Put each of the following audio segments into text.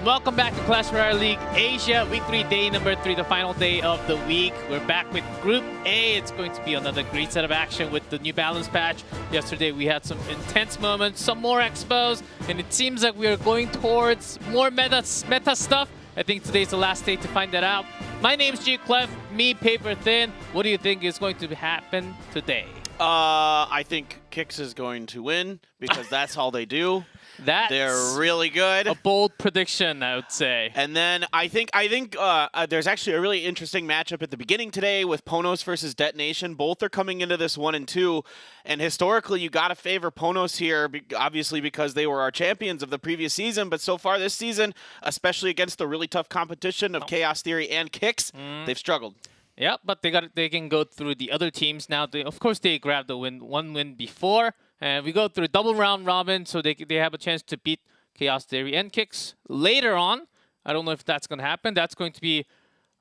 Welcome back to Clash Royale League Asia, Week 3, day number 3, the final day of the week. We're back with Group A. It's going to be another great set of action with the new balance patch. Yesterday we had some intense moments, some more expos, and it seems like we are going towards more meta stuff. I think today's the last day to find that out. My name's G Clef, me Paper Thin. What do you think is going to happen today? I think Kix is going to win because that's all they do. They're really good. A bold prediction, I would say. And then I think there's actually a really interesting matchup at the beginning today with Ponos versus Detonation. Both are coming into this 1 and 2, and historically you gotta favor Ponos here, obviously because they were our champions of the previous season. But so far this season, especially against the really tough competition of Chaos Theory and Kix, they've struggled. Yeah, but they can go through the other teams now. Of course, they grabbed the one win before. And we go through double round robin, so they have a chance to beat Chaos Theory and Kix later on. I don't know if that's going to happen. That's going to be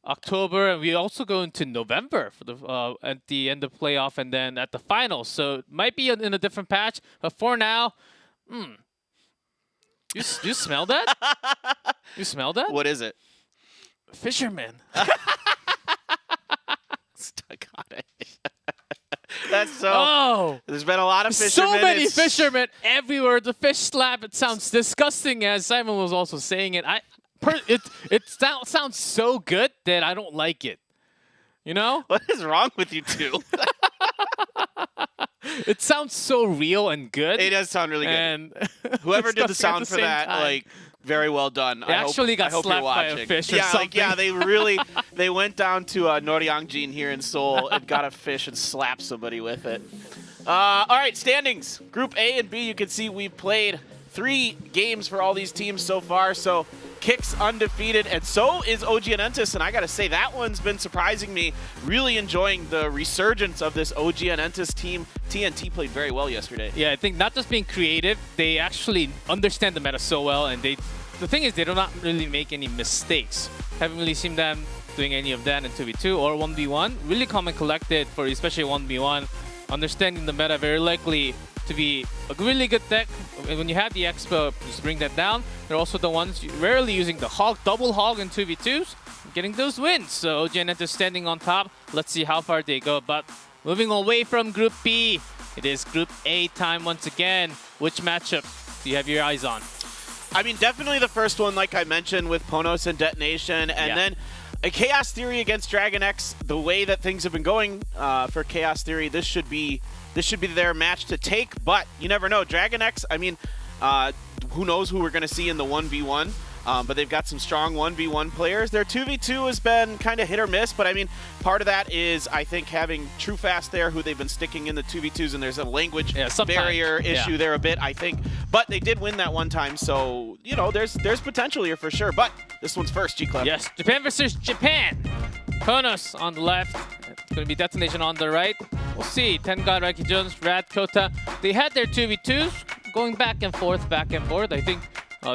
October, and we also go into November for the at the end of playoff, and then at the finals. So it might be in a different patch. But for now, you smell that? You smell that? What is it? Fisherman. Stuck on it. That's so. Oh, there's been a lot of fishermen. So many fishermen everywhere. The fish slap. It sounds disgusting, as Simon was also saying it. It sounds so good that I don't like it. You know? What is wrong with you two? It sounds so real and good. It does sound really good. And whoever did the sound for that, time. like, very well done. They actually got slapped by a fish or something. Yeah, they really, they went down to Noryangjin here in Seoul and got a fish and slapped somebody with it. All right, standings. Group A and B, you can see we've played 3 games for all these teams so far. So Kix undefeated, and so is OG Enentis, and I gotta say that one's been surprising me. Really enjoying the resurgence of this OG Enentis team. TNT played very well yesterday. Yeah, I think not just being creative, they actually understand the meta so well, and the thing is they do not really make any mistakes. Haven't really seen them doing any of that in 2v2 or 1v1. Really calm and collected for especially 1v1. Understanding the meta, very likely to be a really good deck. When you have the Expo, just bring that down. They're also the ones rarely using the Hog, double Hog in 2v2s, getting those wins. So OG Enentis standing on top. Let's see how far they go. But moving away from Group B, it is Group A time once again. Which matchup do you have your eyes on? I mean, definitely the first one, like I mentioned, with Ponos and Detonation, and then a Chaos Theory against Dragon X. The way that things have been going for Chaos Theory, this should be their match to take, but you never know. Dragon X, I mean, who knows who we're going to see in the 1v1. but they've got some strong 1v1 players. Their 2v2 has been kind of hit or miss, but I mean, part of that is, I think, having True Fast there, who they've been sticking in the 2v2s, and there's a language barrier issue there a bit, I think. But they did win that one time, so, you know, there's potential here for sure. But this one's first, G-Clef. Yes, Japan versus Japan. Konos on the left. It's going to be Detonation on the right. We'll see. Tengar, Raiki Jones, Rad, Kota. They had their 2v2s going back and forth. I think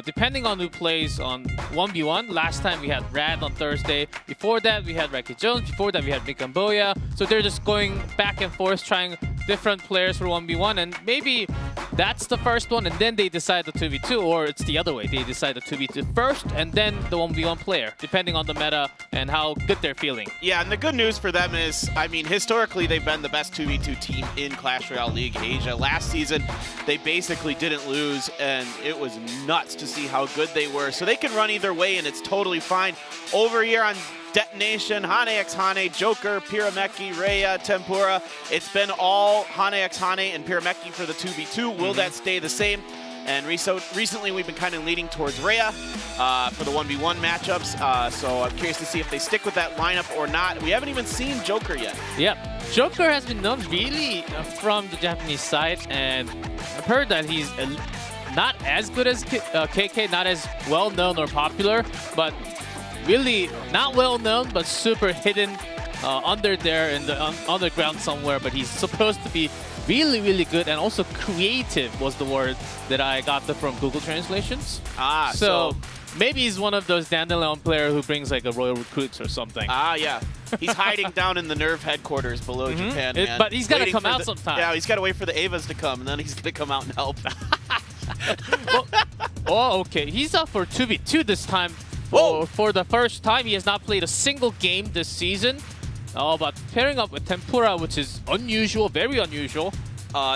depending on who plays on 1v1. Last time we had Rad on Thursday. Before that, we had Raiki Jones. Before that, we had Mikamboya. So they're just going back and forth, trying different players for 1v1. And maybe that's the first one, and then they decide the 2v2, or it's the other way. They decide the 2v2 first, and then the 1v1 player, depending on the meta and how good they're feeling. Yeah, and the good news for them is, I mean, historically, they've been the best 2v2 team in Clash Royale League Asia. Last season, they basically didn't lose, and it was nuts to see how good they were. So they can run either way, and it's totally fine. Over here on Detonation, Hane x Hane, Joker, Pyrameki, Rhea, Tempura. It's been all Hane x Hane and Pyrameki for the 2v2. Will that stay the same? And recently we've been kind of leaning towards Rhea for the 1v1 matchups. So I'm curious to see if they stick with that lineup or not. We haven't even seen Joker yet. Yep. Joker has been known really from the Japanese side, and I've heard that he's not as good as KK, not as well-known or popular, but really not well-known, but super hidden under there in the underground somewhere. But he's supposed to be really, really good, and also creative was the word that I got from Google translations. So maybe he's one of those Dandelion player who brings like a Royal Recruits or something. Yeah. He's hiding down in the Nerve headquarters below Japan, man. But he's got to come out sometime. Yeah, he's got to wait for the Avas to come, and then he's going to come out and help. Oh, okay. He's up for 2v2 this time. For the first time, he has not played a single game this season. But pairing up with Tempura, which is unusual, very unusual.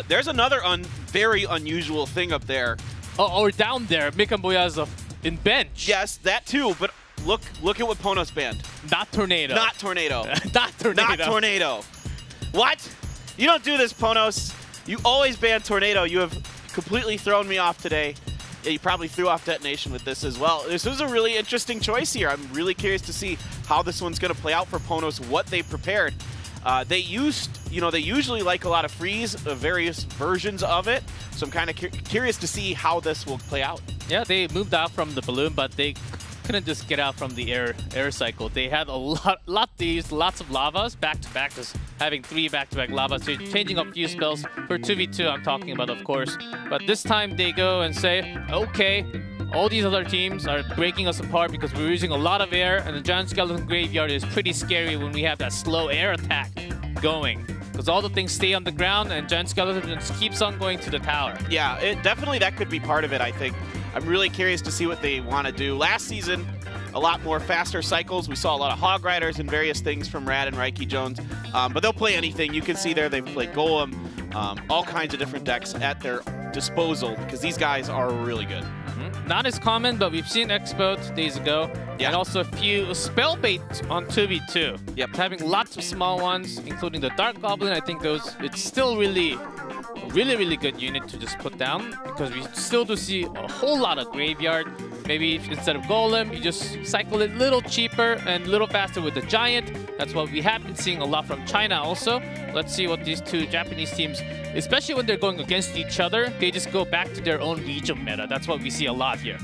There's another very unusual thing up there. Or down there, Mikamboya is in bench. Yes, that too, but look at what Ponos banned. Not Tornado. Not Tornado. Not Tornado. Not Tornado. What? You don't do this, Ponos. You always ban Tornado. You have completely thrown me off today. Yeah, you probably threw off Detonation with this as well. This was a really interesting choice here. I'm really curious to see how this one's going to play out for Ponos, what they prepared. They usually like a lot of freeze, various versions of it. So I'm kind of curious to see how this will play out. Yeah, they moved out from the balloon, but they couldn't just get out from the air cycle. They had they used lots of lavas back to back, just having 3 back-to-back lavas, so changing up a few spells for 2v2. I'm talking about, of course. But this time they go and say, okay, all these other teams are breaking us apart because we're using a lot of air, and the Giant Skeleton Graveyard is pretty scary when we have that slow air attack going. Because all the things stay on the ground, and Giant Skeleton just keeps on going to the tower. Yeah, definitely that could be part of it, I think. I'm really curious to see what they want to do. Last season, a lot more faster cycles. We saw a lot of Hog Riders and various things from Rad and Raiki Jones. But they'll play anything. You can see there they've played Golem, all kinds of different decks at their disposal because these guys are really good. Not as common, but we've seen Expo 2 days ago. Yeah. And also a few spell bait on 2v2. Yep. Having lots of small ones, including the Dark Goblin. I think it's still really good unit to just put down because we still do see a whole lot of Graveyard. Maybe instead of Golem, you just cycle it a little cheaper and a little faster with the Giant. That's what we have been seeing a lot from China also. Let's see what these two Japanese teams, especially when they're going against each other, they just go back to their own region meta. That's what we see a lot here.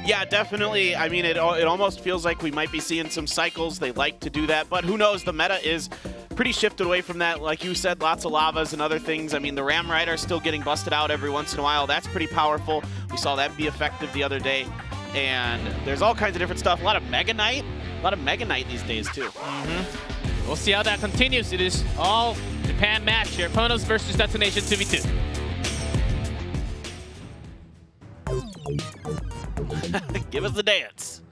Yeah, definitely. I mean, it almost feels like we might be seeing some cycles. They like to do that, but who knows? The meta is pretty shifted away from that. Like you said, lots of lavas and other things. I mean, the Ram Rider is still getting busted out every once in a while. That's pretty powerful. We saw that be effective the other day. And there's all kinds of different stuff. A lot of Mega Knight. A lot of Mega Knight these days, too. We'll see how that continues. It is all Japan match here. Ponos versus Detonation 2v2. Give us the dance.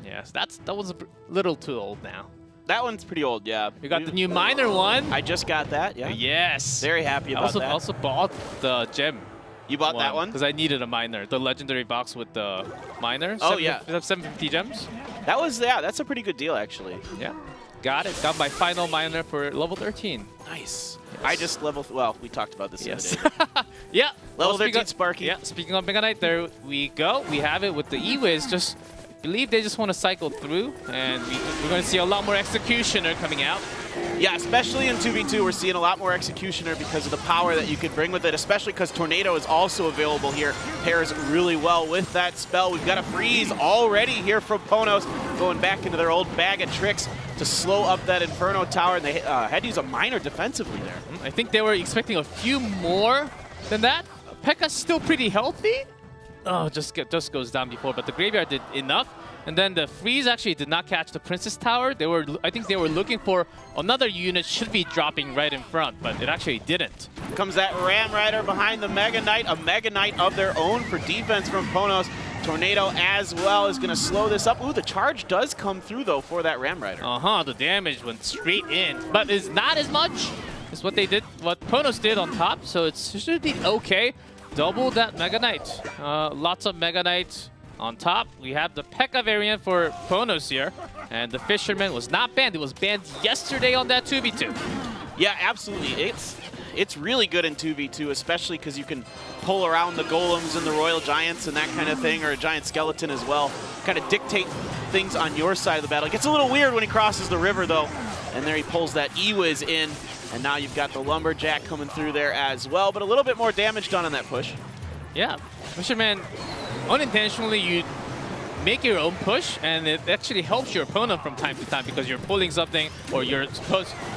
Yes, that was a little too old now. That one's pretty old, yeah. We got the new minor one. I just got that, yeah. Yes. Very happy about that. I also bought the gem. You bought that one? Because I needed a miner. The legendary box with the miner. Oh, yeah. 750 gems. That was, yeah, that's a pretty good deal, actually. Yeah. Got it. Got my final miner for level 13. Nice. Yes. I just well, we talked about this the other day. Yeah. Level 13 Sparky. Yeah. Speaking of Mega Knight, there we go. We have it with the E-Wiz. Just believe they just want to cycle through, and we're going to see a lot more Executioner coming out. Yeah, especially in 2v2, we're seeing a lot more Executioner because of the power that you could bring with it, especially because Tornado is also available here. Pairs really well with that spell. We've got a freeze already here from Ponos, going back into their old bag of tricks to slow up that Inferno Tower, and they had to use a miner defensively there. I think they were expecting a few more than that. P.E.K.K.A.'s still pretty healthy. Oh, just goes down before, but the Graveyard did enough. And then the freeze actually did not catch the Princess Tower. I think they were looking for another unit should be dropping right in front, but it actually didn't. Comes that Ram Rider behind the Mega Knight, a Mega Knight of their own for defense from Ponos. Tornado as well is going to slow this up. Ooh, the charge does come through though for that Ram Rider. The damage went straight in, but it's not as much as what Ponos did on top, so it should be okay. Double that Mega Knight. Lots of Mega Knight on top. We have the P.E.K.K.A. variant for Ponos here, and the Fisherman was not banned. It was banned yesterday on that 2v2. Yeah, absolutely. It's really good in 2v2, especially because you can pull around the Golems and the Royal Giants and that kind of thing, or a Giant Skeleton as well. Kind of dictate things on your side of the battle. It gets a little weird when he crosses the river, though, and there he pulls that E-Wiz in. And now you've got the Lumberjack coming through there as well, but a little bit more damage done on that push. Yeah, Fisherman, unintentionally you make your own push, and it actually helps your opponent from time to time because you're pulling something, or you're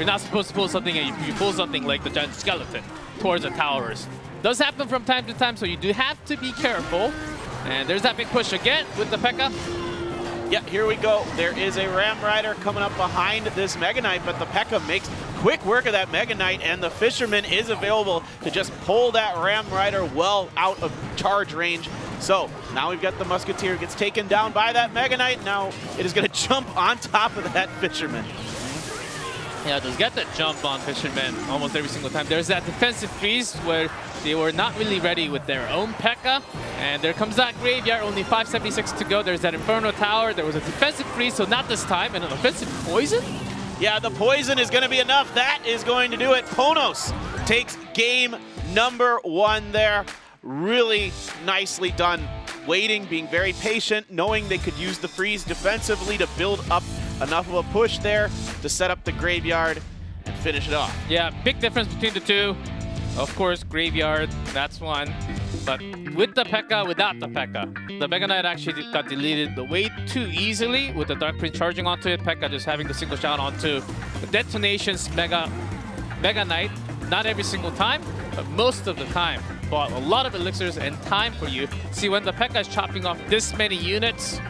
not supposed to pull something, and you pull something like the Giant Skeleton towards the towers. Does happen from time to time, so you do have to be careful. And there's that big push again with the P.E.K.K.A. Yeah, here we go. There is a Ram Rider coming up behind this Mega Knight, but the P.E.K.K.A. makes quick work of that Mega Knight, and the Fisherman is available to just pull that Ram Rider well out of charge range. So now we've got the Musketeer gets taken down by that Mega Knight. Now it is going to jump on top of that Fisherman. Yeah, it does get that jump on Fisherman almost every single time. There's that defensive freeze where they were not really ready with their own P.E.K.K.A. And there comes that Graveyard, only 576 to go. There's that Inferno Tower. There was a defensive freeze, so not this time. And an offensive poison? Yeah, the poison is going to be enough. That is going to do it. Ponos takes game number 1 there. Really nicely done. Waiting, being very patient, knowing they could use the freeze defensively to build up enough of a push there to set up the Graveyard and finish it off. Yeah, big difference between the two. Of course, Graveyard, that's one. But with the P.E.K.K.A., without the P.E.K.K.A., the Mega Knight actually got deleted way too easily with the Dark Prince charging onto it. P.E.K.K.A. just having the single shot onto the Detonation's Mega Knight. Not every single time, but most of the time. Bought a lot of elixirs and time for you. See, when the P.E.K.K.A. is chopping off this many units,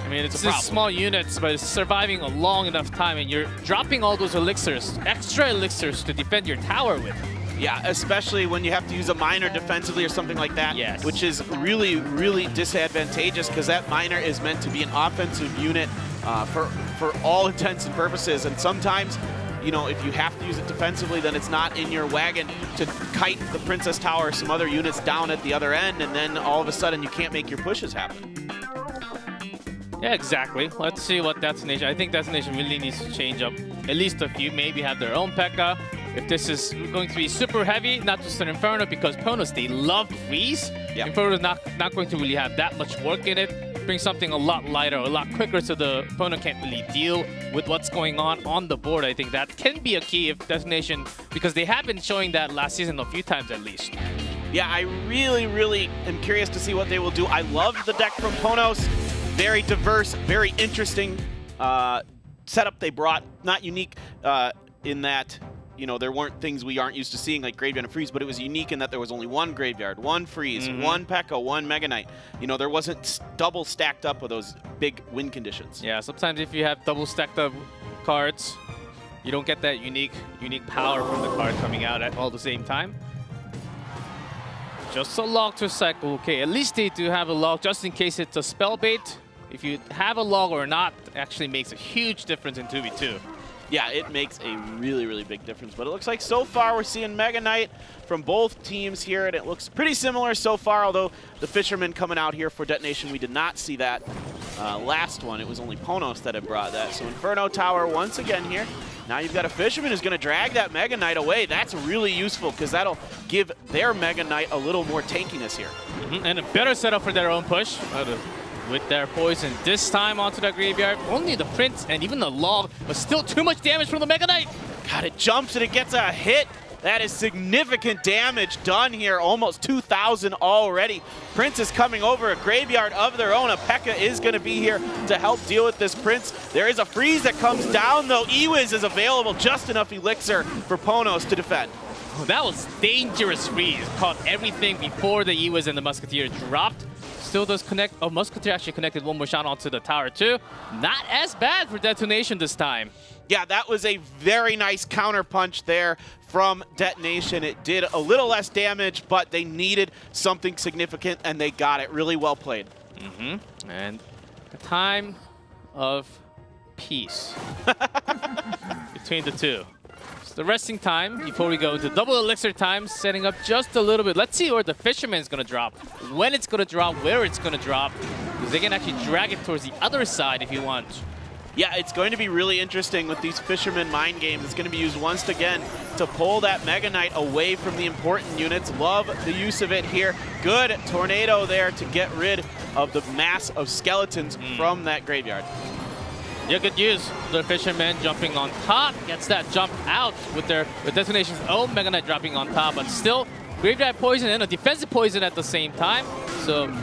I mean, it's just small units, but it's surviving a long enough time, and you're dropping all those elixirs, extra elixirs to defend your tower with. Yeah, especially when you have to use a miner defensively or something like that, yes. Which is really, really disadvantageous because that miner is meant to be an offensive unit for all intents and purposes. And sometimes, you know, if you have to use it defensively, then it's not in your wagon to kite the Princess Tower or some other units down at the other end, and then all of a sudden you can't make your pushes happen. Yeah, exactly. Let's see what Destination. I think Destination really needs to change up at least a few, maybe have their own P.E.K.K.A. If this is going to be super heavy, not just an Inferno, because Ponos, they love freeze. Yep. Inferno's not going to really have that much work in it. Bring something a lot lighter, a lot quicker, so the opponent can't really deal with what's going on the board. I think that can be a key if Destination, because they have been showing that last season a few times at least. Yeah, I really, really am curious to see what they will do. I love the deck from Ponos. Very diverse, very interesting setup they brought. Not unique in that, you know, there weren't things we aren't used to seeing like Graveyard and Freeze, but it was unique in that there was only one Graveyard, one Freeze, one P.E.K.K.A., one Mega Knight. You know, there wasn't double stacked up with those big win conditions. Yeah, sometimes if you have double stacked up cards, you don't get that unique power from the card coming out at all the same time. Just a log to cycle. Okay, at least they do have a log just in case it's a spell bait. If you have a log or not, it actually makes a huge difference in 2v2. Yeah, it makes a really, really big difference. But it looks like so far we're seeing Mega Knight from both teams here, and it looks pretty similar so far, although the Fisherman coming out here for Detonation, we did not see that last one. It was only Ponos that had brought that. So Inferno Tower once again here. Now you've got a Fisherman who's going to drag that Mega Knight away. That's really useful because that'll give their Mega Knight a little more tankiness here. And a better setup for their own push. with their poison. This time onto the graveyard. Only the Prince and even the Log, but still too much damage from the Mega Knight. God, it jumps and it gets a hit. That is significant damage done here. Almost 2,000 already. Prince is coming over a graveyard of their own. A P.E.K.K.A is going to be here to help deal with this Prince. There is a freeze that comes down, though. Ewiz is available. Just enough elixir for Ponos to defend. Oh, that was dangerous freeze. Caught everything before the Ewiz and the Musketeer dropped. Still does connect. Oh, Musketeer actually connected one more shot onto the tower, too. Not as bad for Detonation this time. Yeah, that was a very nice counter punch there from Detonation. It did a little less damage, but they needed something significant, and they got it. Really well played. And a time of peace between the two. It's the resting time before we go into double elixir time, setting up just a little bit. Let's see where the Fisherman's going to drop, when it's going to drop, where it's going to drop, because they can actually drag it towards the other side if you want. Yeah, it's going to be really interesting with these Fisherman mind games. It's going to be used once again to pull that Mega Knight away from the important units. Love the use of it here. Good tornado there to get rid of the mass of skeletons from that graveyard. Yeah, good use. The Fisherman jumping on top, gets that jump out with Detonation's own Mega Knight dropping on top, but still graveyard poison and a defensive poison at the same time. So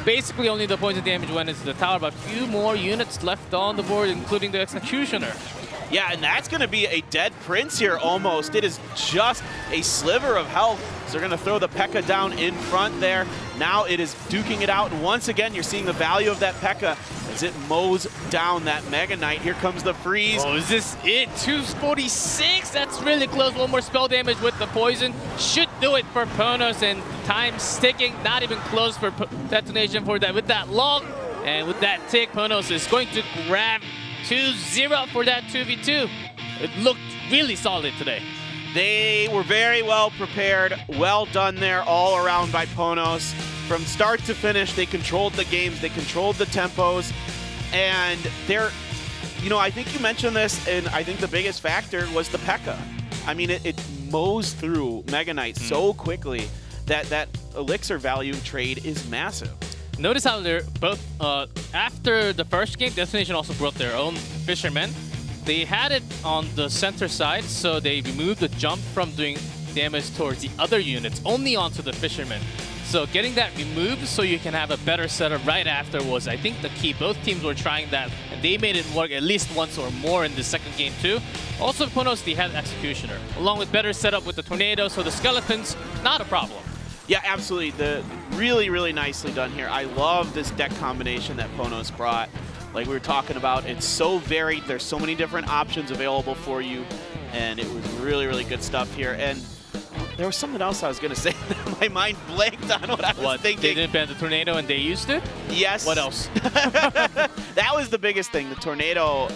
basically only the poison damage went into the tower, but a few more units left on the board, including the Executioner. Yeah, and that's going to be a dead Prince here almost. It is just a sliver of health. So they're going to throw the P.E.K.K.A down in front there. Now it is duking it out. And once again, you're seeing the value of that P.E.K.K.A as it mows down that Mega Knight. Here comes the freeze. Oh, is this it? 246? That's really close. One more spell damage with the poison. Should do it for Ponos, and time sticking. Not even close for Detonation for that. With that Log and with that tick, Ponos is going to grab 2-0 for that 2v2. It looked really solid today. They were very well prepared. Well done there all around by Ponos. From start to finish, they controlled the games. They controlled the tempos. And they're, you know, I think you mentioned this, and I think the biggest factor was the P.E.K.K.A. I mean, it mows through Mega Knight so quickly that that elixir value trade is massive. Notice how they're both, after the first game, Destination also brought their own Fishermen. They had it on the center side, so they removed the jump from doing damage towards the other units, only onto the Fishermen. So getting that removed so you can have a better setup right after was, I think, the key. Both teams were trying that, and they made it work at least once or more in the second game too. Also, Ponos, they had Executioner, along with better setup with the Tornado, so the Skeletons, not a problem. Yeah, absolutely. Really, really nicely done here. I love this deck combination that Ponos brought. Like we were talking about, it's so varied. There's so many different options available for you, and it was really, really good stuff here. And there was something else I was going to say. My mind blanked on what I was thinking. They didn't ban the Tornado and they used it? Yes. What else? That was the biggest thing, the Tornado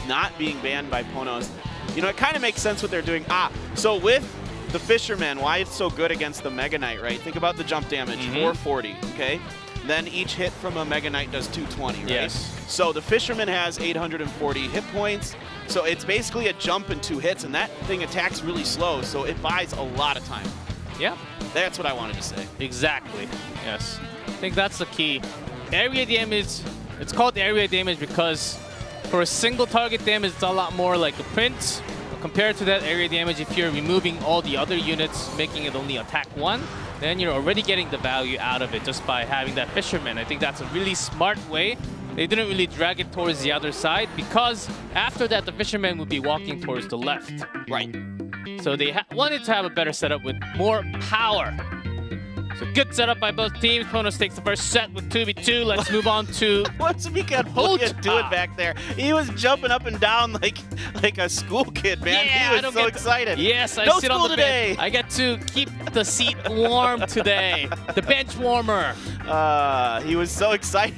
not being banned by Ponos. You know, it kind of makes sense what they're doing. So with the Fisherman, why it's so good against the Mega Knight, right? Think about the jump damage, 440, okay? Then each hit from a Mega Knight does 220, right? Yes. So the Fisherman has 840 hit points. So it's basically a jump and 2 hits, and that thing attacks really slow, so it buys a lot of time. Yeah. That's what I wanted to say. Exactly. Yes. I think that's the key. Area damage, it's called area damage because for a single target damage, it's a lot more like a Prince. Compared to that area damage, if you're removing all the other units, making it only attack 1, then you're already getting the value out of it just by having that Fisherman. I think that's a really smart way. They didn't really drag it towards the other side because after that, the Fisherman would be walking towards the left. Right. So they wanted to have a better setup with more power. So good setup by both teams. Ponos takes the first set with 2v2. Let's move on to What's Mika do it back there? He was jumping up and down like a school kid, man. Yeah, he was so excited. Yes, I no sit on the today. bench. I get to keep the seat warm today. The bench warmer. He was so excited.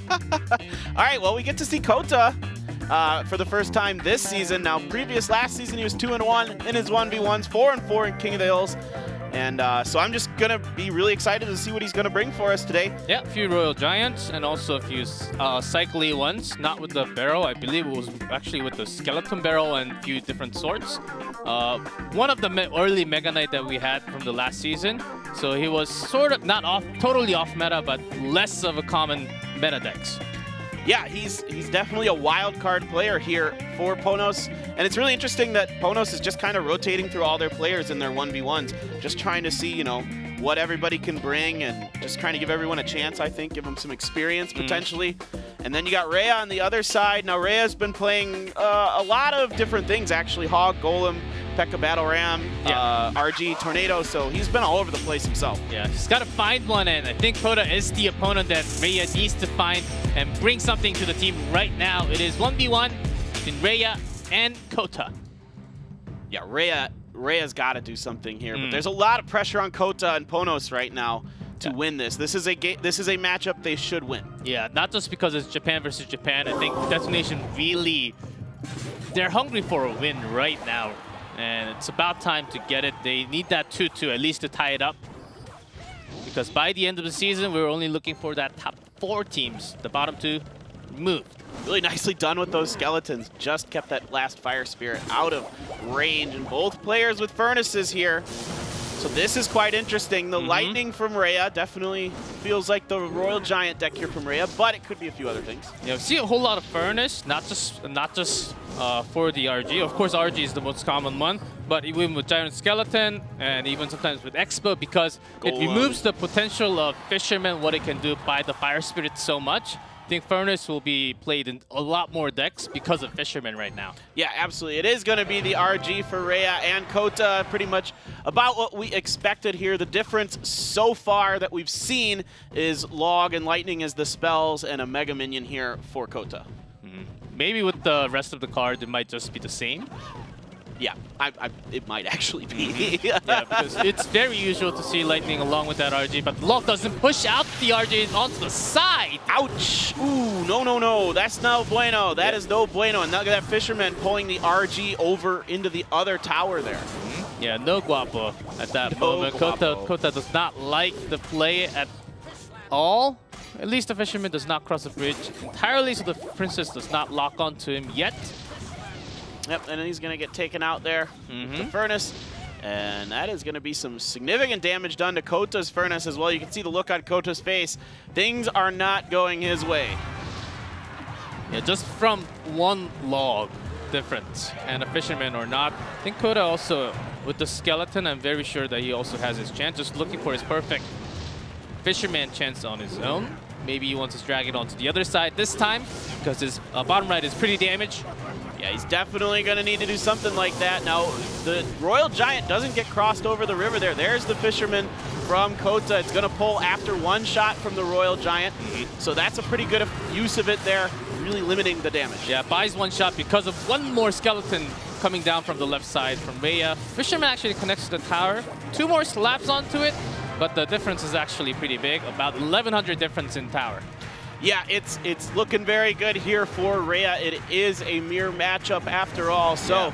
All right, well, we get to see Kota for the first time this season. Now, last season, he was 2-1 in his 1v1s, 4-4 in King of the Hills. And so I'm just going to be really excited to see what he's going to bring for us today. Yeah, a few Royal Giants and also a few cycly ones. Not with the barrel. I believe it was actually with the skeleton barrel and a few different sorts. One of the early Mega Knight that we had from the last season. So he was sort of not totally off meta, but less of a common meta decks. Yeah, he's definitely a wild card player here for Ponos, and it's really interesting that Ponos is just kind of rotating through all their players in their 1v1s, just trying to see, what everybody can bring and just trying to give everyone a chance, I think, give them some experience potentially. And then you got Rhea on the other side. Now Rhea's been playing a lot of different things actually, Hog, Golem, P.E.K.K.A. Battle Ram, RG, Tornado, so he's been all over the place himself. Yeah, he's got to find one, and I think Kota is the opponent that Rhea needs to find and bring something to the team right now. It is 1v1 between Rhea and Kota. Yeah, Rhea's got to do something here, but there's a lot of pressure on Kota and Ponos right now to win this. This is a matchup they should win. Yeah, not just because it's Japan versus Japan. I think Destination really, they're hungry for a win right now, and it's about time to get it. They need that 2-2 at least to tie it up, because by the end of the season, we're only looking for that top 4 teams. The bottom 2 moved. Really nicely done with those skeletons. Just kept that last Fire Spirit out of range, and both players with furnaces here. So this is quite interesting. The Lightning from Rhea definitely feels like the Royal Giant deck here from Rhea, but it could be a few other things. Yeah, we see a whole lot of Furnace, not just for the RG. Of course, RG is the most common one, but even with Giant Skeleton and even sometimes with Expo, because it removes the potential of Fisherman, what it can do by the Fire Spirit so much. I think Furnace will be played in a lot more decks because of Fisherman right now. Yeah, absolutely. It is going to be the RG for Rhea and Kota, pretty much about what we expected here. The difference so far that we've seen is Log and Lightning as the spells and a Mega Minion here for Kota. Maybe with the rest of the cards, it might just be the same. Yeah, it might actually be. Yeah, because it's very usual to see Lightning along with that RG, but Log doesn't push out the RG onto the side. Ouch! Ooh, no. That's no bueno. That is no bueno. And now that Fisherman pulling the RG over into the other tower there. Yeah, no guapo at that moment. Kota does not like the play at all. At least the Fisherman does not cross the bridge entirely, so the Princess does not lock onto him yet. Yep, and then he's going to get taken out there with the Furnace. And that is going to be some significant damage done to Kota's Furnace as well. You can see the look on Kota's face. Things are not going his way. Yeah, just from one Log difference and a Fisherman or not. I think Kota also, with the Skeleton, I'm very sure that he also has his chance. Just looking for his perfect Fisherman chance on his own. Maybe he wants to drag it onto the other side this time, because his bottom right is pretty damaged. Yeah, he's definitely going to need to do something like that. Now, the Royal Giant doesn't get crossed over the river there. There's the Fisherman from Kota. It's going to pull after one shot from the Royal Giant. So that's a pretty good use of it there, really limiting the damage. Yeah, buys one shot because of one more Skeleton coming down from the left side from Rhea. Fisherman actually connects to the tower. 2 more slaps onto it, but the difference is actually pretty big, about 1,100 difference in tower. Yeah, it's looking very good here for Rhea. It is a mirror matchup after all, so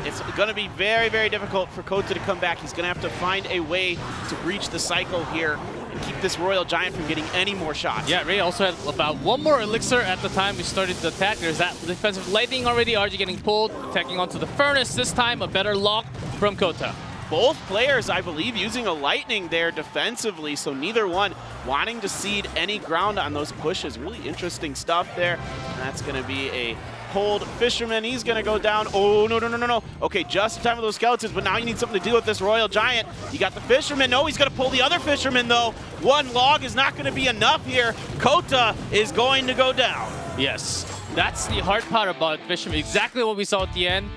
it's going to be very, very difficult for Kota to come back. He's going to have to find a way to breach the cycle here and keep this Royal Giant from getting any more shots. Yeah, Rhea also had about 1 more elixir at the time we started the attack. There's that defensive lightning already. RG getting pulled, attacking onto the Furnace. This time, a better lock from Kota. Both players, I believe, using a Lightning there defensively, so neither one wanting to cede any ground on those pushes. Really interesting stuff there. And that's going to be a pulled Fisherman. He's going to go down. Oh, no. Okay, just in time for those skeletons, but now you need something to deal with this Royal Giant. You got the Fisherman. No, he's going to pull the other Fisherman, though. 1 Log is not going to be enough here. Kota is going to go down. Yes, that's the hard part about Fisherman. Exactly what we saw at the end.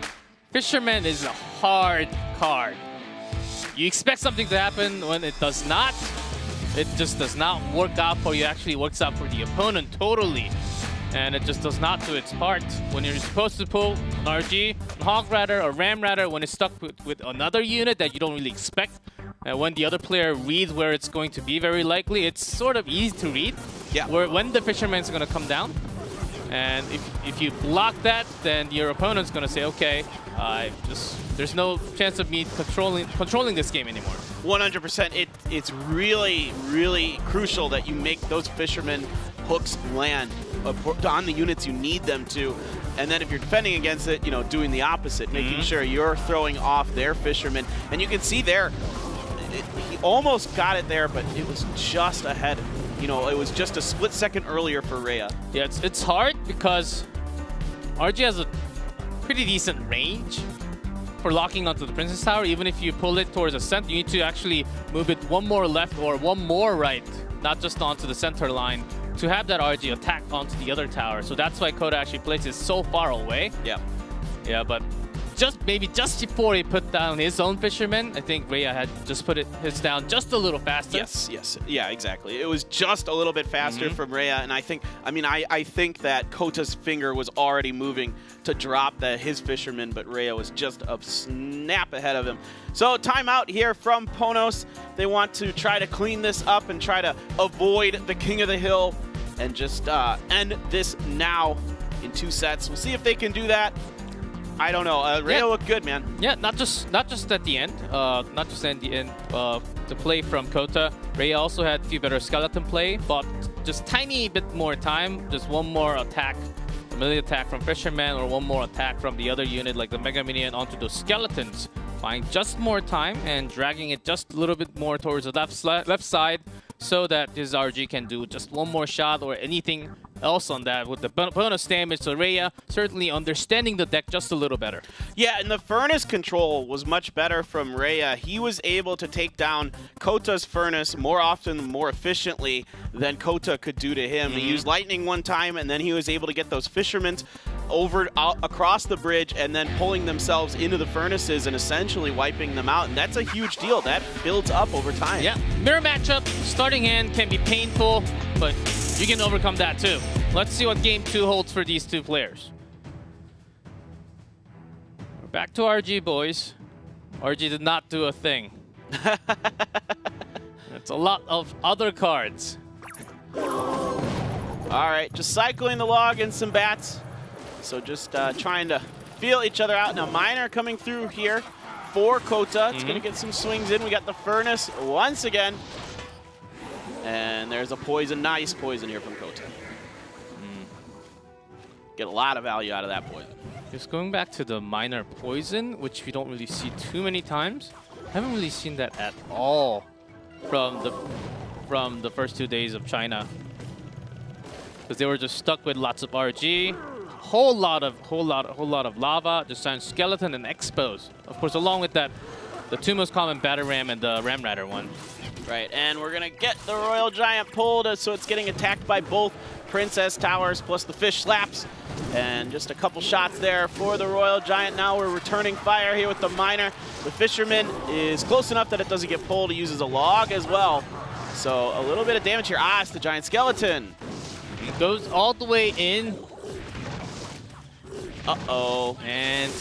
Fisherman is a hard card. You expect something to happen when it does not. It just does not work out for you. Actually works out for the opponent totally. And it just does not do its part. When you're supposed to pull an RG, Hog Rider, or Ram Rider, when it's stuck with another unit that you don't really expect, and when the other player reads where it's going to be very likely, it's sort of easy to read. Yeah. When the Fisherman's going to come down. And if you block that, then your opponent's going to say, okay, there's no chance of me controlling this game anymore. 100%. It's really, really crucial that you make those Fisherman hooks land on the units you need them to. And then if you're defending against it, doing the opposite, making sure you're throwing off their Fisherman. And you can see there, he almost got it there, but it was just ahead you know, it was just a split second earlier for Rhea. Yeah, it's hard because RG has a pretty decent range for locking onto the Princess Tower. Even if you pull it towards the center, you need to actually move it one more left or one more right, not just onto the center line, to have that RG attack onto the other tower. So that's why Kota actually places so far away. Yeah. Yeah, but maybe just before he put down his own fisherman, I think Rhea had just put his down just a little faster. Yes. Yeah, exactly. It was just a little bit faster from Rhea, and I think that Kota's finger was already moving to drop his fisherman, but Rhea was just a snap ahead of him. So timeout here from Ponos. They want to try to clean this up and try to avoid the King of the Hill and just end this now in 2 sets. We'll see if they can do that. I don't know. Rhea looked good, man. Yeah, not just at the end. Not just at the end. The play from Kota. Rhea also had a few better skeleton play, but just tiny bit more time. Just one more attack, a melee attack from Fisherman, or one more attack from the other unit, like the Mega Minion, onto those skeletons. Buying just more time and dragging it just a little bit more towards the left side, so that his RG can do just one more shot or anything else on that with the bonus damage. So Rhea certainly understanding the deck just a little better. Yeah, and the Furnace control was much better from Rhea. He was able to take down Kota's Furnace more often, more efficiently than Kota could do to him. He used Lightning one time, and then he was able to get those Fishermen across the bridge and then pulling themselves into the Furnaces and essentially wiping them out. And that's a huge deal. That builds up over time. Yeah, mirror matchup, starting hand can be painful, but you can overcome that too. Let's see what game 2 holds for these two players. We're back to RG, boys. RG did not do a thing. It's a lot of other cards. All right, just cycling the log and some bats. So just trying to feel each other out. Now Miner coming through here for Kota. It's going to get some swings in. We got the Furnace once again. And there's a poison, nice poison here from Kota. Get a lot of value out of that poison. Just going back to the Miner poison, which we don't really see too many times. I haven't really seen that at all from the first 2 days of China, because they were just stuck with lots of RG, whole lot of lava, just on skeleton and expose. Of course, along with that, the two most common Batter Ram and the Ram Rider one. Right, and we're going to get the Royal Giant pulled, so it's getting attacked by both Princess Towers plus the Fish Slaps. And just a couple shots there for the Royal Giant. Now we're returning fire here with the Miner. The Fisherman is close enough that it doesn't get pulled. He uses a log as well. So a little bit of damage here. Ah, it's the Giant Skeleton. It goes all the way in. Uh-oh. And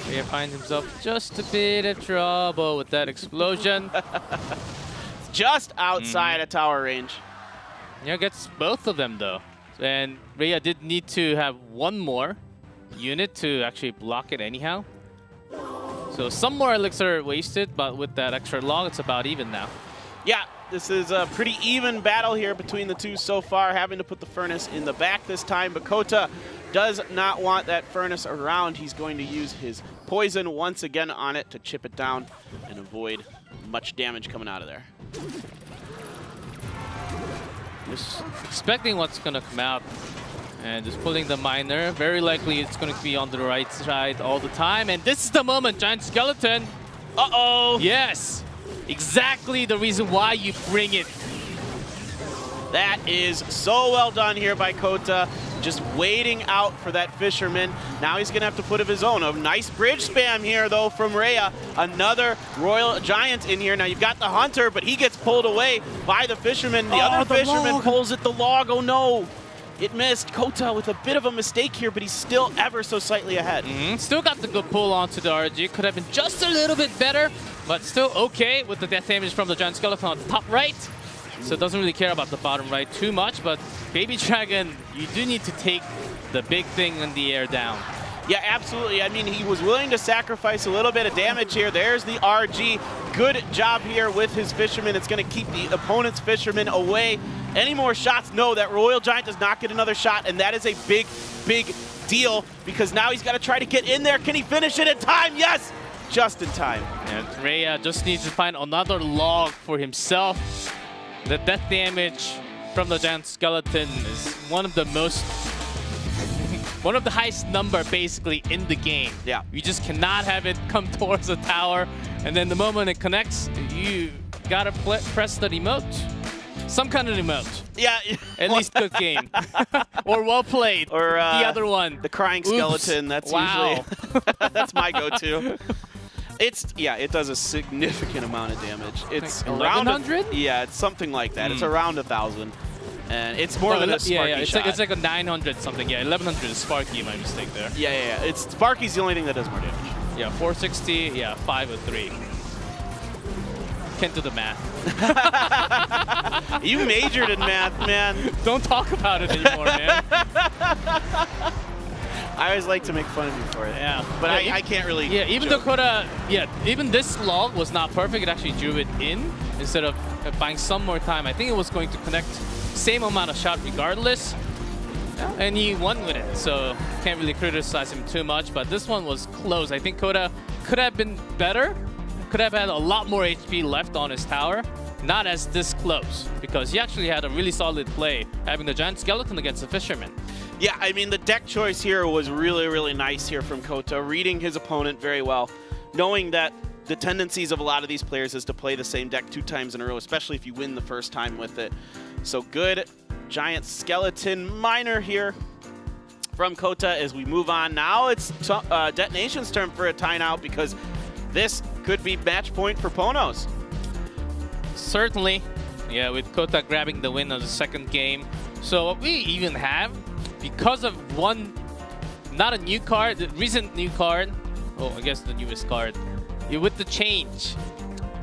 Rhea finds himself just a bit of trouble with that explosion. Just outside of tower range. Yeah, gets both of them though. And Rhea did need to have one more unit to actually block it anyhow. So some more elixir wasted, but with that extra log, it's about even now. Yeah, this is a pretty even battle here between the two so far, having to put the Furnace in the back this time. But Kota does not want that Furnace around. He's going to use his poison once again on it to chip it down and avoid much damage coming out of there. Just expecting what's going to come out and just pulling the Miner. Very likely it's going to be on the right side all the time. And this is the moment, Giant Skeleton. Uh-oh. Yes, exactly the reason why you bring it. That is so well done here by Kota. Just waiting out for that Fisherman. Now he's going to have to put of his own. A nice bridge spam here, though, from Rhea. Another Royal Giant in here. Now you've got the Hunter, but he gets pulled away by the Fisherman. The other Fisherman pulls at the log. Oh, no. It missed. Kota with a bit of a mistake here, but he's still ever so slightly ahead. Still got the good pull onto the RG. Could have been just a little bit better, but still okay with the death damage from the Giant Skeleton on the top right. So it doesn't really care about the bottom right too much, but Baby Dragon, you do need to take the big thing in the air down. Yeah, absolutely. I mean, he was willing to sacrifice a little bit of damage here. There's the RG. Good job here with his Fisherman. It's going to keep the opponent's Fisherman away. Any more shots? No, that Royal Giant does not get another shot, and that is a big, big deal because now he's got to try to get in there. Can he finish it in time? Yes! Just in time. And Rhea just needs to find another log for himself. The death damage from the giant skeleton is one of the highest number basically in the game. Yeah. You just cannot have it come towards the tower, and then the moment it connects, you gotta press the remote. Some kind of remote. Yeah. At least good game. Or well played. Or the other one. The crying skeleton. That's wow. usually that's my go-to. It does a significant amount of damage. It's like around 1100? Yeah, it's something like that. It's around 1,000. And it's more than a Sparky shot. It's like a 900 something. Yeah, 1100 is Sparky, my mistake there. Yeah. It's Sparky's the only thing that does more damage. Yeah, 460, yeah, 503. Can't do the math. You majored in math, man. Don't talk about it anymore, man. I always like to make fun of you for it. Yeah. But I can't really. Yeah, even joke. Dakota, even this log was not perfect. It actually drew it in instead of buying some more time. I think it was going to connect same amount of shot regardless. And he won with it, so can't really criticize him too much. But this one was close. I think Kota could have been better. Could have had a lot more HP left on his tower. Not as this close, because he actually had a really solid play, having the giant skeleton against the fisherman. Yeah, I mean, the deck choice here was really, really nice here from Kota, reading his opponent very well, knowing that the tendencies of a lot of these players is to play the same deck 2 times in a row, especially if you win the first time with it. So good giant skeleton miner here from Kota as we move on. Now it's Detonation's turn for a timeout, because this could be match point for Ponos. Certainly. Yeah, with Kota grabbing the win of the second game. So what we even have, because of one, not a new card, the recent new card, oh, I guess the newest card, with the change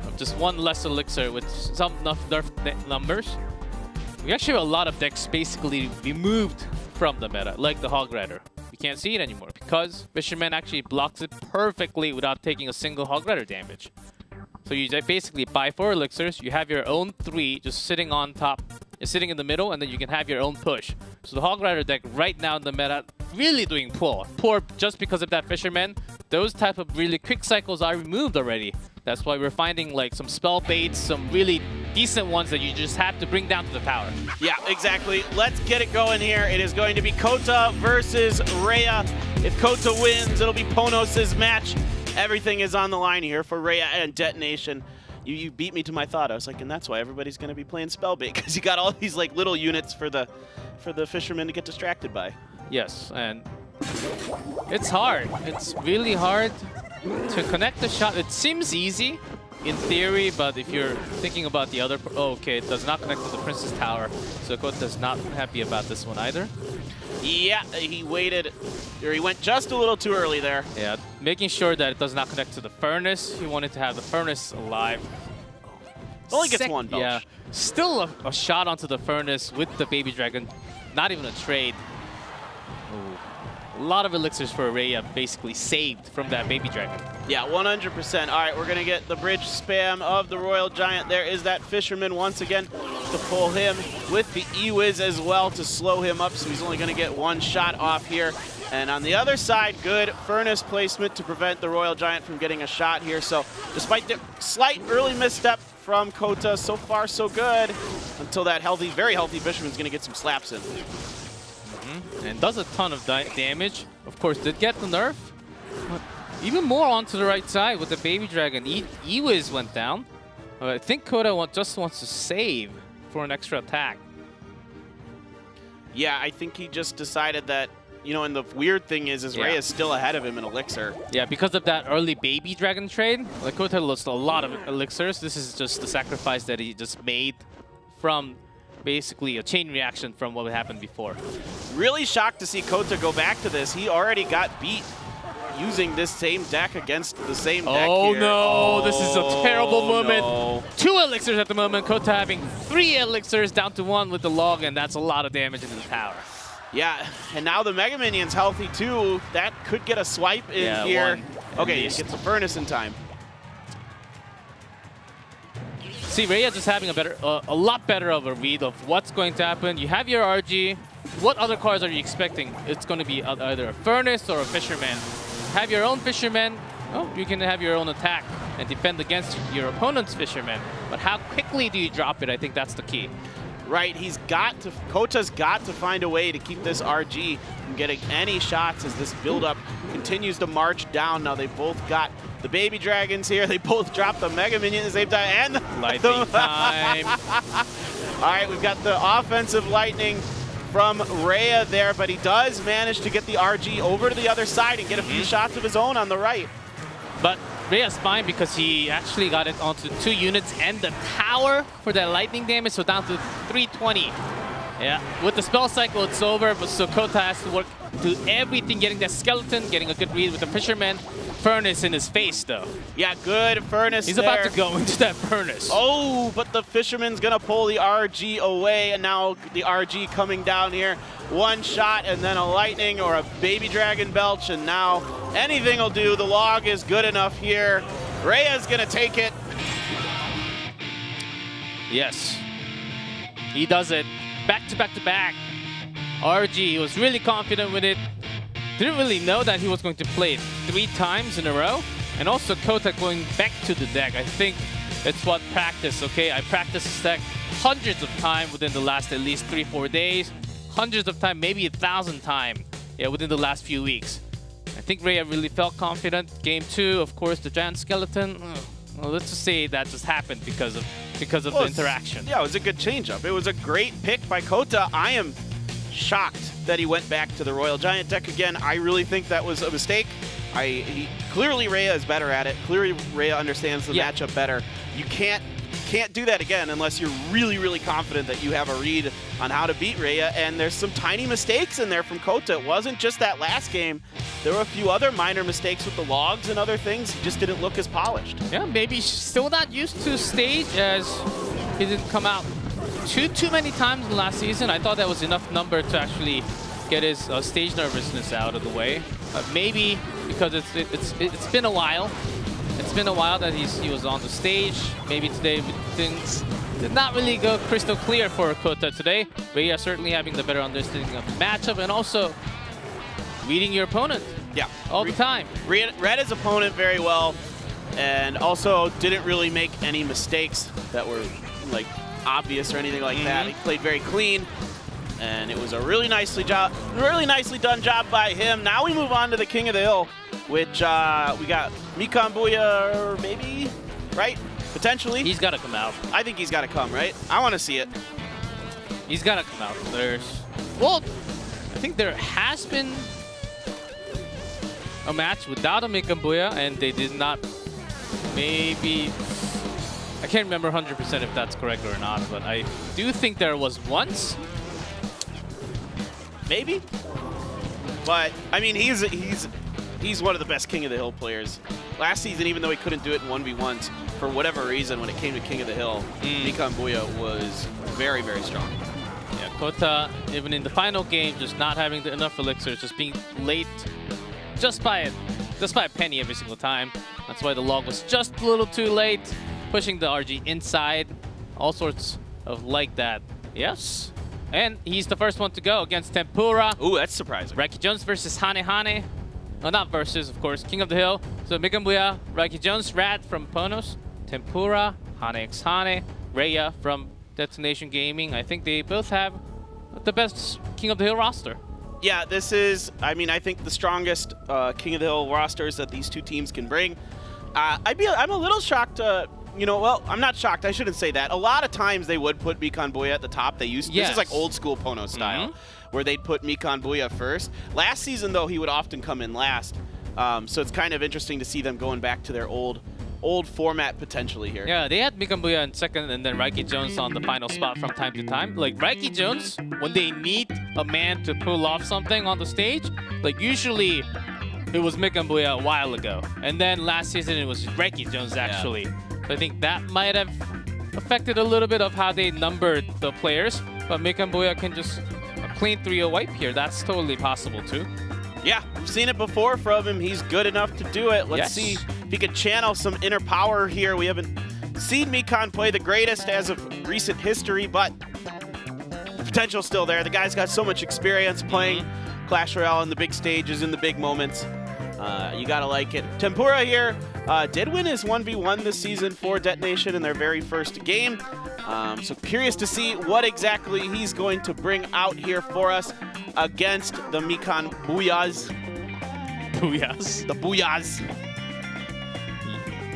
of just one less elixir with some nerf numbers, we actually have a lot of decks basically removed from the meta, like the Hog Rider. You can't see it anymore because Fisherman actually blocks it perfectly without taking a single Hog Rider damage. So you basically buy 4 elixirs, you have your own 3 just sitting on top, sitting in the middle, and then you can have your own push. So the Hog Rider deck right now in the meta really doing poor just because of that Fisherman. Those type of really quick cycles are removed already. That's why we're finding like some spell baits, some really decent ones that you just have to bring down to the tower. Yeah, exactly. Let's get it going here. It is going to be Kota versus Rhea. If Kota wins, it'll be Ponos' match. Everything is on the line here for Rhea and Detonation. You beat me to my thought. I was like, and that's why everybody's going to be playing Spellbait, because you got all these like little units for the fishermen to get distracted by. Yes, and it's hard. It's really hard to connect the shot. It seems easy in theory, but if you're thinking about the other... Oh, okay, it does not connect to the Princess Tower, so Kota's not happy about this one either. Yeah, he waited, or he went just a little too early there. Yeah, making sure that it does not connect to the furnace. He wanted to have the furnace alive. Only gets one belch. Yeah, still a shot onto the furnace with the Baby Dragon. Not even a trade. Ooh. A lot of elixirs for Rhea basically saved from that Baby Dragon. Yeah, 100%. All right, we're going to get the bridge spam of the Royal Giant. There is that Fisherman once again to pull him with the E-Wiz as well to slow him up, so he's only going to get 1 shot off here. And on the other side, good Furnace placement to prevent the Royal Giant from getting a shot here. So despite the slight early misstep from Kota, so far so good, until that healthy, very healthy Fisherman's going to get some slaps in. And does a ton of damage. Of course, did get the nerf. But even more onto the right side with the Baby Dragon. E-Wiz went down. I think Kota just wants to save for an extra attack. Yeah, I think he just decided that, you know, and the weird thing is Rhea is still ahead of him in elixir. Yeah, because of that early Baby Dragon trade, like Kota lost a lot of elixirs. This is just the sacrifice that he just made from basically a chain reaction from what happened before. Really shocked to see Kota go back to this. He already got beat using this same deck against the same deck here. Oh no, this is a terrible moment. No. 2 elixirs at the moment, Kota having 3 elixirs down to 1 with the log, and that's a lot of damage into the tower. Yeah, and now the Mega Minion's healthy too. That could get a swipe in here. Okay, he gets the Furnace in time. See, Rhea just having a lot better of a read of what's going to happen. You have your RG. What other cards are you expecting? It's going to be either a Furnace or a Fisherman. Have your own Fisherman. Oh, you can have your own attack and defend against your opponent's Fisherman. But how quickly do you drop it? I think that's the key. right. Kota's got to find a way to keep this RG from getting any shots as this buildup continues to march down. Now they both got the baby dragons here. They both dropped the mega minion at the same time. And Lightning time. All right, we've got the offensive lightning from Rhea there, but he does manage to get the RG over to the other side and get a few shots of his own on the right. But Rhea's fine because he actually got it onto 2 units and the tower for that lightning damage, so down to 320. Yeah, with the spell cycle, it's over, but so Kota has to work, do everything, getting that skeleton, getting a good read with the fisherman. Furnace in his face, though. Yeah, good furnace. He's there. about to go into that furnace. Oh, but the fisherman's gonna pull the RG away, and now the RG coming down here. 1 shot, and then a lightning or a baby dragon belch, and now anything will do. The log is good enough here. Rhea's gonna take it. Yes, he does it. Back to back to back. RG, he was really confident with it. Didn't really know that he was going to play it 3 times in a row. And also Kota going back to the deck. I think it's what practice, okay? I practiced this deck hundreds of times within the last at least 3-4 days. Hundreds of times, maybe 1,000 times, yeah, within the last few weeks. I think Rhea really felt confident. Game 2, of course, the giant skeleton. Well, let's just say that just happened because of the interaction. Yeah, it was a good change-up. It was a great pick by Kota. I am shocked that he went back to the Royal Giant deck again. I really think that was a mistake. Clearly Rhea is better at it. Clearly Rhea understands the matchup better. You can't do that again unless you're really, really confident that you have a read on how to beat Rhea, and there's some tiny mistakes in there from Kota. It wasn't just that last game. There were a few other minor mistakes with the logs and other things. He just didn't look as polished. Yeah, maybe still not used to stage as he didn't come out too many times in last season. I thought that was enough number to actually get his stage nervousness out of the way. Maybe because it's been a while. It's been a while that he was on the stage. Maybe today things did not really go crystal clear for Kota today. Rhea certainly having the better understanding of the matchup and also reading your opponent. Yeah, all the time. Read his opponent very well, and also didn't really make any mistakes that were like obvious or anything like that. He played very clean, and it was a really nicely done job by him. Now we move on to the King of the Hill, which we got Mikan Booyah, maybe, right? Potentially. He's got to come out. I think he's got to come, right? I want to see it. He's got to come out. Well, I think there has been a match without a Mikan Booyah, and they did not. Maybe. I can't remember 100% if that's correct or not, but I do think there was once. Maybe. But I mean, he's one of the best King of the Hill players. Last season, even though he couldn't do it in 1v1s, for whatever reason, when it came to King of the Hill, Mikan Booyah was very, very strong. Yeah, Kota, even in the final game, just not having enough elixirs, just being late just by a penny every single time. That's why the log was just a little too late, pushing the RG inside, all sorts of like that. Yes. And he's the first one to go against Tempura. Ooh, that's surprising. Raiki Jones versus Hane Hane. Well, not versus, of course. King of the Hill. So Mikan Booyah, Raiki Jones, Rad from Ponos, Tempura, Hane x Hane, Rhea from Detonation Gaming. I think they both have the best King of the Hill roster. Yeah, this is, I mean, I think the strongest King of the Hill rosters that these two teams can bring. I'm a little shocked. You know, well, I'm not shocked. I shouldn't say that. A lot of times they would put Mikan Booyah at the top. They used this is like old school Pono style, where they'd put Mikan Booyah first. Last season, though, he would often come in last. So it's kind of interesting to see them going back to their old format potentially here. Yeah, they had Mikan Booyah in second and then Raiki Jones on the final spot from time to time. Like Raiki Jones, when they need a man to pull off something on the stage, like usually it was Mikan Booyah a while ago. And then last season it was Raiki Jones actually. Yeah. So I think that might have affected a little bit of how they numbered the players. But Mikan Booyah can just a clean 3-0 wipe here. That's totally possible too. Yeah, we've seen it before from him. He's good enough to do it. Let's see if he can channel some inner power here. We haven't seen Mikan play the greatest as of recent history, but the potential's still there. The guy's got so much experience playing Clash Royale in the big stages, in the big moments. You gotta like it. Tempura here, did win his 1v1 this season for Detonation in their very first game. So curious to see what exactly he's going to bring out here for us against the Mikan Booyahs. Booyahs. The Booyahs.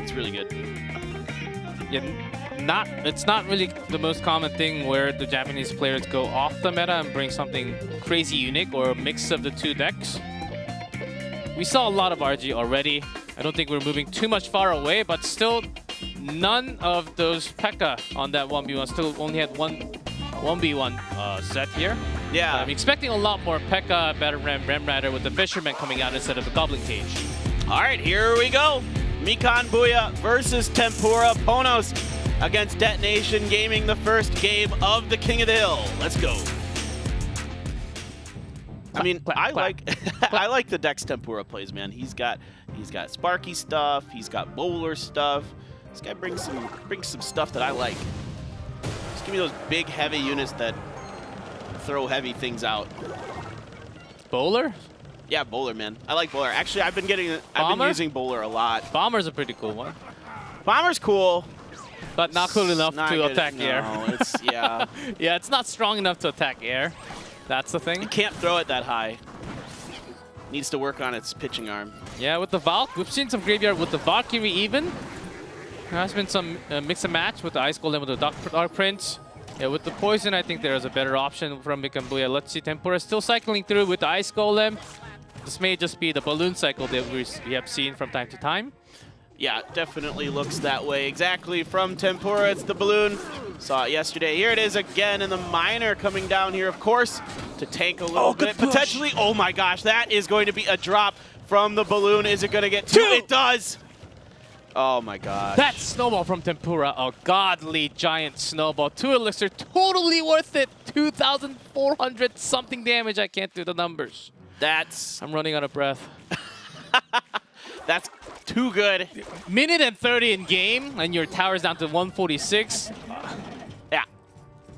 It's really good. Yeah, it's not really the most common thing where the Japanese players go off the meta and bring something crazy unique or a mix of the two decks. We saw a lot of RG already. I don't think we're moving too much far away, but still none of those P.E.K.K.A on that 1v1. Still only had 1v1 set here. Yeah. I'm expecting a lot more P.E.K.K.A, better Rem Rider with the Fisherman coming out instead of the Goblin Cage. All right, here we go. Mikan Booyah versus Tempura Ponos against Detonation Gaming, the first game of the King of the Hill. Let's go. I mean, I like the decks Tempura plays, man. He's got Sparky stuff, he's got bowler stuff. This guy brings some stuff that I like. Just give me those big, heavy units that throw heavy things out. Bowler? Yeah, bowler, man. I like bowler. Actually, I've been using bowler a lot. Bomber's a pretty cool one. Bomber's cool. But not cool enough to attack air. It's, yeah. Yeah, it's not strong enough to attack air. That's the thing. You can't throw it that high. Needs to work on its pitching arm. Yeah, with the Valk, we've seen some graveyard with the Valkyrie even. There has been some mix and match with the Ice Golem with the Dark Prince. Yeah, with the Poison, I think there is a better option from Mikan Booyah. Let's see, Tempura still cycling through with the Ice Golem. This may just be the balloon cycle that we have seen from time to time. Yeah, definitely looks that way. Exactly from Tempura, it's the balloon. Saw it yesterday. Here it is again, and the miner coming down here, of course, to tank a little bit. Potentially, oh my gosh, that is going to be a drop from the balloon. Is it going to get two? It does. Oh my gosh. That snowball from Tempura, a godly giant snowball. 2 elixir, totally worth it. 2,400 something damage. I can't do the numbers. I'm running out of breath. That's too good. Minute and 30 in game, and your tower's down to 146. Yeah.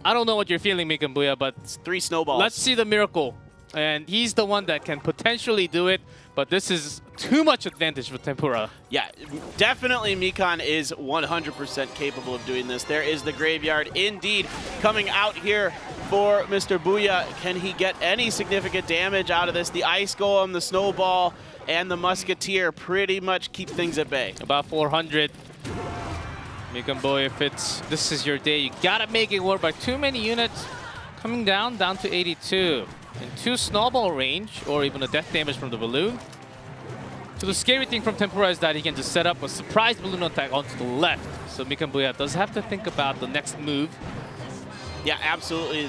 I don't know what you're feeling, Mikan Booyah, but it's 3 snowballs. Let's see the miracle. And he's the one that can potentially do it, but this is too much advantage for Tempura. Yeah, definitely Mikan is 100% capable of doing this. There is the graveyard indeed coming out here for Mr. Booyah. Can he get any significant damage out of this? The Ice Golem, the Snowball, and the Musketeer pretty much keep things at bay. About 400. Mikan Booyah, if this is your day, you gotta make it work. By too many units coming down to 82. And 2 snowball range, or even a death damage from the balloon. So the scary thing from Tempura is that he can just set up a surprise balloon attack onto the left. So Mikan Booyah does have to think about the next move. Yeah, absolutely.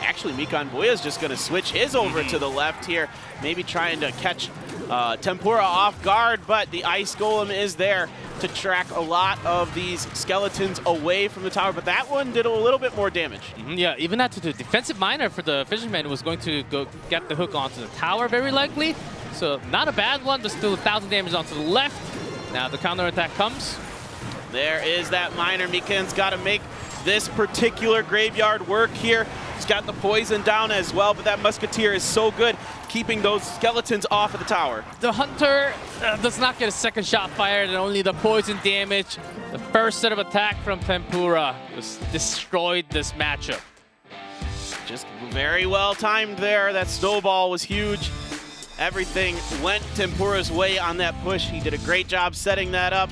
Actually, Mikan Booyah is just going to switch his over to the left here, maybe trying to catch Tempura off guard, but the Ice Golem is there to track a lot of these skeletons away from the tower, but that one did a little bit more damage. Yeah, even after the defensive miner for the Fisherman was going to go get the hook onto the tower, very likely. So not a bad one, but still 1,000 damage onto the left. Now the counter attack comes. There is that miner. Mikan's got to make this particular graveyard work here. He's got the poison down as well, but that Musketeer is so good keeping those skeletons off of the tower. The Hunter does not get a second shot fired, and only the poison damage. The first set of attack from Tempura just destroyed this matchup. Just very well timed there. That snowball was huge. Everything went Tempura's way on that push. He did a great job setting that up.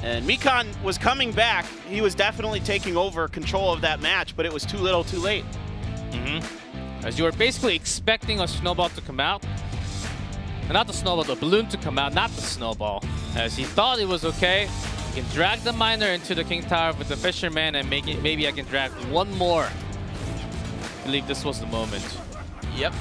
And Mikan was coming back. He was definitely taking over control of that match, but it was too little too late. As you were basically expecting a snowball to come out. And not the snowball, the balloon to come out, not the snowball. As he thought it was okay. He can drag the miner into the King Tower with the Fisherman and maybe I can drag one more. I believe this was the moment. Yep.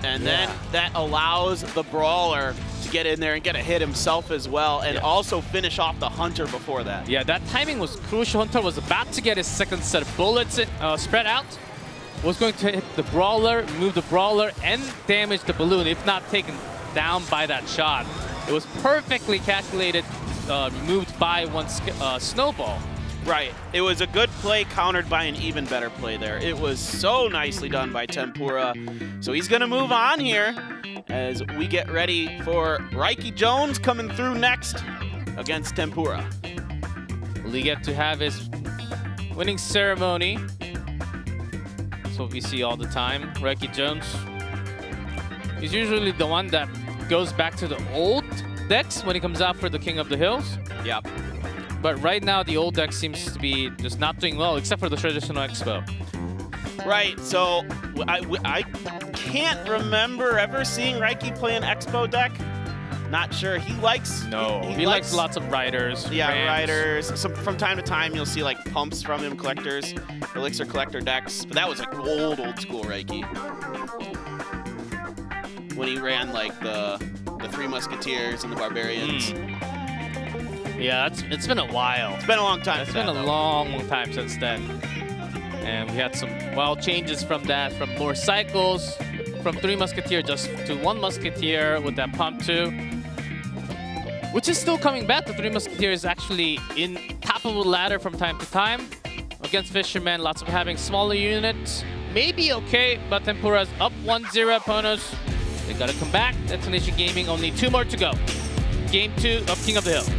And then that allows the Brawler to get in there and get a hit himself as well, and also finish off the Hunter before that. Yeah, that timing was crucial. Hunter was about to get his second set of bullets spread out. Was going to hit the Brawler, move the Brawler, and damage the balloon, if not taken down by that shot. It was perfectly calculated, moved by one snowball. Right. It was a good play countered by an even better play there. It was so nicely done by Tempura. So he's going to move on here as we get ready for Reiki Jones coming through next. against Tempura. Will he get to have his winning ceremony? That's what we see all the time. Reiki Jones, he's usually the one that goes back to the old decks when he comes out for the King of the Hills. Yep. But right now, the old deck seems to be just not doing well, except for the traditional Expo. Right, so I can't remember ever seeing Reiki play an Expo deck. Not sure. He likes... He likes lots of riders. Yeah, Rams. riders. So from time to time, you'll see like pumps from him, collectors, elixir collector decks. But that was like old school Reiki. When he ran like the Three Musketeers and the Barbarians. Yeah, it's been a while. It's been a long time. It's been a long time since then. And we had some wild changes from that, from more cycles, from 3 Musketeer just to 1 Musketeer with that pump too. Which is still coming back. The 3 Musketeer is actually in top of the ladder from time to time. Against Fishermen, lots of having smaller units. Maybe okay, but Tempura's up 1-0 opponents. They gotta come back. Destination Gaming, only 2 more to go. Game 2 of King of the Hill.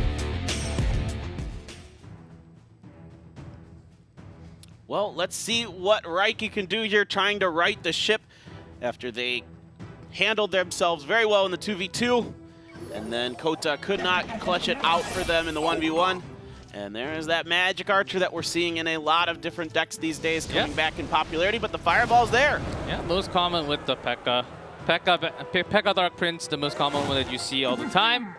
Well, let's see what Reiki can do here, trying to right the ship after they handled themselves very well in the 2v2. And then Kota could not clutch it out for them in the 1v1. And there is that Magic Archer that we're seeing in a lot of different decks these days, coming back in popularity, but the Fireball's there. Yeah, most common with the P.E.K.K.A. P.E.K.K.A. Dark Prince, the most common one that you see all the time.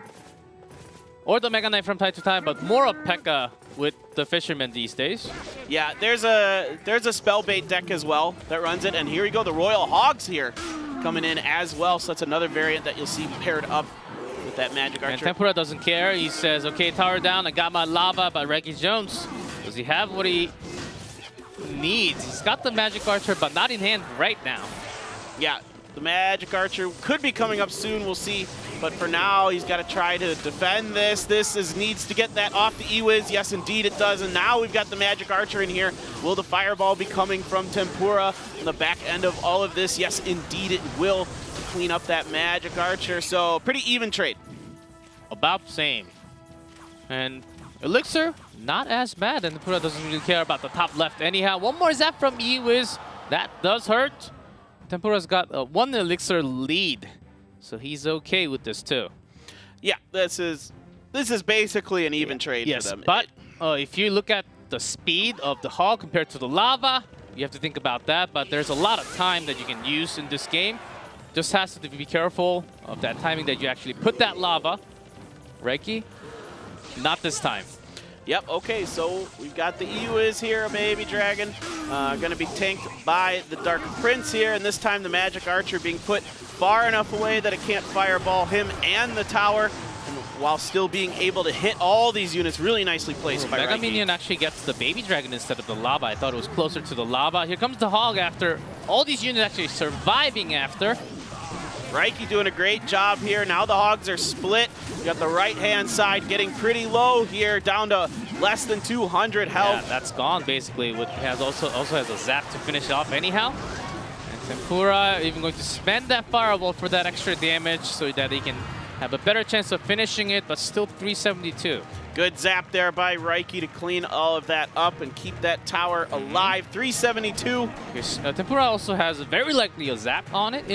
Or the Mega Knight from time to time, but more of P.E.K.K.A. with the Fishermen these days. Yeah, there's a Spellbait deck as well that runs it, and here we go, the Royal Hogs here coming in as well, so that's another variant that you'll see paired up with that Magic Archer. And Tempura doesn't care. He says, okay, tower down, I got my lava by Reiki Jones. Does he have what he needs? He's got the Magic Archer, but not in hand right now. Yeah, the Magic Archer could be coming up soon, we'll see. But for now, he's got to try to defend this. This needs to get that off the E-Wiz. Yes, indeed it does. And now we've got the Magic Archer in here. Will the Fireball be coming from Tempura on the back end of all of this? Yes, indeed it will, to clean up that Magic Archer. So pretty even trade. About the same. And Elixir, not as bad. And Tempura doesn't really care about the top left anyhow. One more zap from E-Wiz. That does hurt. Tempura's got a 1 Elixir lead. So he's okay with this too. Yeah, this is basically an even trade for them. But if you look at the speed of the Hog compared to the Lava, you have to think about that. But there's a lot of time that you can use in this game. Just has to be careful of that timing that you actually put that Lava. Reiki, not this time. Yep, okay, so we've got the E-Wiz here, a Baby Dragon. Gonna be tanked by the Dark Prince here, and this time the Magic Archer being put far enough away that it can't fireball him and the tower, and while still being able to hit all these units really nicely placed by Mega Reiki. Minion actually gets the Baby Dragon instead of the Lava. I thought it was closer to the Lava. Here comes the Hog after all these units actually surviving after. Reiki doing a great job here. Now the Hogs are split. You got the right-hand side getting pretty low here, down to less than 200 health. Yeah, that's gone basically. Also has a zap to finish it off anyhow. And Tempura even going to spend that Fireball for that extra damage so that he can have a better chance of finishing it, but still 372. Good zap there by Reiki to clean all of that up and keep that tower alive. 372. Tempura also has very likely a zap on it,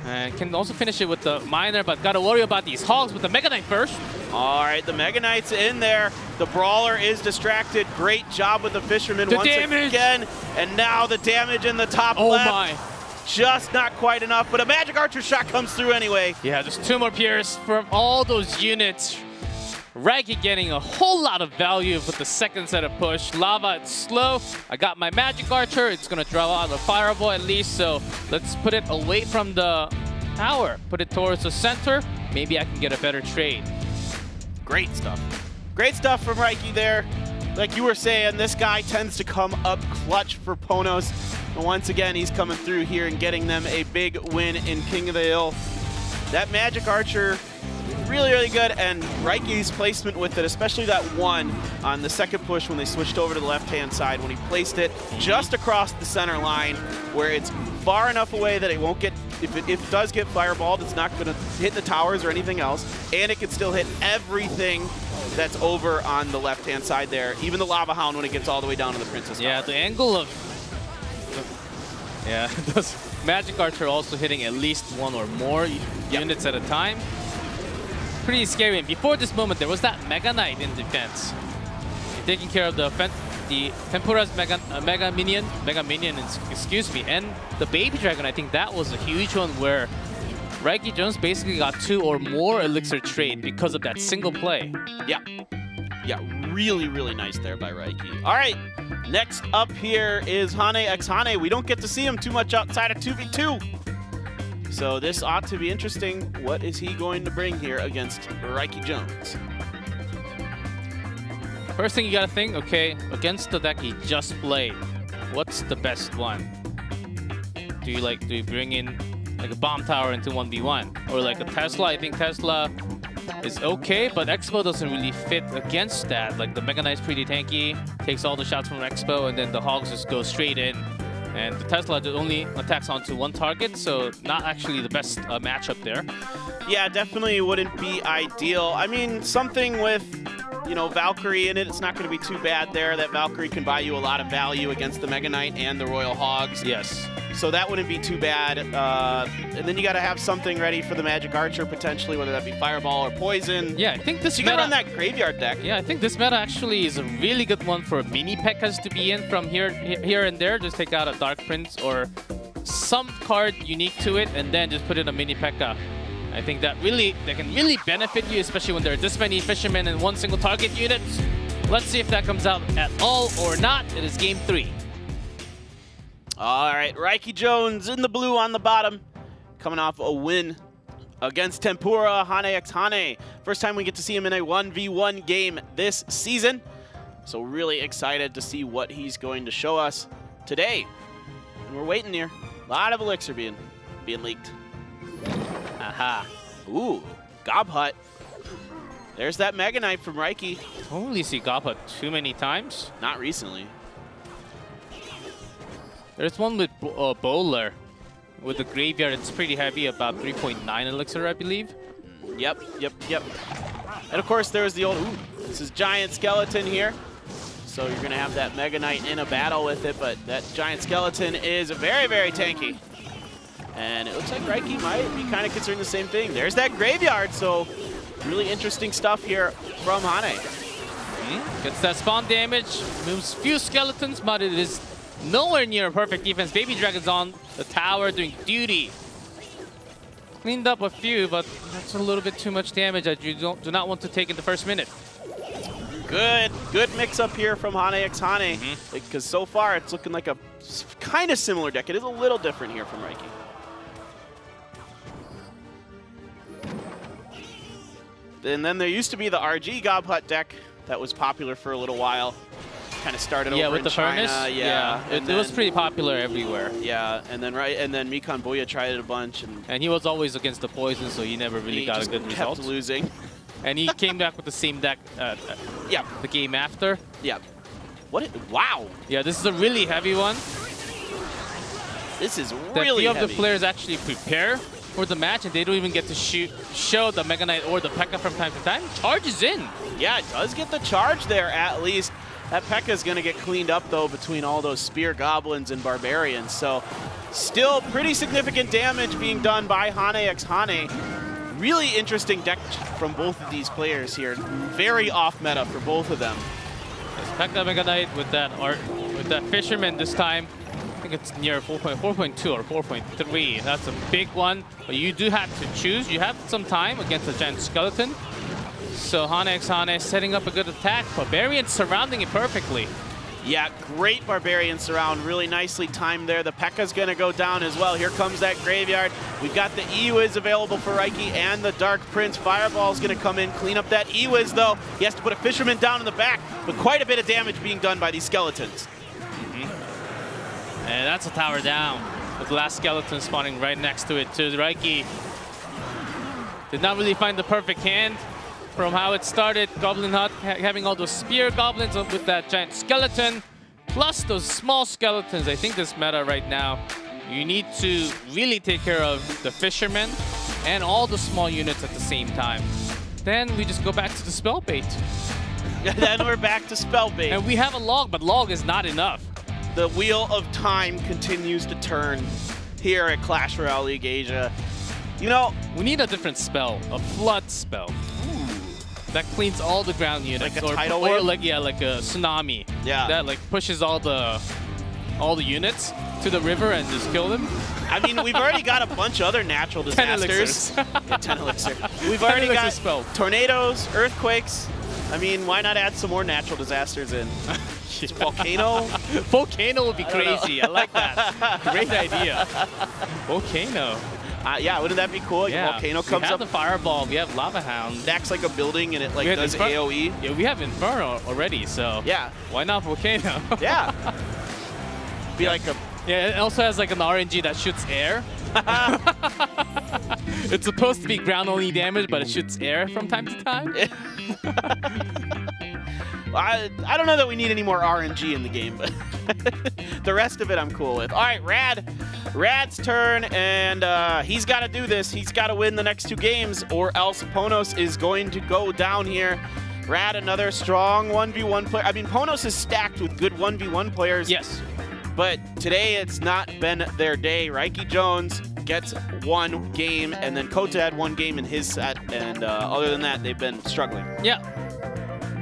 and can also finish it with the Miner, but gotta worry about these Hogs with the Mega Knight first. All right, the Mega Knight's in there. The Brawler is distracted. Great job with the Fisherman once again. And now the damage in the top left. Oh my. Just not quite enough, but a Magic Archer shot comes through anyway. Yeah, just 2 more Pierce from all those units. Reiki getting a whole lot of value with the second set of push. Lava, it's slow. I got my Magic Archer. It's going to draw out a Fireball at least, so let's put it away from the tower. Put it towards the center. Maybe I can get a better trade. Great stuff. Great stuff from Reiki there. Like you were saying, this guy tends to come up clutch for Ponos. And once again, he's coming through here and getting them a big win in King of the Hill. That Magic Archer, really, really good, and Reiki's placement with it, especially that one on the second push when they switched over to the left-hand side, when he placed it just across the center line where it's far enough away that it won't get, if it does get fireballed, it's not going to hit the towers or anything else, and it can still hit everything that's over on the left-hand side there, even the Lava Hound when it gets all the way down to the Princess Tower. Yeah, the angle of... Yeah, those Magic Archer also hitting at least one or more units at a time. Pretty scary. And before this moment, there was that Mega Knight in defense. Taking care of the Tempura's Mega Minion, excuse me, and the Baby Dragon. I think that was a huge one where Raiki Jones basically got 2 or more Elixir trade because of that single play. Yeah. Yeah, really, really nice there by Raiki. All right, next up here is Hane x Hane. We don't get to see him too much outside of 2v2. So this ought to be interesting. What is he going to bring here against Raiki Jones? First thing you gotta think, okay, against the deck he just played, what's the best one? Do you bring in like a bomb tower into 1v1? Or like a Tesla? I think Tesla is okay, but Expo doesn't really fit against that. Like the Mega Knight's pretty tanky, takes all the shots from Expo, and then the Hogs just go straight in. And the Tesla only attacks onto one target, so not actually the best matchup there. Yeah, definitely wouldn't be ideal. I mean, something with, you know, Valkyrie in it, it's not going to be too bad there. That Valkyrie can buy you a lot of value against the Mega Knight and the Royal Hogs. Yes. So that wouldn't be too bad. And then you got to have something ready for the Magic Archer, potentially, whether that be Fireball or Poison. Yeah, I think this so you meta... can run that Graveyard deck. Yeah, I think this meta actually is a really good one for mini P.E.K.K.A.s to be in from here and there. Just take out a Dark Prince or some card unique to it, and then just put in a mini P.E.K.K.A. I think that can really benefit you, especially when there are this many Fishermen and one single target unit. Let's see if that comes out at all or not. It is game 3. All right, Raiki Jones in the blue on the bottom, coming off a win against Tempura, Hane x Hane. First time we get to see him in a 1v1 game this season. So really excited to see what he's going to show us today. And we're waiting here. A lot of Elixir being leaked. Aha. Ooh, Gob Hut. There's that Mega Knight from Raiki. Don't really see Gob Hut too many times. Not recently. There's one with Bowler. With the Graveyard, it's pretty heavy, about 3.9 Elixir, I believe. Yep. And of course, there's the old, this is Giant Skeleton here. So you're going to have that Mega Knight in a battle with it, but that Giant Skeleton is very, very tanky. And it looks like Raiki might be kind of considering the same thing. There's that Graveyard, so really interesting stuff here from Hane. Gets that spawn damage, moves few skeletons, but it is nowhere near a perfect defense. Baby Dragon's on the tower doing duty. Cleaned up a few, but that's a little bit too much damage that you do not want to take in the first minute. Good mix-up here from Hane x Hane, because so far it's looking like a kind of similar deck. It is a little different here from Raiki. And then there used to be the RG Gob Hut deck that was popular for a little while. Kind of started over with in the China. furnace. Yeah, it was pretty popular everywhere. Yeah, and then Mikan Boya tried it a bunch, and he was always against the poison, so he never really got a good result. Kept losing. And he came back with the same deck. The game after. Yeah. Wow. Yeah, this is a really heavy one. This is really heavy. A few of the heavy. players actually prepare for the match, and they don't even get to show the Mega Knight or the P.E.K.K.A. from time to time. Charges in. Yeah, it does get the charge there at least. That P.E.K.K.A. is going to get cleaned up, though, between all those Spear Goblins and Barbarians. So still pretty significant damage being done by Hane x Hane. Really interesting deck from both of these players here. Very off-meta for both of them. P.E.K.K.A. Mega Knight with that Fisherman this time. I think it's near 4.2 or 4.3. That's a big one. But you do have to choose. You have some time against the Giant Skeleton. So Hane x Hane setting up a good attack. Barbarian surrounding it perfectly. Yeah, great Barbarian surround. Really nicely timed there. The P.E.K.K.A.'s going to go down as well. Here comes that Graveyard. We've got the E-Wiz available for Raiki and the Dark Prince. Fireball's going to come in, clean up that E-Wiz, though. He has to put a Fisherman down in the back, but quite a bit of damage being done by these skeletons. And that's a tower down, with the last skeleton spawning right next to it too. Raiki did not really find the perfect hand from how it started. Goblin Hut having all those spear goblins with that giant skeleton, plus those small skeletons. I think this meta right now You need to really take care of the fishermen and all the small units at the same time. Then we just go back to the spell bait. Then we're back to spell bait. And we have a log, but log is not enough. The wheel of time continues to turn here at Clash Royale League Asia. You know, we need a different spell, a flood spell. That cleans all the ground units. Like a tidal wave? Or like a tsunami. Yeah. That like pushes all the units to the river and just kill them. I mean, we've already got a bunch of other natural 10 disasters. elixirs. Yeah, 10 elixir. We've already got spell. tornadoes, earthquakes. I mean, why not add some more natural disasters in? Just volcano? Volcano would be crazy. I like that. Great idea. Volcano. Yeah, wouldn't that be cool? Yeah. Volcano comes we have up. the fireball. We have lava hound. It acts like a building and it like does AoE. Yeah, we have Inferno already, so yeah. Why not Volcano? Yeah. Be like a... Yeah, it also has like an RNG that shoots air. It's supposed to be ground-only damage, but it shoots air from time to time. I don't know that we need any more RNG in the game, but the rest of it I'm cool with. All right, Rad's turn, and he's got to do this. He's got to win the next 2 games, or else Ponos is going to go down here. Rad, another strong 1v1 player. I mean, Ponos is stacked with good 1v1 players. Yes. But today it's not been their day. Reiki Jones gets 1 game, and then Kota had 1 game in his set, and other than that, they've been struggling. Yeah.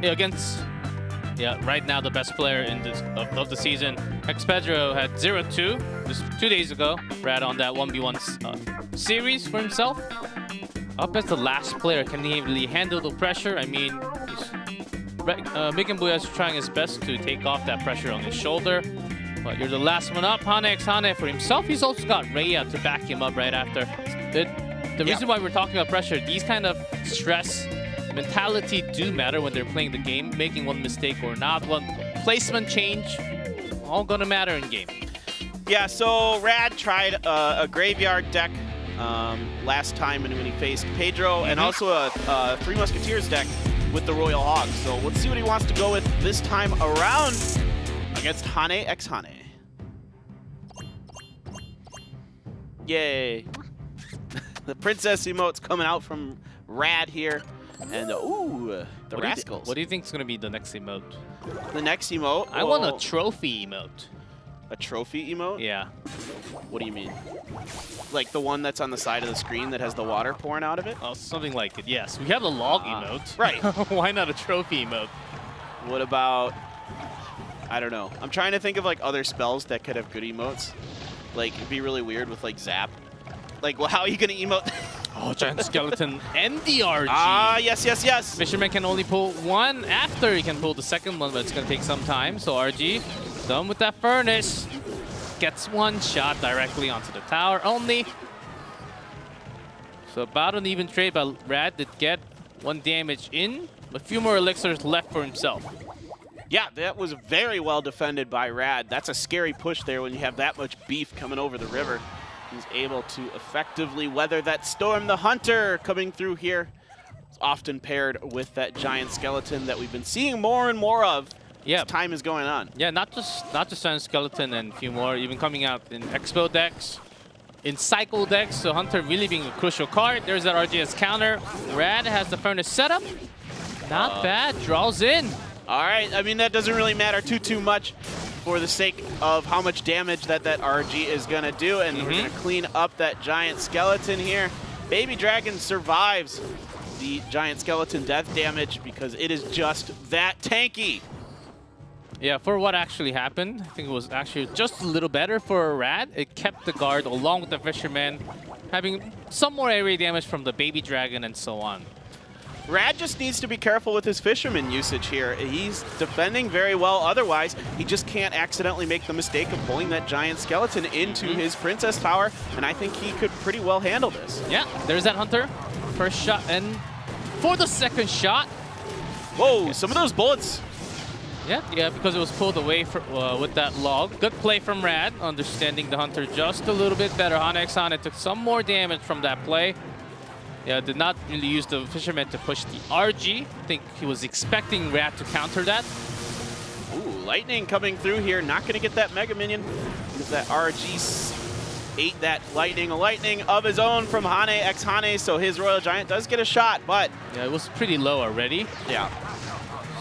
Against... Yeah, right now the best player in this of the season. Expedro had 0-2 just 2 days ago. Rad on that 1v1 series for himself. Up as the last player, can he really handle the pressure? I mean, Megan Buya is trying his best to take off that pressure on his shoulder. But you're the last one up. Hane X Hane for himself. He's also got Rhea to back him up right after. The reason why we're talking about pressure, these kind of stress mentality do matter when they're playing the game. Making one mistake or not, one placement change, all gonna matter in game. Yeah, so Rad tried a graveyard deck last time when he faced Pedro, and also a 3 Musketeers deck with the Royal Hogs. So let's see what he wants to go with this time around against Hane X Hane. Yay. The Princess emote's coming out from Rad here. And ooh, the Rascals. What do you think is going to be the next emote? The next emote? I want a trophy emote. A trophy emote? Yeah. What do you mean? Like the one that's on the side of the screen that has the water pouring out of it? Oh, something like it, yes. We have the log emote. Right. Why not a trophy emote? What about... I don't know. I'm trying to think of like other spells that could have good emotes. Like, it'd be really weird with like Zap. Like, well, how are you going to emote? Oh, Giant Skeleton and the RG. Ah, yes, yes, yes. Fisherman can only pull 1 after he can pull the second one, but it's going to take some time. So RG, done with that furnace. Gets 1 shot directly onto the tower only. So about an even trade, but Rad did get 1 damage in. A few more elixirs left for himself. Yeah, that was very well defended by Rad. That's a scary push there when you have that much beef coming over the river. He's able to effectively weather that storm. The Hunter coming through here. It's often paired with that giant skeleton that we've been seeing more and more of as time is going on. Yeah, not just giant skeleton and a few more, even coming out in Expo decks, in Cycle decks. So Hunter really being a crucial card. There's that RGS counter. Rad has the furnace setup. Not bad. Draws in. All right. I mean, that doesn't really matter too much for the sake of how much damage that RG is going to do. And we're going to clean up that giant skeleton here. Baby Dragon survives the giant skeleton death damage because it is just that tanky. Yeah, for what actually happened, I think it was actually just a little better for Rad. It kept the guard along with the Fisherman, having some more area damage from the Baby Dragon and so on. Rad just needs to be careful with his Fisherman usage here. He's defending very well otherwise. He just can't accidentally make the mistake of pulling that giant skeleton into his Princess Tower, and I think he could pretty well handle this. Yeah, there's that Hunter. First shot, and for the second shot. Whoa, some of those bullets. Yeah, because it was pulled away with that log. Good play from Rad, understanding the Hunter just a little bit better. Hane X Hane took some more damage from that play. Yeah, did not really use the Fisherman to push the RG. I think he was expecting Rad to counter that. Ooh, Lightning coming through here. Not going to get that Mega Minion because that RG ate that lightning. A lightning of his own from Hane x Hane, so his Royal Giant does get a shot, but... Yeah, it was pretty low already. Yeah.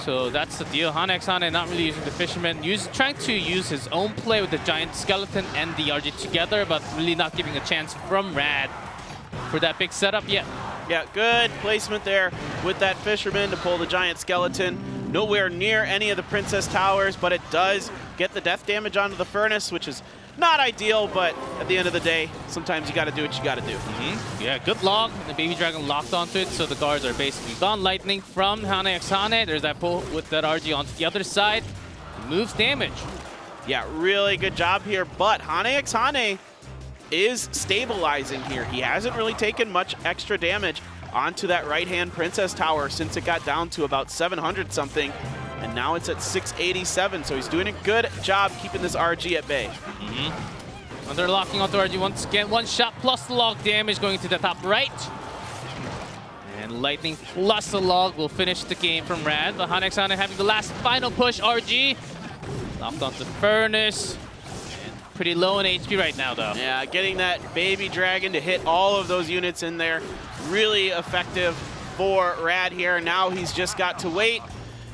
So that's the deal. Hane x Hane not really using the Fisherman. Trying to use his own play with the Giant Skeleton and the RG together, but really not giving a chance from Rad for that big setup yet. Yeah, good placement there with that Fisherman to pull the Giant Skeleton. Nowhere near any of the Princess Towers, but it does get the death damage onto the Furnace, which is not ideal, but at the end of the day, sometimes you got to do what you got to do. Yeah, good log. The Baby Dragon locked onto it, so the guards are basically gone. Lightning from Hane x Hane. There's that pull with that RG onto the other side. Moves damage. Yeah, really good job here, but Hane x Hane is stabilizing here. He hasn't really taken much extra damage onto that right-hand Princess Tower since it got down to about 700 something, and now it's at 687, so he's doing a good job keeping this RG at bay. And they're locking onto RG once again. One shot plus the log damage going to the top right. And Lightning plus the log will finish the game from Rad. But Hane x Hane having the last final push. RG locked onto Furnace. And pretty low in HP right now, though. Yeah, getting that Baby Dragon to hit all of those units in there. Really effective for Rad here. Now he's just got to wait.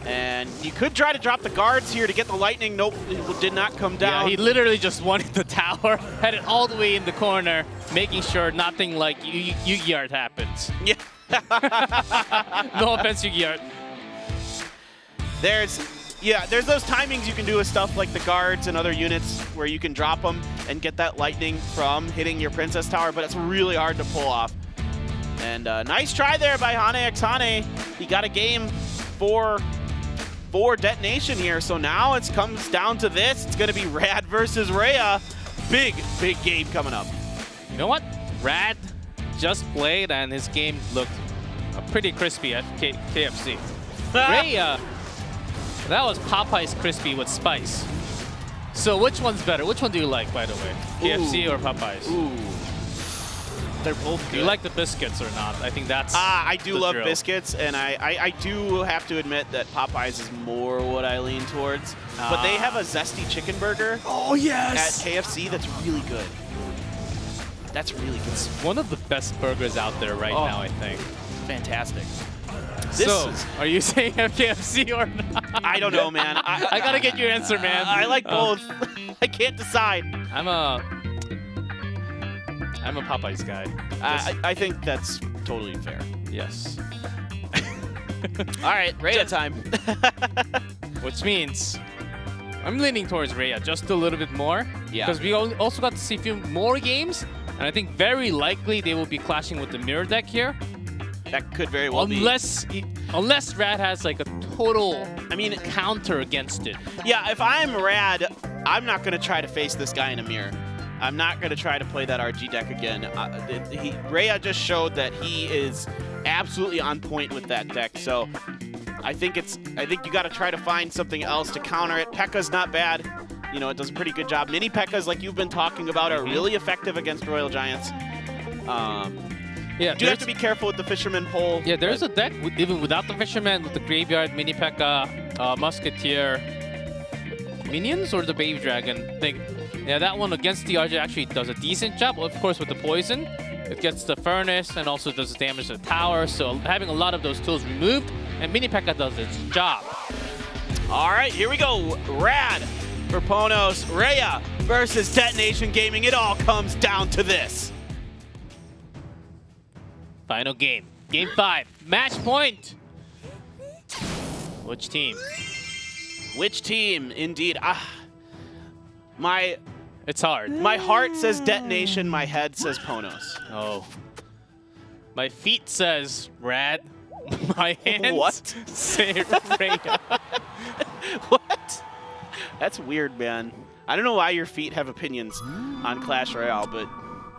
And you could try to drop the guards here to get the lightning. Nope, it did not come down. Yeah, he literally just wanted the tower, had it all the way in the corner, making sure nothing like Yu-Gi Art happens. Yeah. No offense, Yu-Gi Art. There's those timings you can do with stuff like the guards and other units where you can drop them and get that lightning from hitting your Princess Tower, but it's really hard to pull off. And nice try there by Hane x Hane. He got a game for detonation here, so now it comes down to this. It's going to be Rad versus Rhea. Big game coming up. You know what? Rad just played and his game looked pretty crispy at KFC. Rhea, that was Popeye's crispy with spice. So which one's better? Which one do you like, by the way? KFC or Popeye's? Ooh. They're both good. Do you like the biscuits or not? I think that's I do love drill. biscuits, and I do have to admit that Popeyes is more what I lean towards. But they have a zesty chicken burger Oh, yes! at KFC that's really good. That's really good. It's one of the best burgers out there right now, I think. Fantastic. Are you saying KFC or not? I don't know, man. I gotta get your answer, man. I like both. I can't decide. I'm a Popeyes guy. I think that's totally fair. Yes. All right, Rhea time. Which means I'm leaning towards Rhea just a little bit more. Yeah. Because we also got to see a few more games, and I think very likely they will be clashing with the mirror deck here. That could very well be. Unless Rad has like a total, counter against it. Yeah, if I'm Rad, I'm not going to try to face this guy in a mirror. I'm not going to try to play that RG deck again. Rhea just showed that he is absolutely on point with that deck. So I think you got to try to find something else to counter it. P.E.K.K.A.'s not bad. You know, it does a pretty good job. Mini P.E.K.K.A.s, like you've been talking about, are really effective against Royal Giants. Yeah, you have to be careful with the Fisherman pole. Yeah, there's a deck even without the Fisherman, with the Graveyard, Mini P.E.K.K.A., Musketeer, Minions, or the Baby Dragon thing. Yeah, that one against the RG actually does a decent job. Of course, with the poison, it gets the Furnace and also does damage to the tower. So having a lot of those tools removed, and Mini P.E.K.K.A. does its job. All right, here we go. Rad for Ponos, Rhea versus Detonation Gaming. It all comes down to this. Final game. Game 5. Match point. Which team? Which team, indeed. It's hard. My heart says Detonation, my head says Ponos. Oh. My feet says Rad. My hands say Rhea. What? That's weird, man. I don't know why your feet have opinions on Clash Royale, but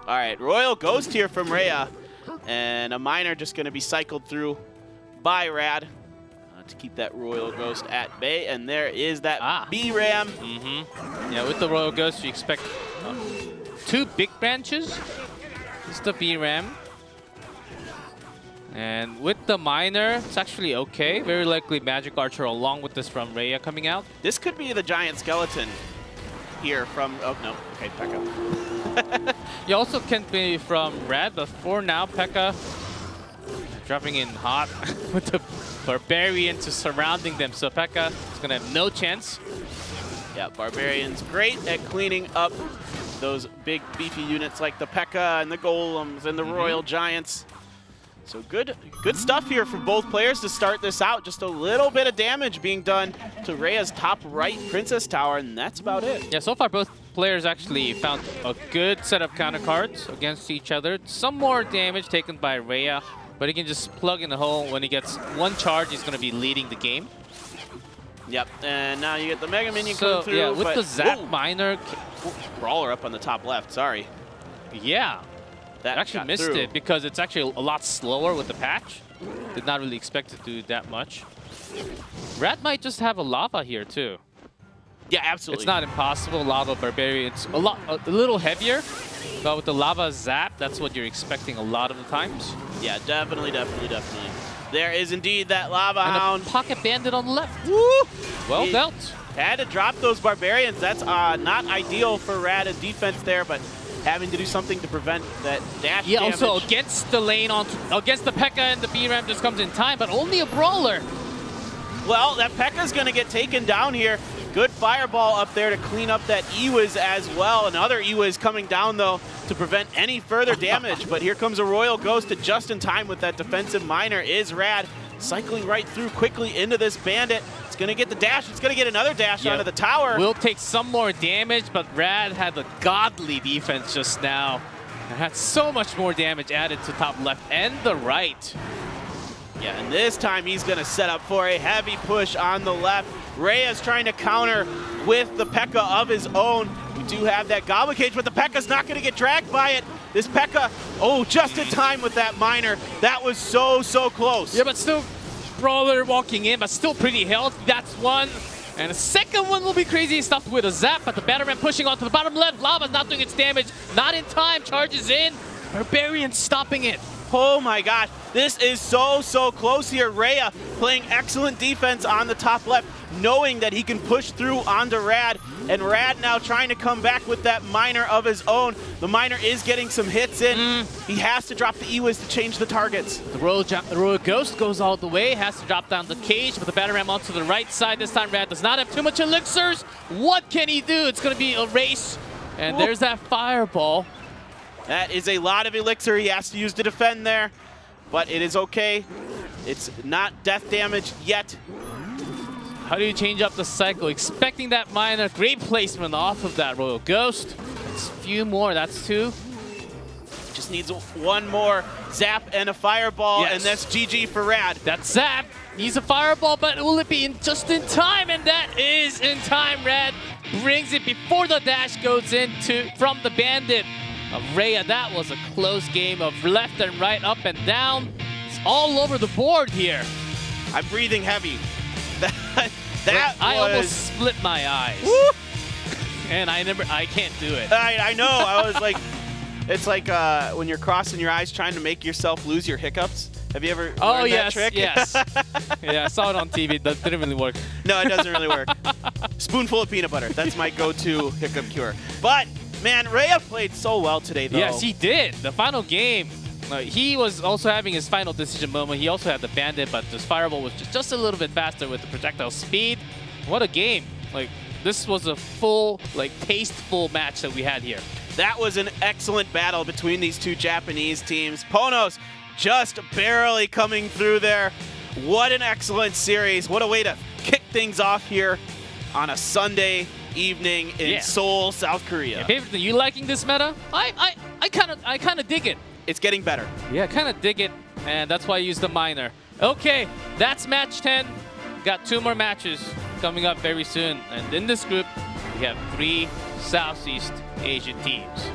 all right. Royal Ghost here from Rhea, and a Miner just going to be cycled through by Rad to keep that Royal Ghost at bay, and there is that B-Ram. Yeah, with the Royal Ghost, you expect 2 big branches. It's the B-Ram. And with the Miner, it's actually okay. Very likely Magic Archer along with this from Rhea coming out. This could be the Giant Skeleton here from... Oh, no. Okay, back up. You also can be from Red, but for now, P.E.K.K.A. dropping in hot with the Barbarians surrounding them. So P.E.K.K.A. is going to have no chance. Yeah, Barbarians great at cleaning up those big beefy units like the P.E.K.K.A. and the Golems and the Royal Giants. So good stuff here for both players to start this out. Just a little bit of damage being done to Rhea's top right Princess Tower, and that's about it. Yeah, so far both players actually found a good set of counter cards against each other. Some more damage taken by Rhea, but he can just plug in the hole. When he gets one charge, he's going to be leading the game. Yep, and now you get the Mega Minion coming through. Yeah, with the Zap Miner. Brawler up on the top left, sorry. Yeah. That actually missed it because it's actually a lot slower with the patch. Did not really expect it to do that much. Rat might just have a lava here too. Yeah, absolutely. It's not impossible. Lava Barbarians a little heavier, but with the lava zap, that's what you're expecting a lot of the times. Yeah, definitely. There is indeed that Lava and Hound. A Pocket Bandit on the left. Woo! Well dealt. Had to drop those Barbarians. That's not ideal for Rad in defense there, but having to do something to prevent that dash damage. Also against the lane, against the P.E.K.K.A. and the B-Ram just comes in time, but only a Brawler. Well, that P.E.K.K.A.'s going to get taken down here. Good fireball up there to clean up that Ewiz as well. Another Ewiz coming down, though, to prevent any further damage. But here comes a Royal Ghost to just in time with that defensive miner is Rad. Cycling right through quickly into this Bandit. It's going to get the dash. It's going to get another dash onto the tower. Will take some more damage, but Rad had a godly defense just now. And had so much more damage added to top left and the right. Yeah, and this time he's going to set up for a heavy push on the left. Rhea's trying to counter with the P.E.K.K.A. of his own. We do have that Goblin Cage, but the P.E.K.K.A.'s not going to get dragged by it. This P.E.K.K.A., oh, just in time with that miner. That was so close. Yeah, but still Brawler walking in, but still pretty healthy. That's one. And the second one will be crazy stuff with a zap, but the Batterman pushing onto the bottom left. Lava's not doing its damage. Not in time. Charges in. Barbarian stopping it. Oh my god, this is so close here. Rhea playing excellent defense on the top left, knowing that he can push through onto Rad, and Rad now trying to come back with that miner of his own. The miner is getting some hits in. He has to drop the Ewiz to change the targets. The Royal Ghost goes all the way, has to drop down the cage, but the Battle Ram onto the right side. This time Rad does not have too much elixirs. What can he do? It's going to be a race, and there's that fireball. That is a lot of elixir he has to use to defend there, but it is okay. It's not death damage yet. How do you change up the cycle? Expecting that miner. Great placement off of that Royal Ghost. It's a few more. That's two. Just needs one more zap and a fireball, and that's GG for Rad. That zap needs a fireball, but will it be just in time? And that is in time. Rad brings it before the dash goes from the Bandit. Rhea, that was a close game of left and right, up and down. It's all over the board here. I'm breathing heavy. I almost split my eyes. Woo! And I can't do it. I know. I was like, it's like when you're crossing your eyes trying to make yourself lose your hiccups. Have you ever learned that trick? Yes. Yeah, I saw it on TV. That didn't really work. No, it doesn't really work. Spoonful of peanut butter. That's my go-to hiccup cure. But man, Rhea played so well today, though. Yes, he did. The final game, he was also having his final decision moment. He also had the Bandit, but this Fireball was just a little bit faster with the projectile speed. What a game. This was a full, tasteful match that we had here. That was an excellent battle between these two Japanese teams. Ponos just barely coming through there. What an excellent series. What a way to kick things off here on a Sunday evening in Seoul, South Korea. Favorite, you liking this meta? I kind of dig it. It's getting better. Yeah, kind of dig it, and that's why I use the miner. Okay, that's match 10. Got 2 more matches coming up very soon, and in this group we have 3 Southeast Asian teams.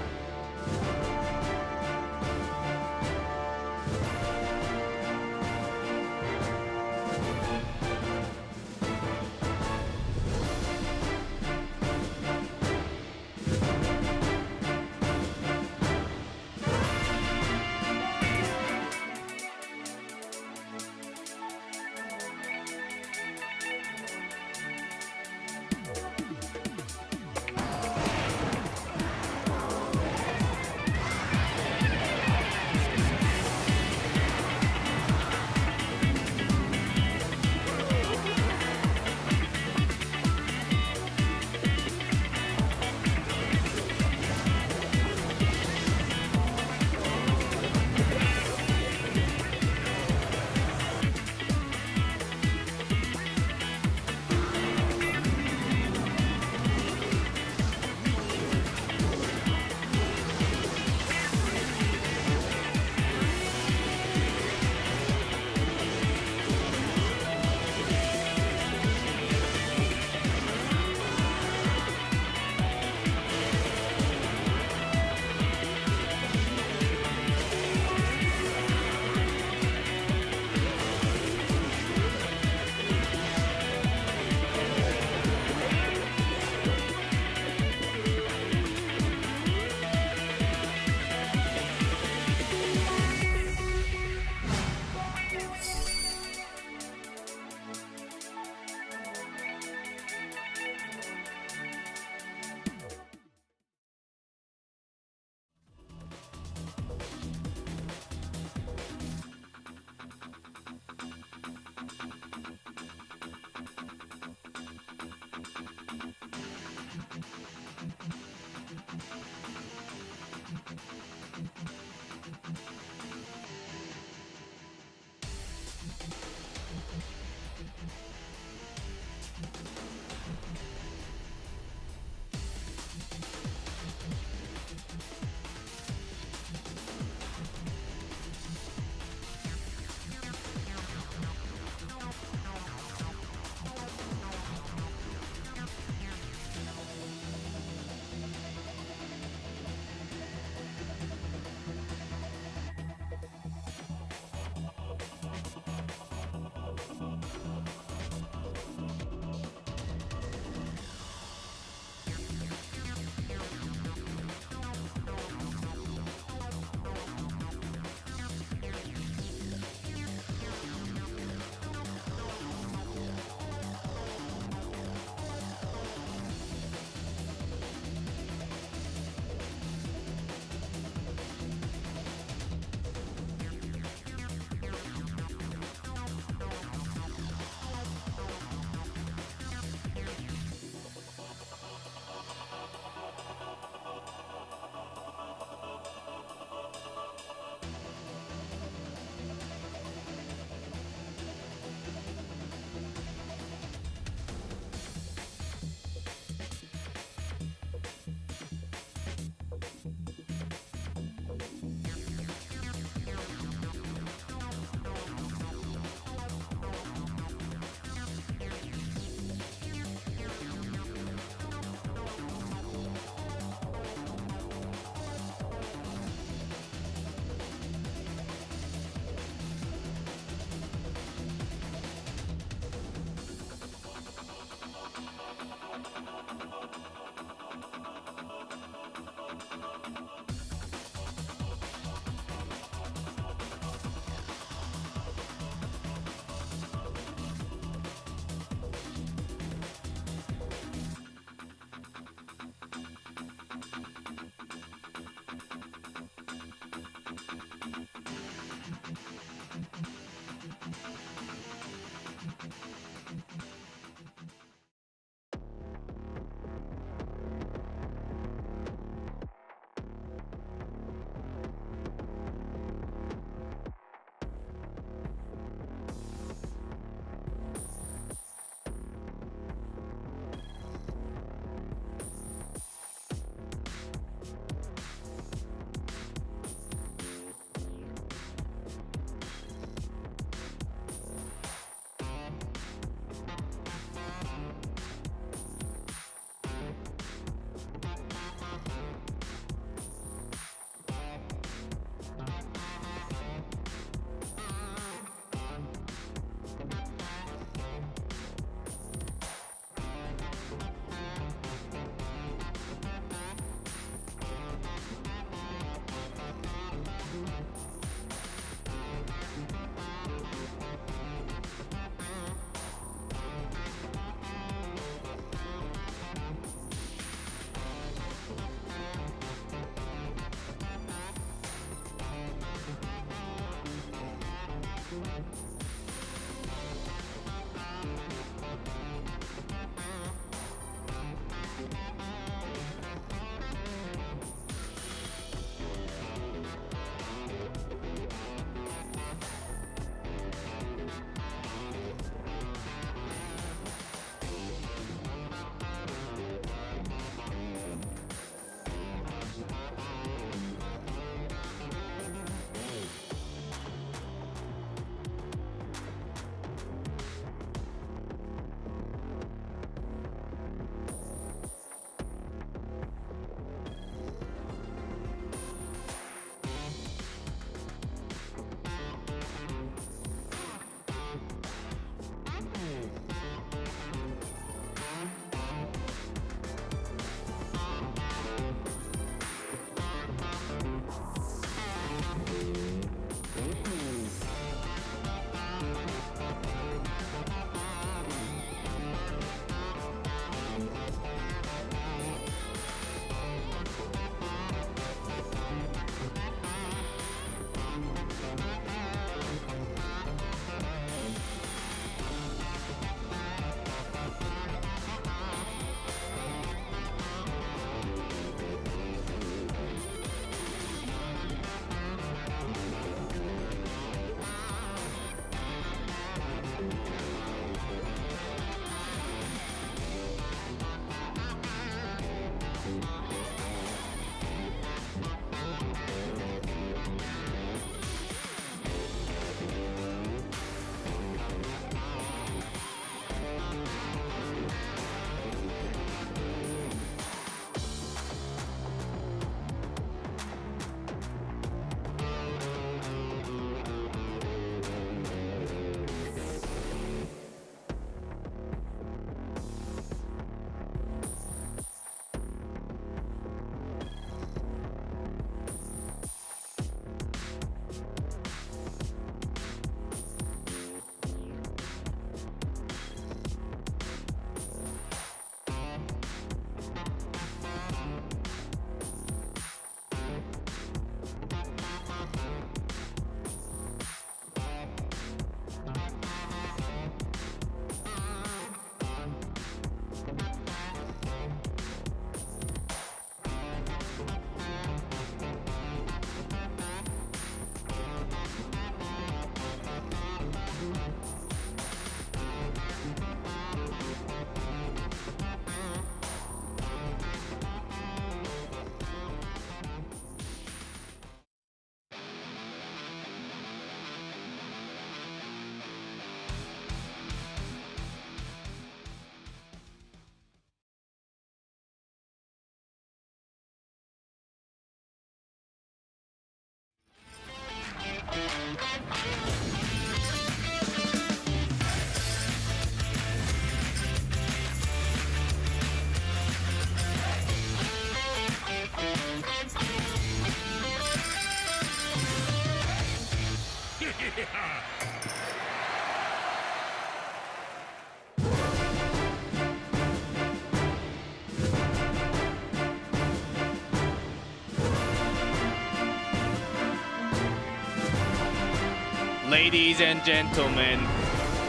Ladies and gentlemen,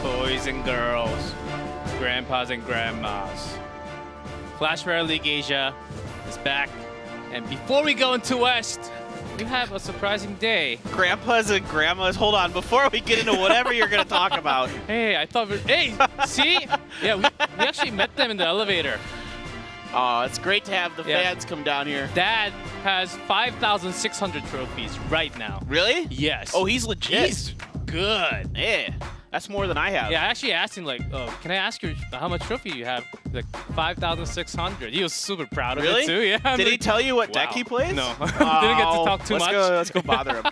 boys and girls, grandpas and grandmas, Clash Royale League Asia is back. And before we go into West, we have a surprising day. Grandpas and grandmas, hold on. Before we get into whatever you're going to talk about. Hey, I thought, hey, see? Yeah, we actually met them in the elevator. Oh, it's great to have the fans come down here. Dad has 5,600 trophies right now. Really? Yes. Oh, he's legit. He's good. Yeah, that's more than I have. Yeah, I actually asked him, like, oh, can I ask you how much trophy you have? He's like, 5,600. He was super proud of it, too. Yeah. Did he tell you what deck he plays? No. Didn't get to talk too much. Let's go bother him.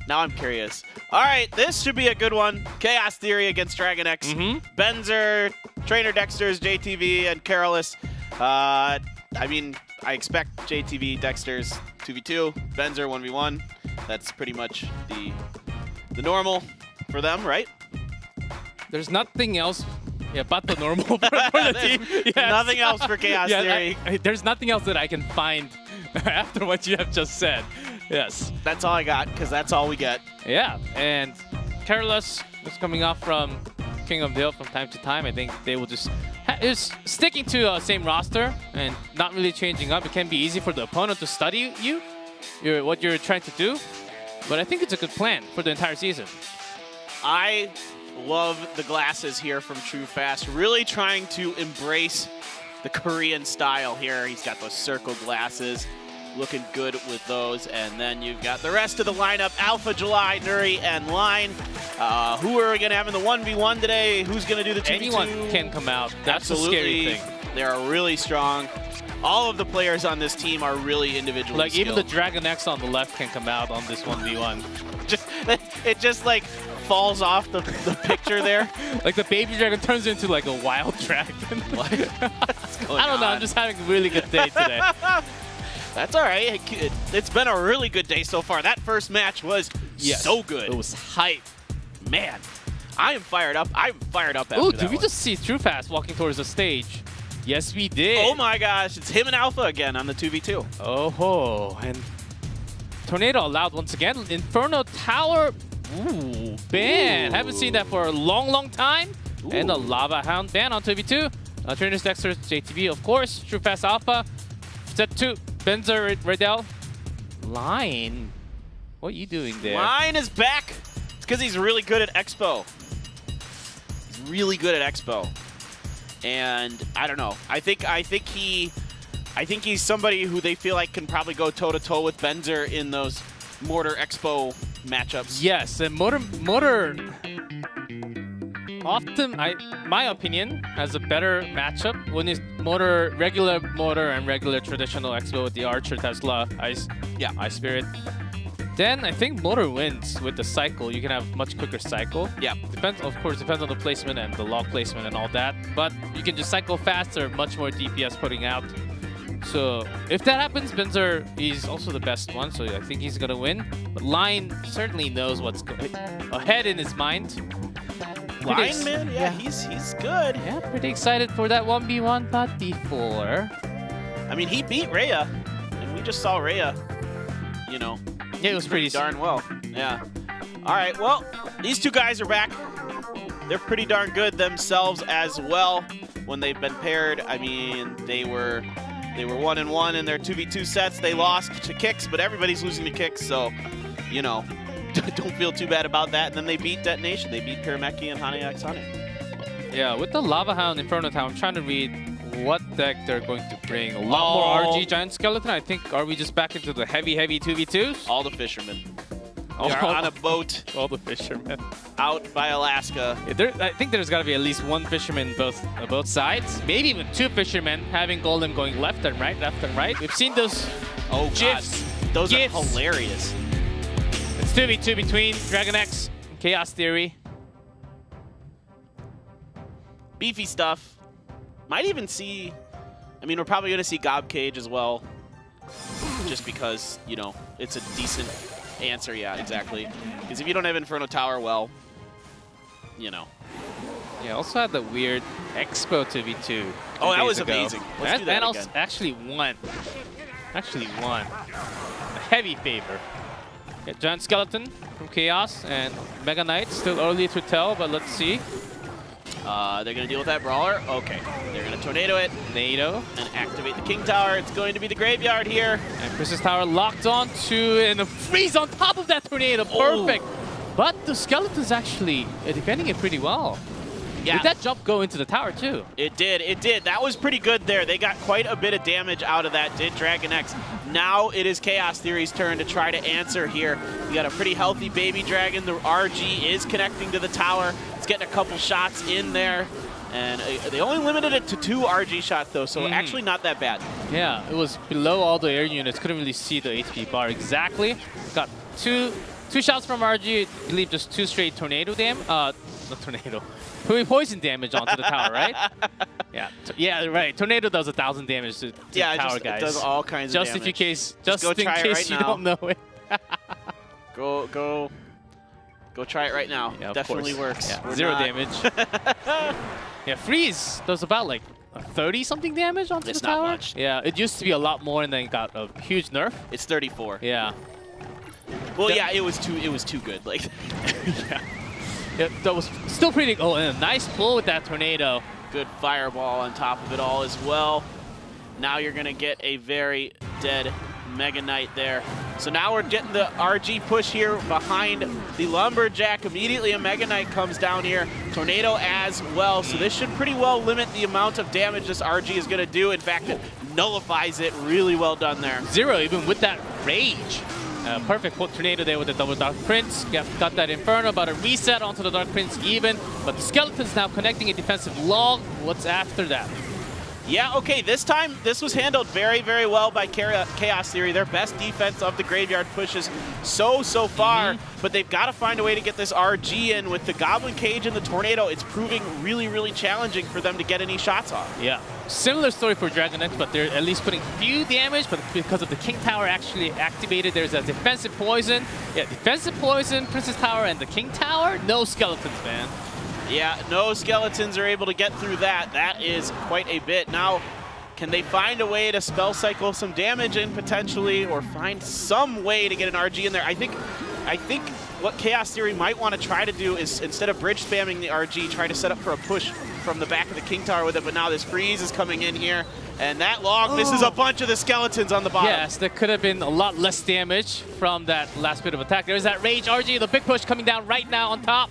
Now I'm curious. All right, this should be a good one. Chaos Theory against Dragon X. Benzer, Trainer Dexter's, JTV, and Carolus. I mean, I expect JTV, Dexter's 2v2, Benzer 1v1. That's pretty much the normal for them, right? There's nothing else but the normal for the team. Yes. Nothing else for Chaos Theory. There's nothing else that I can find after what you have just said. Yes. That's all I got, because that's all we get. Yeah, and Carolus is coming off from King of the Hill from time to time. I think they will just is sticking to same roster and not really changing up. It can be easy for the opponent to study what you're trying to do, but I think it's a good plan for the entire season. I love the glasses here from True Fast, really trying to embrace the Korean style here. He's got those circle glasses, looking good with those. And then you've got the rest of the lineup, Alpha, July, Nuri, and Line. Who are we going to have in the 1v1 today? Who's going to do the 2v2? Anyone can come out. That's Absolutely. the scary thing. They are really strong. All of the players on this team are really individually Like, skilled. even the Dragon X on the left can come out on this 1v1. It just like falls off the picture there. Like, the baby dragon turns into like a wild dragon. What's going I don't know. on? I'm just having a really good day today. That's all right. It's been a really good day so far. That first match was so good. It was hype. Man, I am fired up. I'm fired up after Ooh, that did we one. just see True Fast walking towards the stage? Yes, we did. Oh my gosh, it's him and Alpha again on the 2v2. Oh ho, and Tornado allowed once again. Inferno Tower. Ooh, ban. Ooh. Haven't seen that for a long time. Ooh. And the Lava Hound ban on 2v2. Trainers Dexter, JTV, of course. True Fast Alpha. Set 2. Benzer, Royale. Line. What are you doing there? Line is back. It's because he's really good at Expo. He's really good at Expo. And I don't know. I think he's somebody who they feel like can probably go toe-to-toe with Benzer in those Mortar Expo matchups. Yes, and Mortar often, my opinion, has a better matchup when it's regular Mortar and regular traditional Expo with the Archer, Tesla, Ice Spirit. Then I think Mortar wins with the cycle. You can have much quicker cycle. Yeah. Depends on the placement and the log placement and all that. But you can just cycle faster, much more DPS putting out. So if that happens, Benzer is also the best one. So I think he's gonna win. But Line certainly knows what's ahead in his mind. Line, man, yeah, he's good. Yeah, pretty excited for that 1v1. But before, I mean, he beat Rhea, and we just saw Rhea, you know. yeah, it was pretty darn well. Yeah. All right. Well, these two guys are back. They're pretty darn good themselves as well when they've been paired. I mean, they were 1-1 in their 2v2 sets. They lost to Kicks, but everybody's losing to Kicks, so you know, don't feel too bad about that. And then they beat Detonation. They beat Pyrameki and Hane X Hane. Yeah, with the Lava Hound Inferno Town, I'm trying to read what deck they're going to bring. A lot more RG Giant Skeleton. I think, are we just back into the heavy 2v2s? All the fishermen. They are on a boat. All the fishermen. Out by Alaska. Yeah, I think there's got to be at least one fisherman both sides. Maybe even two fishermen having Golem going left and right. We've seen those GIFs. God. Those are hilarious. It's 2v2 between Dragon X and Chaos Theory. Beefy stuff. Might even see, I mean, we're probably going to see Gob Cage as well. Just because, you know, it's a decent answer. Yeah, exactly. Because if you don't have Inferno Tower, well, you know. Yeah, also had the weird Expo 2v2. Oh, that was amazing. Let's do that Thanos again. actually won. A heavy favor. Yeah, Giant Skeleton from Chaos and Mega Knight. Still early to tell, but let's see. They're going to deal with that Brawler. Okay. They're going to Tornado it. Tornado. And activate the King Tower. It's going to be the Graveyard here. And Princess Tower locked on to, and a freeze on top of that Tornado. Perfect. Oh. But the Skeleton's actually defending it pretty well. Yeah. Did that jump go into the tower too? It did. It did. That was pretty good there. They got quite a bit of damage out of that, did Dragon X. Now it is Chaos Theory's turn to try to answer here. You got a pretty healthy Baby Dragon. The RG is connecting to the tower. It's getting a couple shots in there. And they only limited it to 2 RG shots, though, so actually not that bad. Yeah, it was below all the air units. Couldn't really see the HP bar exactly. Got two shots from RG. I believe just 2 straight tornado damage. Not tornado. Poison damage onto the tower, right? Yeah, right. Tornado does 1,000 damage to the tower, guys. It does all kinds of damage. Just in case you don't know it. Go try it right now. Yeah, definitely works. Yeah, 0 damage. Yeah, freeze does about like 30-something damage onto the tower. It's not much. Yeah, it used to be a lot more, and then it got a huge nerf. It's 34. Yeah. Well, yeah, it was too good. Like, yeah, that was still pretty. Oh, and a nice pull with that tornado. Good fireball on top of it all as well. Now you're gonna get a very dead Mega Knight there. So now we're getting the RG push here behind the Lumberjack. Immediately a Mega Knight comes down here. Tornado as well. So this should pretty well limit the amount of damage this RG is gonna do. In fact, it nullifies it. Really well done there. 0 even with that rage. Perfect tornado there with the double Dark Prince. Got that Inferno, about a reset onto the Dark Prince even. But the Skeleton's now connecting a defensive log. What's after that? Yeah, okay, this time, this was handled very, very well by Chaos Theory. Their best defense of the Graveyard pushes so far, but they've got to find a way to get this RG in. With the Goblin Cage and the Tornado, it's proving really, really challenging for them to get any shots off. Yeah, similar story for Dragon X, but they're at least putting few damage, but because of the King Tower actually activated, there's a defensive poison. Yeah, defensive poison, Princess Tower, and the King Tower, no skeletons, man. Yeah, no skeletons are able to get through that. That is quite a bit. Now, can they find a way to spell cycle some damage in potentially, or find some way to get an RG in there? I think what Chaos Theory might want to try to do is, instead of bridge spamming the RG, try to set up for a push from the back of the King Tower with it. But now this freeze is coming in here, and that log misses a bunch of the skeletons on the bottom. Yes, there could have been a lot less damage from that last bit of attack. There's that Rage RG, the big push coming down right now on top.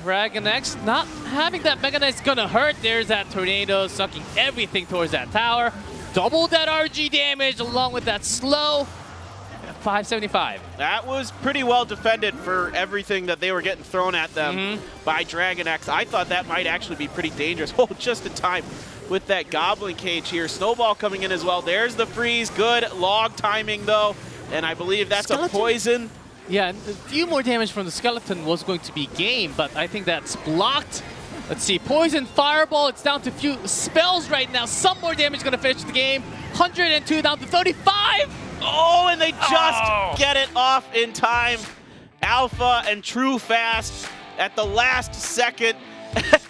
Dragon X not having that Mega Knight's gonna hurt. There's that Tornado sucking everything towards that tower. Double that RG damage along with that slow. 575. That was pretty well defended for everything that they were getting thrown at them by Dragon X. I thought that might actually be pretty dangerous. Oh, just in time with that Goblin Cage here. Snowball coming in as well. There's the freeze. Good log timing though. And I believe that's a poison. Yeah, and a few more damage from the Skeleton was going to be game, but I think that's blocked. Let's see, Poison, Fireball, it's down to a few spells right now. Some more damage gonna finish the game. 102 down to 35! Oh, and they just get it off in time. Alpha and True Fast at the last second.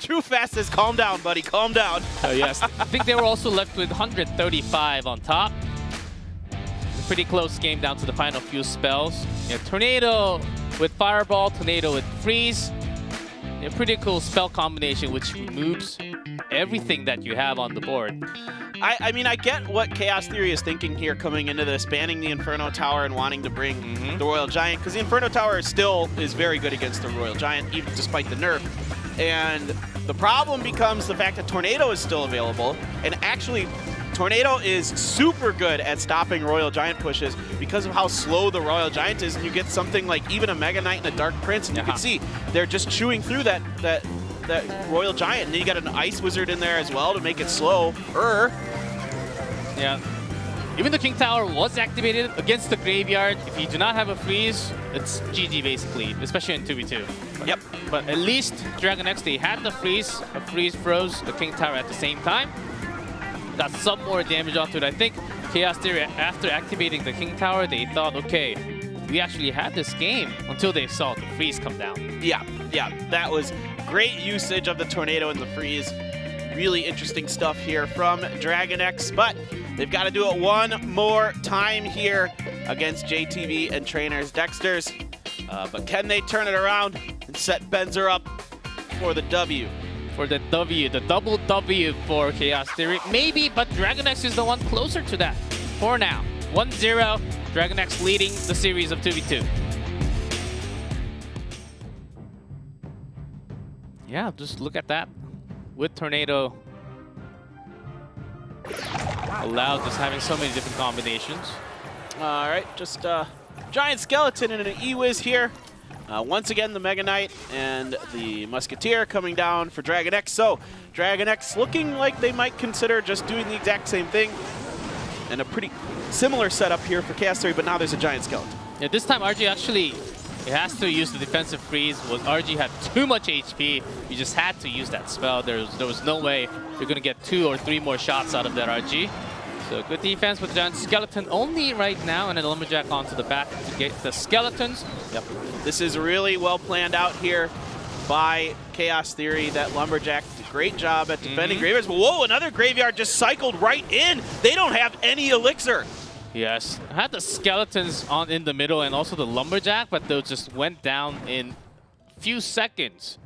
True Fast says, calm down, buddy, calm down. Oh yes, I think they were also left with 135 on top. Pretty close game down to the final few spells. Yeah, Tornado with Fireball, Tornado with Freeze. A pretty cool spell combination which removes everything that you have on the board. I mean, I get what Chaos Theory is thinking here coming into this, banning the Inferno Tower and wanting to bring the Royal Giant, because the Inferno Tower still is very good against the Royal Giant, even despite the nerf. And the problem becomes the fact that Tornado is still available, and actually Tornado is super good at stopping Royal Giant pushes because of how slow the Royal Giant is, and you get something like even a Mega Knight and a Dark Prince, and you can see they're just chewing through that Royal Giant, and then you got an Ice Wizard in there as well to make it slow. Yeah. Even the King Tower was activated against the Graveyard. If you do not have a freeze, it's GG basically, especially in 2v2. Yep. But at least Dragon X, they had the freeze. A freeze froze the King Tower at the same time. Got some more damage onto it. I think Chaos Theory, after activating the King Tower, they thought, okay, we actually had this game until they saw the freeze come down. Yeah, that was great usage of the Tornado and the freeze. Really interesting stuff here from Dragon X, but They've got to do it one more time here against JTV and Trainers Dexters. But can they turn it around and set Benzer up for the W? For the W, the double W for Chaos Theory. Maybe, but Dragon X is the one closer to that for now. 1-0, Dragon X leading the series of 2v2. Yeah, just look at that. With Tornado allowed, just having so many different combinations. All right, just Giant Skeleton and an E-Wiz here. Once again, the Mega Knight and the Musketeer coming down for Dragon X. So Dragon X looking like they might consider just doing the exact same thing. And a pretty similar setup here for Chaos Theory, but now there's a Giant Skeleton. Yeah, this time RG actually, it has to use the defensive freeze. RG had too much HP. You just had to use that spell. There was no way you're going to get 2 or 3 more shots out of that RG. So good defense with Giant Skeleton only right now, and then Lumberjack onto the back to get the Skeletons. Yep. This is really well planned out here by Chaos Theory. That Lumberjack did a great job at defending Graveyards. But whoa, another Graveyard just cycled right in. They don't have any Elixir. Yes, I had the Skeletons on in the middle and also the Lumberjack, but they just went down in a few seconds.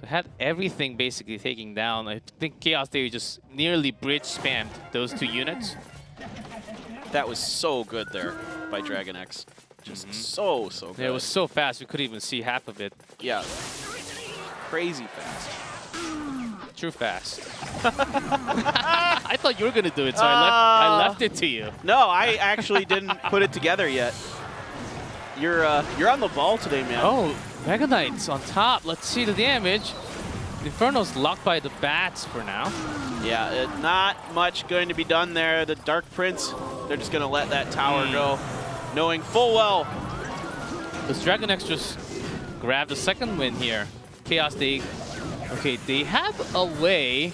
So had everything basically taken down. I think Chaos Theory just nearly bridge spammed those 2 units. That was so good there by Dragon X. Just so good. Yeah, it was so fast, we couldn't even see half of it. Yeah. Crazy fast. True fast. I thought you were going to do it, so I left it to you. No, I actually didn't put it together yet. You're on the ball today, man. Oh, Mega Knight's on top. Let's see the damage. Inferno's locked by the bats for now. Yeah, not much going to be done there. The Dark Prince, they're just going to let that tower go, knowing full well. Does Dragon X just grab the second win here? Chaos, they have a way.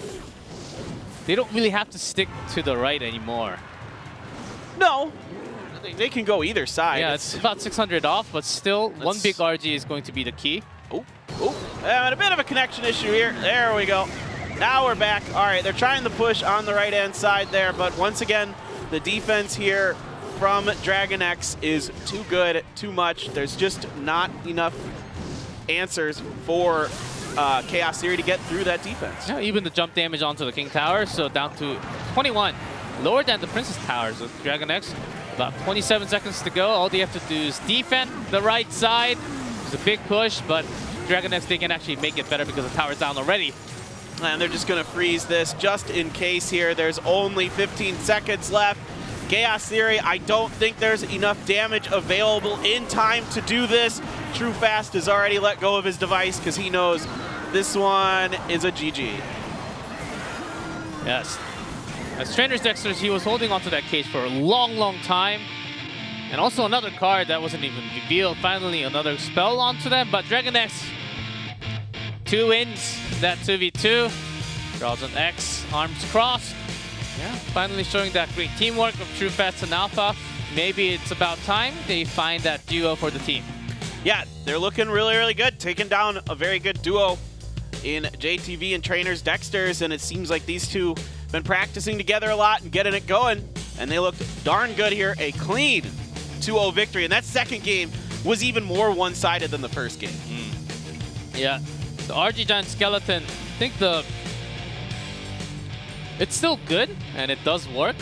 They don't really have to stick to the right anymore. No, they can go either side. Yeah, it's about 600 off, but still, one big RG is going to be the key. And a bit of a connection issue here. There we go. Now we're back. All right, they're trying to push on the right-hand side there, but once again, the defense here from Dragon X is too good, too much. There's just not enough answers for Chaos Theory to get through that defense. Yeah, even the jump damage onto the King Tower, so down to 21. Lower than the Princess Tower, so Dragon X, about 27 seconds to go. All they have to do is defend the right side. It's a big push, but Dragon X, they can actually make it better because the tower's down already. And they're just going to freeze this just in case here. There's only 15 seconds left. Chaos Theory, I don't think there's enough damage available in time to do this. True Fast has already let go of his device because he knows this one is a GG. Yes. As Trainers Dexters, he was holding onto that cage for a long time. And also another card that wasn't even revealed. Finally, another spell onto them, but Dragon X, 2 wins that 2v2. Draws an X, arms crossed. Yeah, finally showing that great teamwork of True Fast and Alpha. Maybe it's about time they find that duo for the team. Yeah, they're looking really good. Taking down a very good duo in JTV and Trainers Dexters, and it seems like these two have been practicing together a lot and getting it going, and they looked darn good here. A clean 2-0 victory, and that second game was even more one-sided than the first game. Yeah, the RG Giant Skeleton, I think it's still good, and it does work,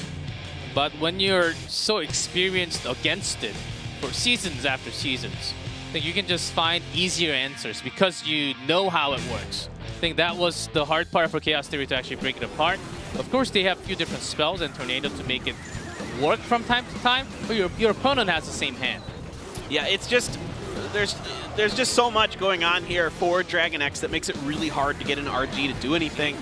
but when you're so experienced against it for seasons after seasons, I think you can just find easier answers because you know how it works. I think that was the hard part for Chaos Theory to actually break it apart. Of course, they have a few different spells and Tornado to make it work from time to time, but your opponent has the same hand. Yeah, it's just, there's just so much going on here for Dragon X that makes it really hard to get an RG to do anything.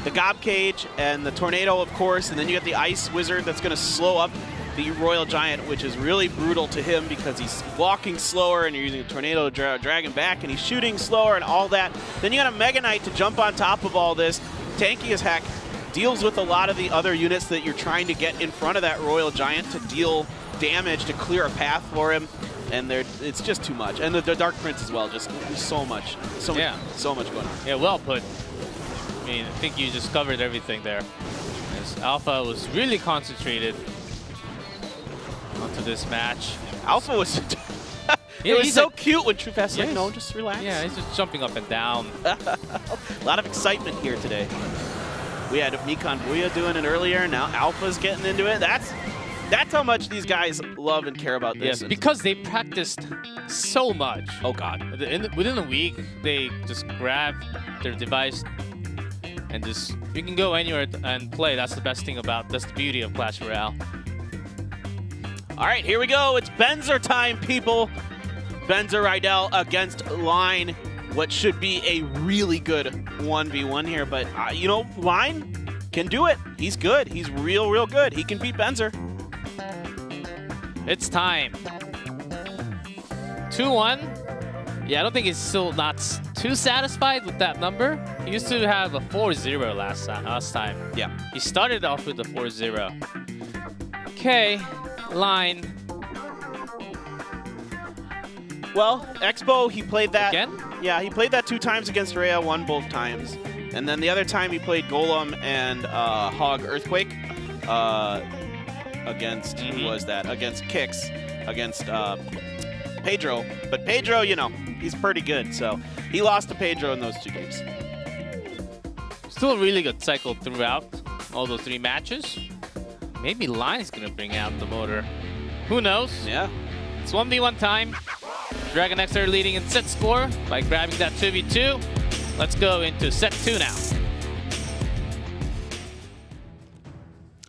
The Gob Cage and the Tornado, of course, and then you got the Ice Wizard that's going to slow up the Royal Giant, which is really brutal to him because he's walking slower and you're using a Tornado to drag him back, and he's shooting slower and all that. Then you got a Mega Knight to jump on top of all this. Tanky as heck, deals with a lot of the other units that you're trying to get in front of that Royal Giant to deal damage, to clear a path for him. And it's just too much. And the Dark Prince as well, just so much going on. Yeah, well put. I mean, I think you just covered everything there. because Alpha was really concentrated onto this match. Alpha was... Yeah, it was so like, cute when TrueFast like, yes. no, just relax. Yeah, he's just jumping up and down. A lot of excitement here today. We had Mikan Booya doing it earlier. Now Alpha's getting into it. That's how much these guys love and care about this. Yes, because they practiced so much. Oh, God. Within a week, they just grab their device and just, you can go anywhere and play. That's the best thing about, that's the beauty of Clash Royale. All right, here we go. It's Benzer time, people. Benzer Rydell against Line. What should be a really good 1v1 here, but you know, Line can do it. He's good. He's real good. He can beat Benzer. It's time. 2-1. Yeah, I don't think he's still not too satisfied with that number. He used to have a 4-0 last time. Yeah. He started off with a 4-0. Okay, Line. Well, Expo, he played that. Again? Yeah, he played that 2 times against Rhea, won both times. And then the other time he played Golem and Hog Earthquake against, who was that? Against Kix, against Pedro. But Pedro, you know, he's pretty good. So he lost to Pedro in those 2 games. Still a really good cycle throughout all those 3 matches. Maybe Line's gonna bring out the motor. Who knows? Yeah. It's 1v1 time. Dragon X are leading in set score by grabbing that 2v2. Let's go into set 2 now.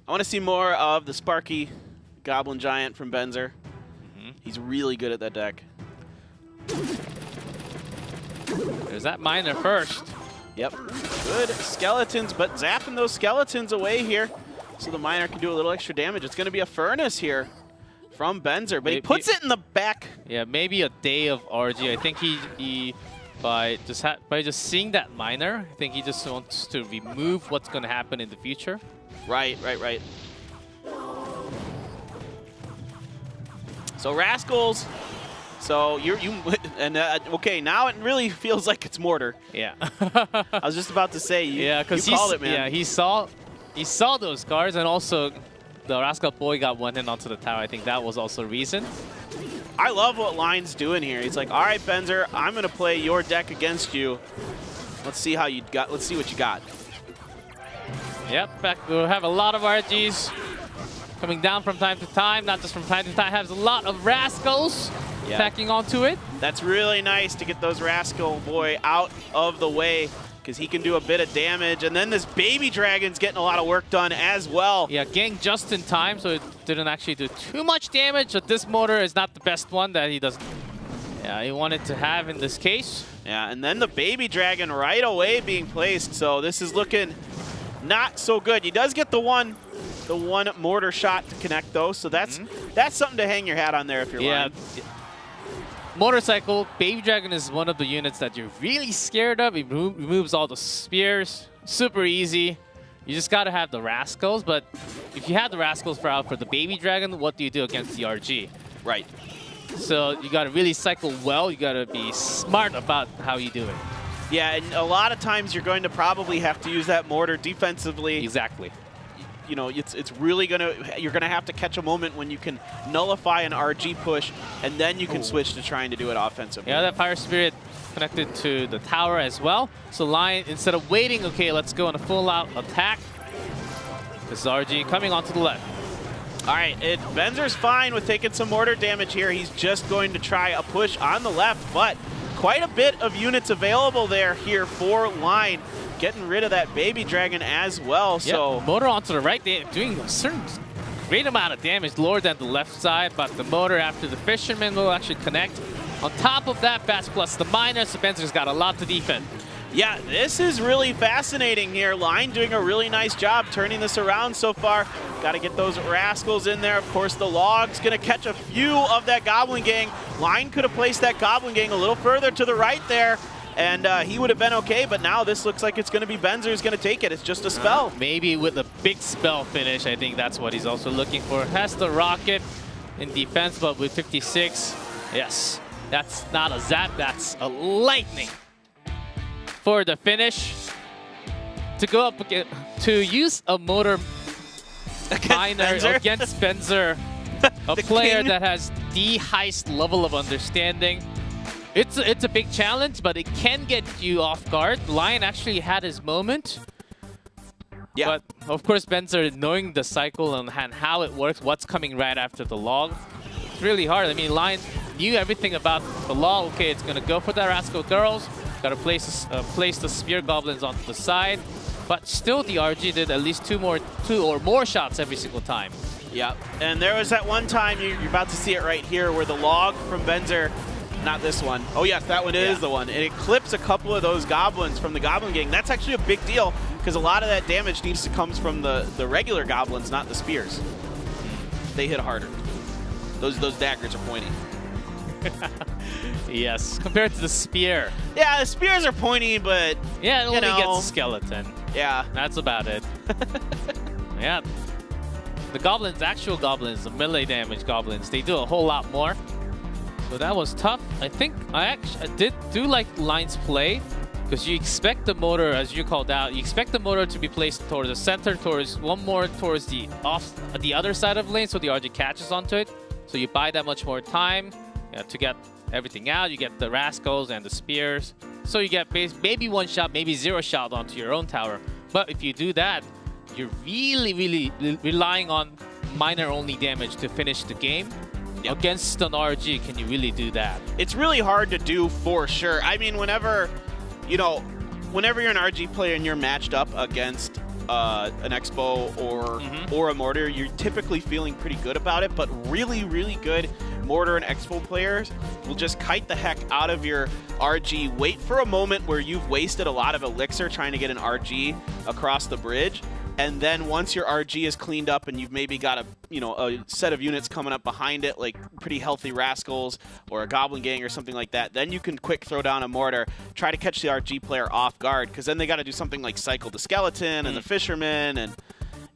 I want to see more of the Sparky Goblin Giant from Benzer. He's really good at that deck. There's that miner first. Yep. Good skeletons, but zapping those skeletons away here so the miner can do a little extra damage. It's going to be a furnace here from Benzer, but he puts it in the back. Yeah, maybe a day of RG. I think he by just seeing that miner, I think he just wants to remove what's going to happen in the future. Right. So Rascals. So okay, now it really feels like it's Mortar. Yeah. I was just about to say you called it, man. Yeah, he saw those cards, and also the Rascal Boy got one hit onto the tower. I think that was also a reason. I love what Line's doing here. He's like, all right, Benzer, I'm gonna play your deck against you. Let's see how you got. Let's see what you got. Yep, we'll have a lot of RGs coming down from time to time. Not just from time to time. Has a lot of Rascals attacking onto it. That's really nice to get those Rascal Boy out of the way, because he can do a bit of damage. And then this Baby Dragon's getting a lot of work done as well. Yeah, getting just in time, so it didn't actually do too much damage. But this motor is not the best one that he doesn't. Yeah, he wanted to have in this case. Yeah, and then the Baby Dragon right away being placed. So this is looking not so good. He does get the one mortar shot to connect though. So that's something to hang your hat on there if you're Line. Motorcycle, Baby Dragon is one of the units that you're really scared of. It removes all the spears. Super easy. You just got to have the Rascals, but if you have the Rascals for the Baby Dragon, what do you do against the RG? Right. So you got to really cycle well. You got to be smart about how you do it. Yeah, and a lot of times you're going to probably have to use that mortar defensively. Exactly. You know, it's really you're gonna have to catch a moment when you can nullify an RG push, and then you can switch to trying to do it offensively. Yeah, that Fire Spirit connected to the tower as well. So Lion, instead of waiting, okay, let's go on a full-out attack. This is RG coming onto the left. All right, Benzer's fine with taking some mortar damage here. He's just going to try a push on the left, but quite a bit of units available here for Line. Getting rid of that Baby Dragon as well. So motor onto the right, doing a certain great amount of damage lower than the left side, but the motor after the Fisherman will actually connect. On top of that, Bats plus the miner, so Benzer's got a lot to defend. Yeah, this is really fascinating here. Line doing a really nice job turning this around so far. Got to get those Rascals in there. Of course, the Log's going to catch a few of that Goblin Gang. Line could have placed that Goblin Gang a little further to the right there, and he would have been okay, but now this looks like it's going to be Benzer's going to take it. It's just a spell. Maybe with a big spell finish, I think that's what he's also looking for. Has the rocket in defense, but with 56, yes, that's not a zap, that's a lightning. For the finish, to go up again, to use a motor Benzer? against Benzer, a The player king. that has the highest level of understanding. It's a big challenge, but it can get you off guard. Lion actually had his moment. Yeah. But of course, Benzer, knowing the cycle and how it works, what's coming right after the log, it's really hard. I mean, Lion knew everything about the log. Okay, it's gonna go for the Rascal Girls. Got to place the Spear Goblins onto the side. But still, the RG did at least two or more shots every single time. Yeah, and there was that one time, you're about to see it right here, where the log from Benzer, not this one. Oh yes, that one is the one. And it clips a couple of those goblins from the Goblin Gang. That's actually a big deal, because a lot of that damage needs to come from the regular goblins, not the spears. They hit harder. Those daggers are pointy. Yes, compared to the spear. Yeah, the spears are pointy, but Yeah, it only know. gets a skeleton. yeah. That's about it. Yeah. The goblins, actual goblins, the melee damage goblins, they do a whole lot more. So that was tough. I think I did like Lion's play, because you expect the motor, as you called out, you expect the motor to be placed towards the center, towards one more towards the other side of the lane, so the RG catches onto it. So you buy that much more time to get everything out. You get the Rascals and the Spears. So you get maybe one shot, maybe zero shot onto your own tower. But if you do that, you're really relying on minor-only damage to finish the game. Yep. Against an RG, can you really do that? It's really hard to do for sure. I mean, whenever you're an RG player and you're matched up against an Expo or a Mortar, you're typically feeling pretty good about it, but really good Mortar and Expo players will just kite the heck out of your RG, wait for a moment where you've wasted a lot of elixir trying to get an RG across the bridge, and then once your RG is cleaned up and you've maybe got a set of units coming up behind it, like pretty healthy Rascals or a Goblin Gang or something like that, then you can quick throw down a Mortar, try to catch the RG player off guard, because then they got to do something like cycle the Skeleton and the Fisherman, and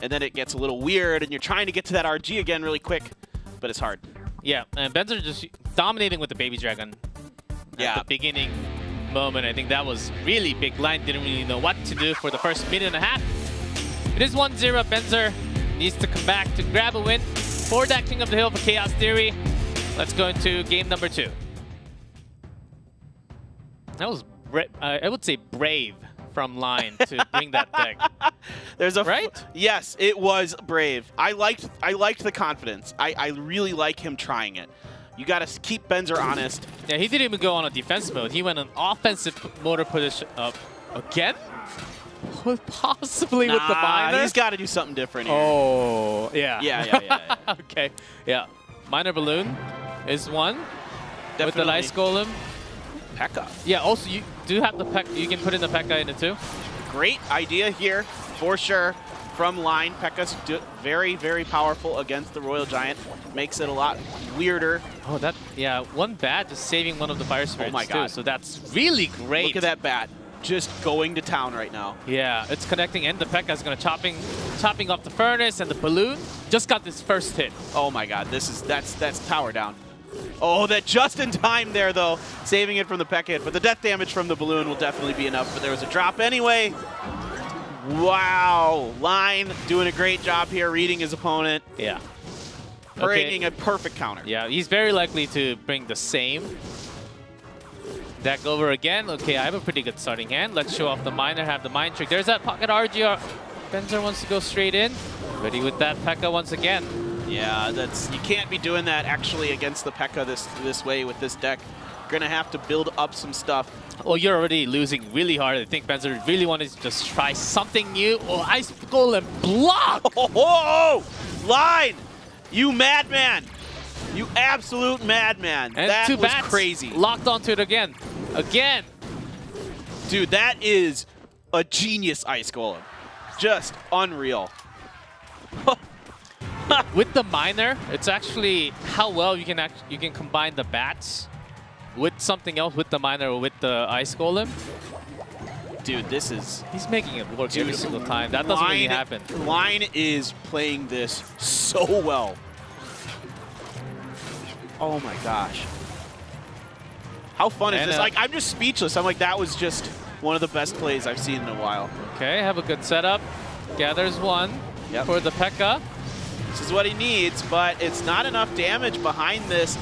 then it gets a little weird, and you're trying to get to that RG again really quick, but it's hard. Yeah, and Benzer just dominating with the Baby Dragon at the beginning moment. I think that was really big. Lion didn't really know what to do for the first minute and a half. It is 1-0. Benzer needs to come back to grab a win for that King of the Hill for Chaos Theory. Let's go into game number 2. That was, I would say, brave from Lion to bring that deck. There's a right? Yes, it was brave. I liked the confidence. I really like him trying it. You got to keep Benzer honest. Yeah, he didn't even go on a defense mode. He went on offensive motor position again. Possibly with the miner. He's got to do something different here. Oh, yeah. Yeah. Okay, yeah. Miner Balloon is one. Definitely. With the Ice Golem. P.E.K.K.A. Yeah, also you do have the P.E.K.K.A. You can put in the P.E.K.K.A. in it too. Great idea here, for sure, from Line. P.E.K.K.A.'s very powerful against the Royal Giant. Makes it a lot weirder. Oh, one bat just saving one of the Fire Spirits. Oh my God. too, so that's really great. Look at that bat. Just going to town right now. Yeah, it's connecting, and the P.E.K.K.A. is going to chopping off the furnace, and the balloon just got this first hit. Oh my God, that's tower down. Oh, that just in time there though, saving it from the P.E.K.K.A. hit, but the death damage from the balloon will definitely be enough. But there was a drop anyway. Wow, Line doing a great job here, reading his opponent. Yeah. Creating a perfect counter. Yeah, he's very likely to bring the same deck over again. Okay, I have a pretty good starting hand. Let's show off the miner, have the Mind Trick. There's that pocket RG. Benzer wants to go straight in. Ready with that P.E.K.K.A. once again. Yeah, you can't be doing that actually against the P.E.K.K.A. this way with this deck. You're gonna have to build up some stuff. Well, you're already losing really hard. I think Benzer really wanted to just try something new. Oh, Ice Golem block! Oh, Line! You madman! You absolute madman. And that two was bats crazy. Locked onto it again. Again. Dude, that is a genius Ice Golem. Just unreal. With the miner, it's actually how well you can combine the bats with something else, with the miner or with the Ice Golem. Dude, he's making it work every single time. That doesn't really happen. Line is playing this so well. Oh my gosh. How fun is this? Like, I'm just speechless. I'm like, that was just one of the best plays I've seen in a while. Okay, have a good setup. Gathers one for the P.E.K.K.A. This is what he needs, but it's not enough damage behind this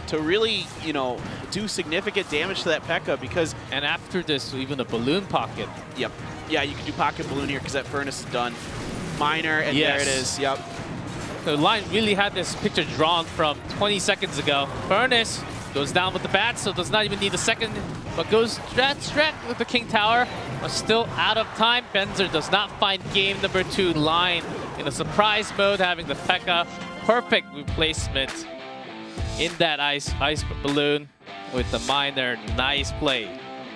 to really, you know, do significant damage to that P.E.K.K.A. because... And after this, even a balloon pocket. Yep. Yeah, you can do pocket balloon here because that furnace is done. Miner, and there it is. Yep. The line really had this picture drawn from 20 seconds ago. Furnace goes down with the bat, so does not even need a second, but goes strat with the King Tower, but still out of time. Benzer does not find game number 2. Line in a surprise mode, having the P.E.K.K.A. Perfect replacement in that ice balloon with the Miner. Nice play.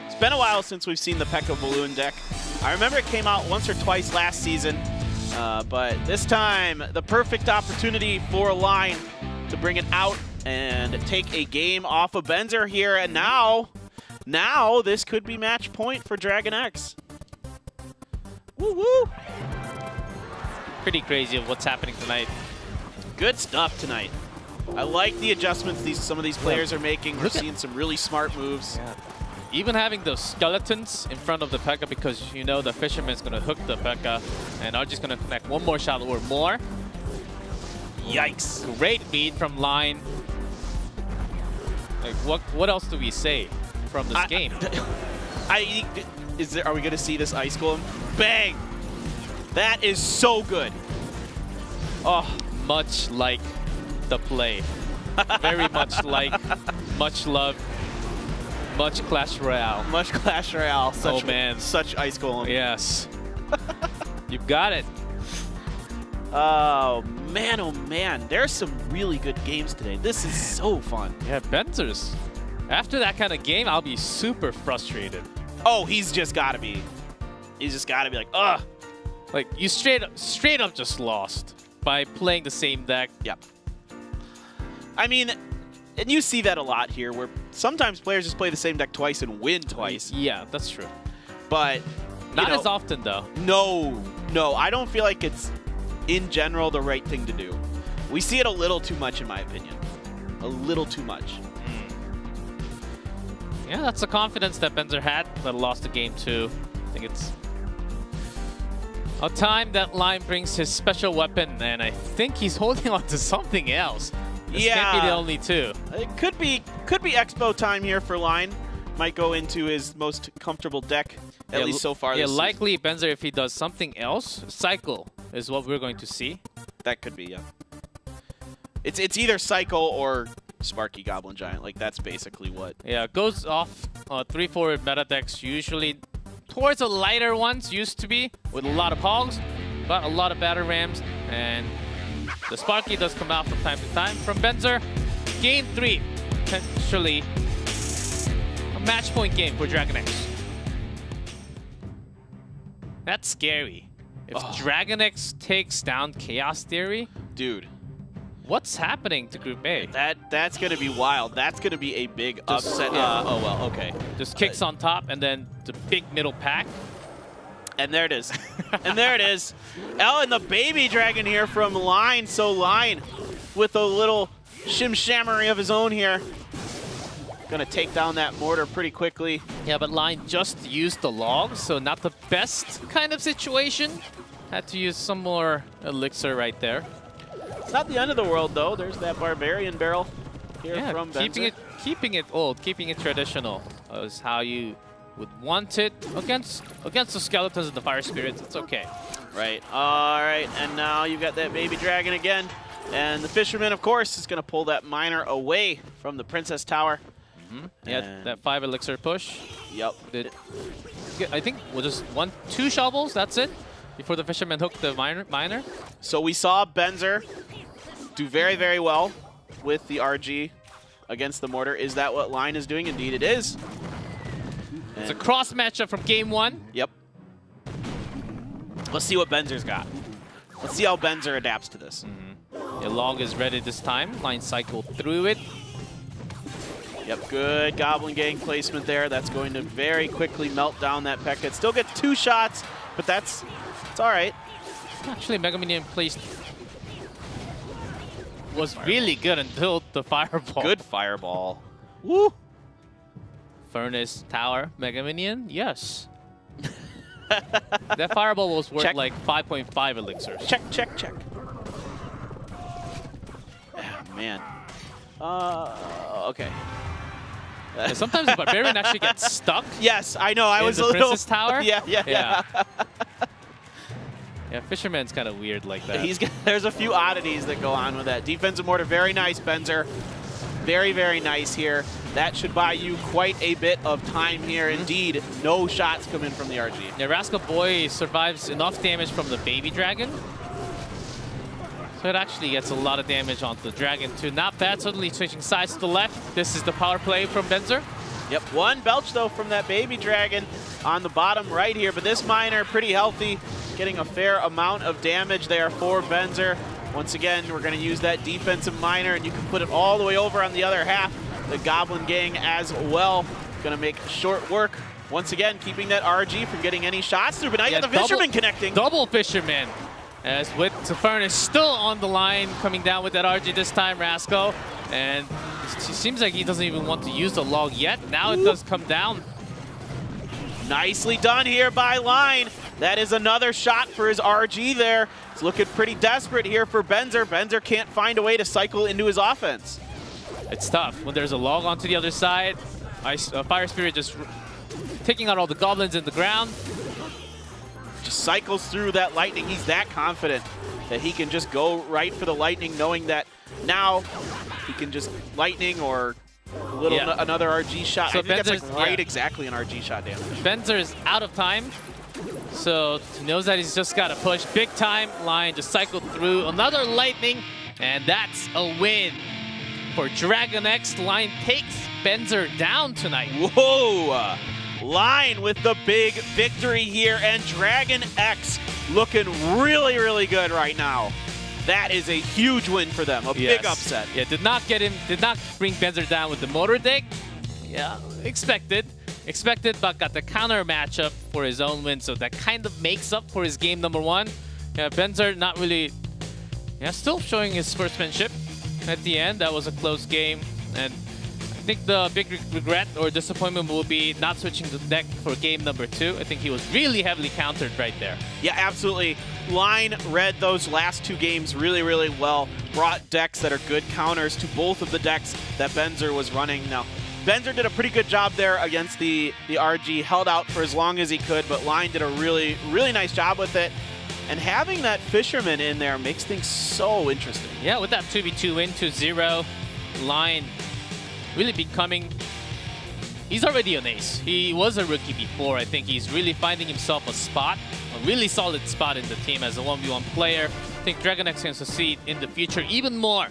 It's been a while since we've seen the P.E.K.K.A. balloon deck. I remember it came out once or twice last season, but this time the perfect opportunity for Line to bring it out and take a game off of Benzer here. And now this could be match point for Dragon X. Woo woo! Pretty crazy of what's happening tonight. Good stuff tonight. I like the adjustments some of these players are making. We're seeing some really smart moves. Yeah. Even having those skeletons in front of the P.E.K.K.A. because you know the Fisherman's going to hook the P.E.K.K.A. and RG's going to connect one more shot or more. Yikes. Great beat from Line. Like, what else do we say from this game? Are we going to see this Ice Golem? Bang! That is so good. Oh, much like the play. Very much like, much love, much Clash Royale. Much Clash Royale. Such, oh, man. Such Ice Golem. Yes. You've got it. Oh man, there's some really good games today. This is so fun. Yeah, Benzer's. After that kind of game, I'll be super frustrated. Oh, he's just got to be. He's just got to be like, ugh. Like, you straight up just lost by playing the same deck. Yep. I mean, and you see that a lot here, where sometimes players just play the same deck twice and win twice. Yeah, that's true. But not as often, though. No, I don't feel like it's, in general, the right thing to do. We see it a little too much, in my opinion. A little too much. Yeah, that's the confidence that Benzer had that lost the game to. I think it's a time that Line brings his special weapon, and I think he's holding on to something else. This can't be the only two. It could be Expo time here for Line. Might go into his most comfortable deck, at least so far. Yeah, this likely Benzer, if he does something else, Cycle is what we're going to see. That could be, yeah. It's either Cycle or Sparky Goblin Giant. Like, that's basically what. Yeah, it goes off 3-4 meta decks, usually towards the lighter ones, used to be, with a lot of hogs, but a lot of batter rams, and the Sparky does come out from time to time. From Benzer, game 3, potentially a match point game for Dragon X. That's scary. If Dragon X takes down Chaos Theory, dude, what's happening to Group A? That's gonna be wild. That's gonna be a big upset. Yeah. Oh well, okay. Just kicks on top, and then the big middle pack. And there it is. And there it is. L and the baby dragon here from Line. So Line with a little shim-shammery of his own here. Gonna take down that mortar pretty quickly. Yeah, but Line just used the logs, so not the best kind of situation. Had to use some more elixir right there. It's not the end of the world, though. There's that barbarian barrel here from Benzer. Keeping it old, keeping it traditional is how you would want it against the skeletons and the fire spirits. It's okay. Right. All right. And now you've got that baby dragon again. And the fisherman, of course, is going to pull that miner away from the princess tower. Yeah, that 5 elixir push. Yep. I think we'll just 2 shovels, that's it, before the fisherman hooked the miner. So we saw Benzer do very, very well with the RG against the mortar. Is that what Line is doing? Indeed it is. It's a cross matchup from game 1. Yep. Let's see what Benzer's got. Let's see how Benzer adapts to this. The log is ready this time. Line cycled through it. Yep, good Goblin Gang placement there. That's going to very quickly melt down that P.E.K.K.A. It still gets 2 shots, but it's all right. Actually, Mega Minion placed was really good until the fireball. Good fireball. Woo! Furnace, tower, Mega Minion, yes. That fireball was worth like 5.5 elixirs. Check, check, check. man. Okay. Yeah, sometimes the Barbarian actually gets stuck. Yes, I know. I was the a little. Princess Tower. Yeah. Yeah, Fisherman's kind of weird like that. There's a few oddities that go on with that. Defensive mortar, very nice, Benzer. Very, very nice here. That should buy you quite a bit of time here. Indeed, no shots come in from the RG. Yeah, Rascal Boy survives enough damage from the baby dragon. So it actually gets a lot of damage onto the dragon too. Not bad, suddenly switching sides to the left. This is the power play from Benzer. Yep, one belch though from that baby dragon on the bottom right here, but this miner pretty healthy, getting a fair amount of damage there for Benzer. Once again, we're gonna use that defensive miner and you can put it all the way over on the other half. The Goblin Gang as well. Gonna make short work. Once again, keeping that RG from getting any shots through, but now you got the Fisherman connecting. Double Fisherman. As with Furnace still on the line, coming down with that RG this time, Rascal. And it seems like he doesn't even want to use the log yet. Now it does come down. Nicely done here by Line. That is another shot for his RG there. It's looking pretty desperate here for Benzer. Benzer can't find a way to cycle into his offense. It's tough when there's a log onto the other side. Fire Spirit just taking out all the goblins in the ground. Just cycles through that lightning. He's that confident that he can just go right for the lightning, knowing that now he can just lightning or another RG shot. So I think that's like exactly an RG shot damage. Benzer is out of time, so he knows that he's just got to push big time. Line just cycled through another lightning, and that's a win for Dragon X. Line takes Benzer down tonight. Whoa! Line with the big victory here, and Dragon X looking really, really good right now. That is a huge win for them, a big upset. Yeah, did not bring Benzer down with the motor dig. Yeah, expected, but got the counter matchup for his own win, so that kind of makes up for his game number one. Yeah, Benzer not really, still showing his sportsmanship at the end. That was a close game, and I think the big regret or disappointment will be not switching the deck for game number 2. I think he was really heavily countered right there. Yeah, absolutely. Line read those last 2 games really, really well. Brought decks that are good counters to both of the decks that Benzer was running. Now, Benzer did a pretty good job there against the RG, held out for as long as he could, but Line did a really, really nice job with it. And having that Fisherman in there makes things so interesting. Yeah, with that 2v2 win, 2-0, Line really becoming, he's already an ace. He was a rookie before. I think he's really finding himself a spot, a really solid spot in the team as a 1v1 player. I think Dragon X can succeed in the future even more.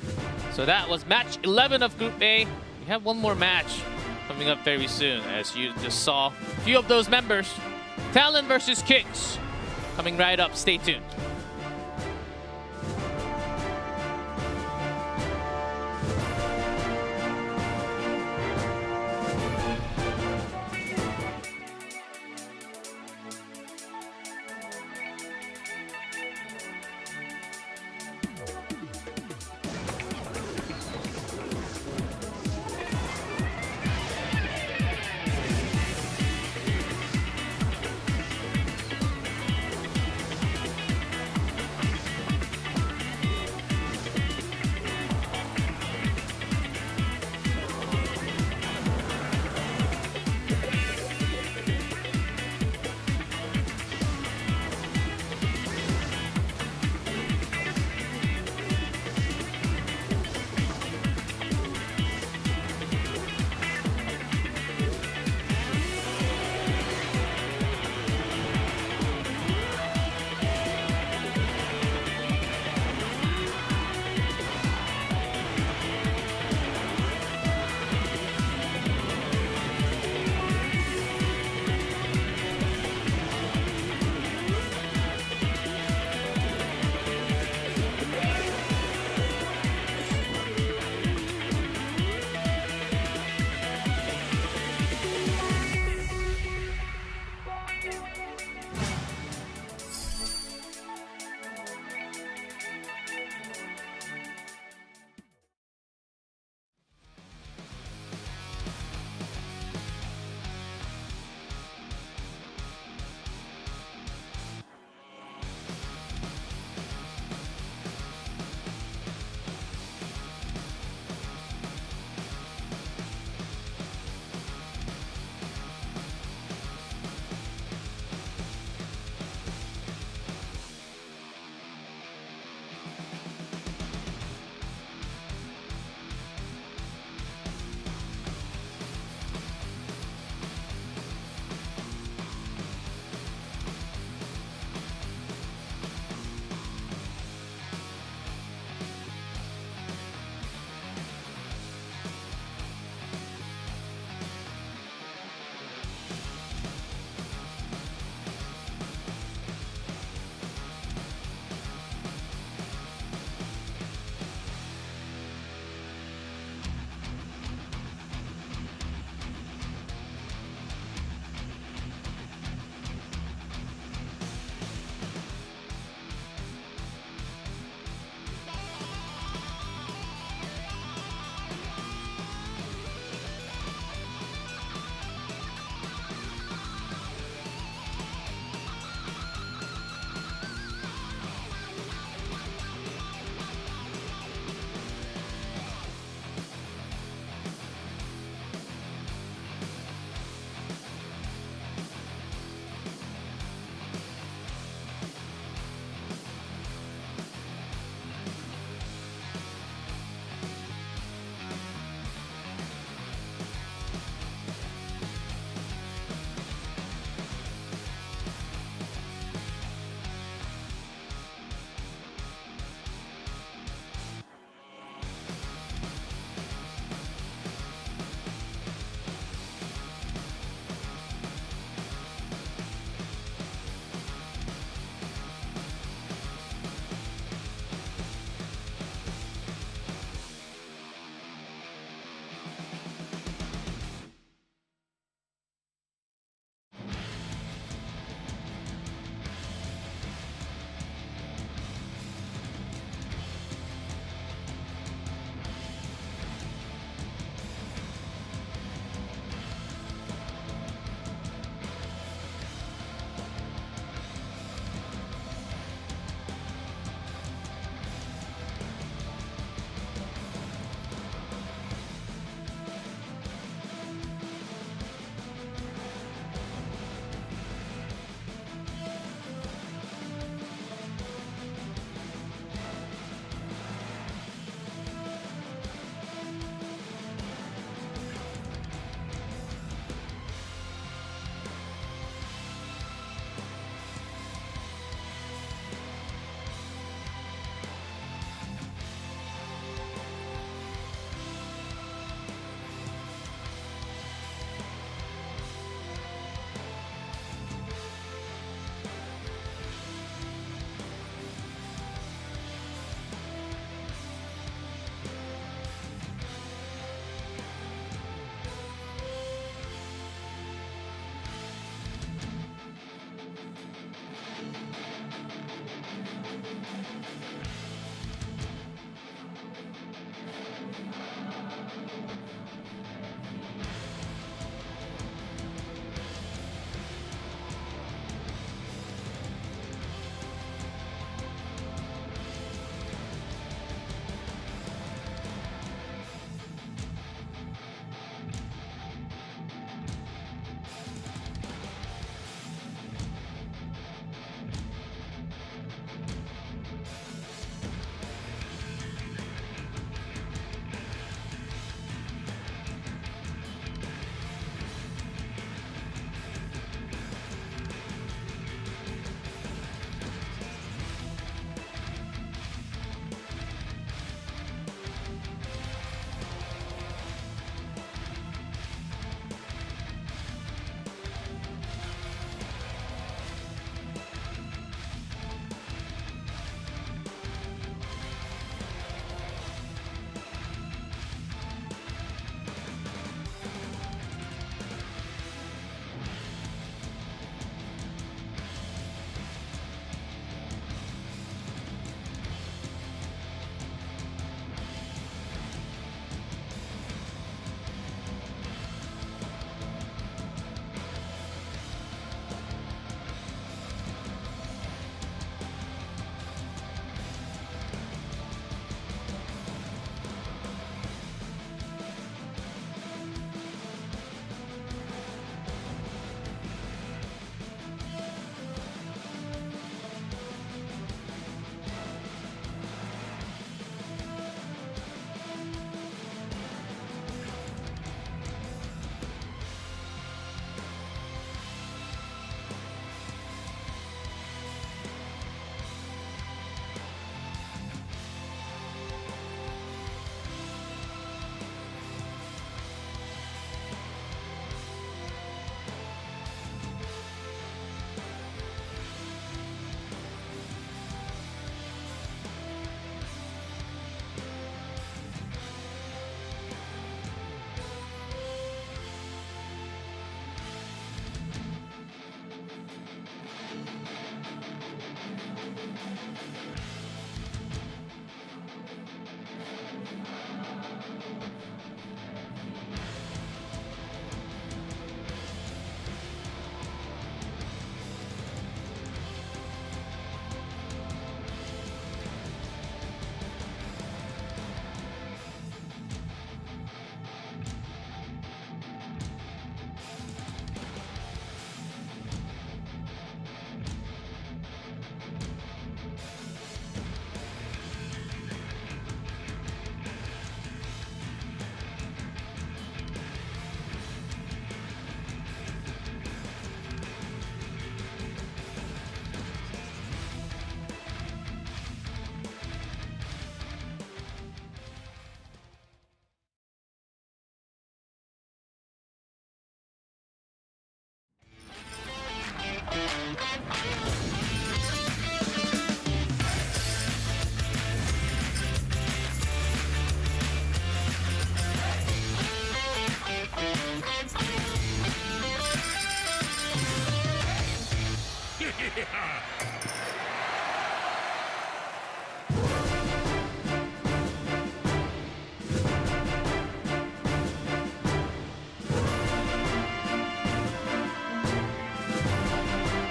So that was match 11 of Group A. We have one more match coming up very soon, as you just saw a few of those members. Talon versus Kicks coming right up. Stay tuned.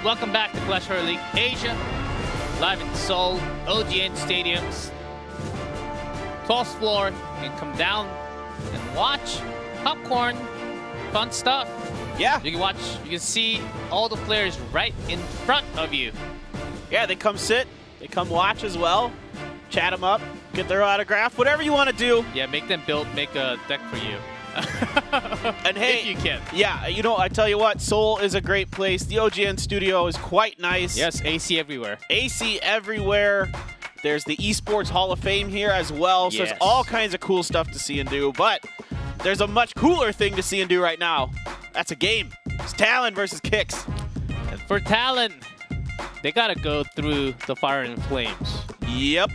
Welcome back to Clash Royale League Asia, live in Seoul, OGN Stadiums. 12th floor, you can come down and watch. Popcorn, fun stuff. Yeah. You can watch, you can see all the players right in front of you. Yeah, they come sit, they come watch as well, chat them up, get their autograph, whatever you want to do. Yeah, make them make a deck for you. And hey, if you can. Yeah, you know, I tell you what, Seoul is a great place. The OGN studio is quite nice. Yes, AC everywhere. AC everywhere. There's the Esports Hall of Fame here as well, so Yes. there's all kinds of cool stuff to see and do, but there's a much cooler thing to see and do right now. That's a game. It's Talon versus Kix. And for Talon, they gotta go through the Fire and Flames. Yep.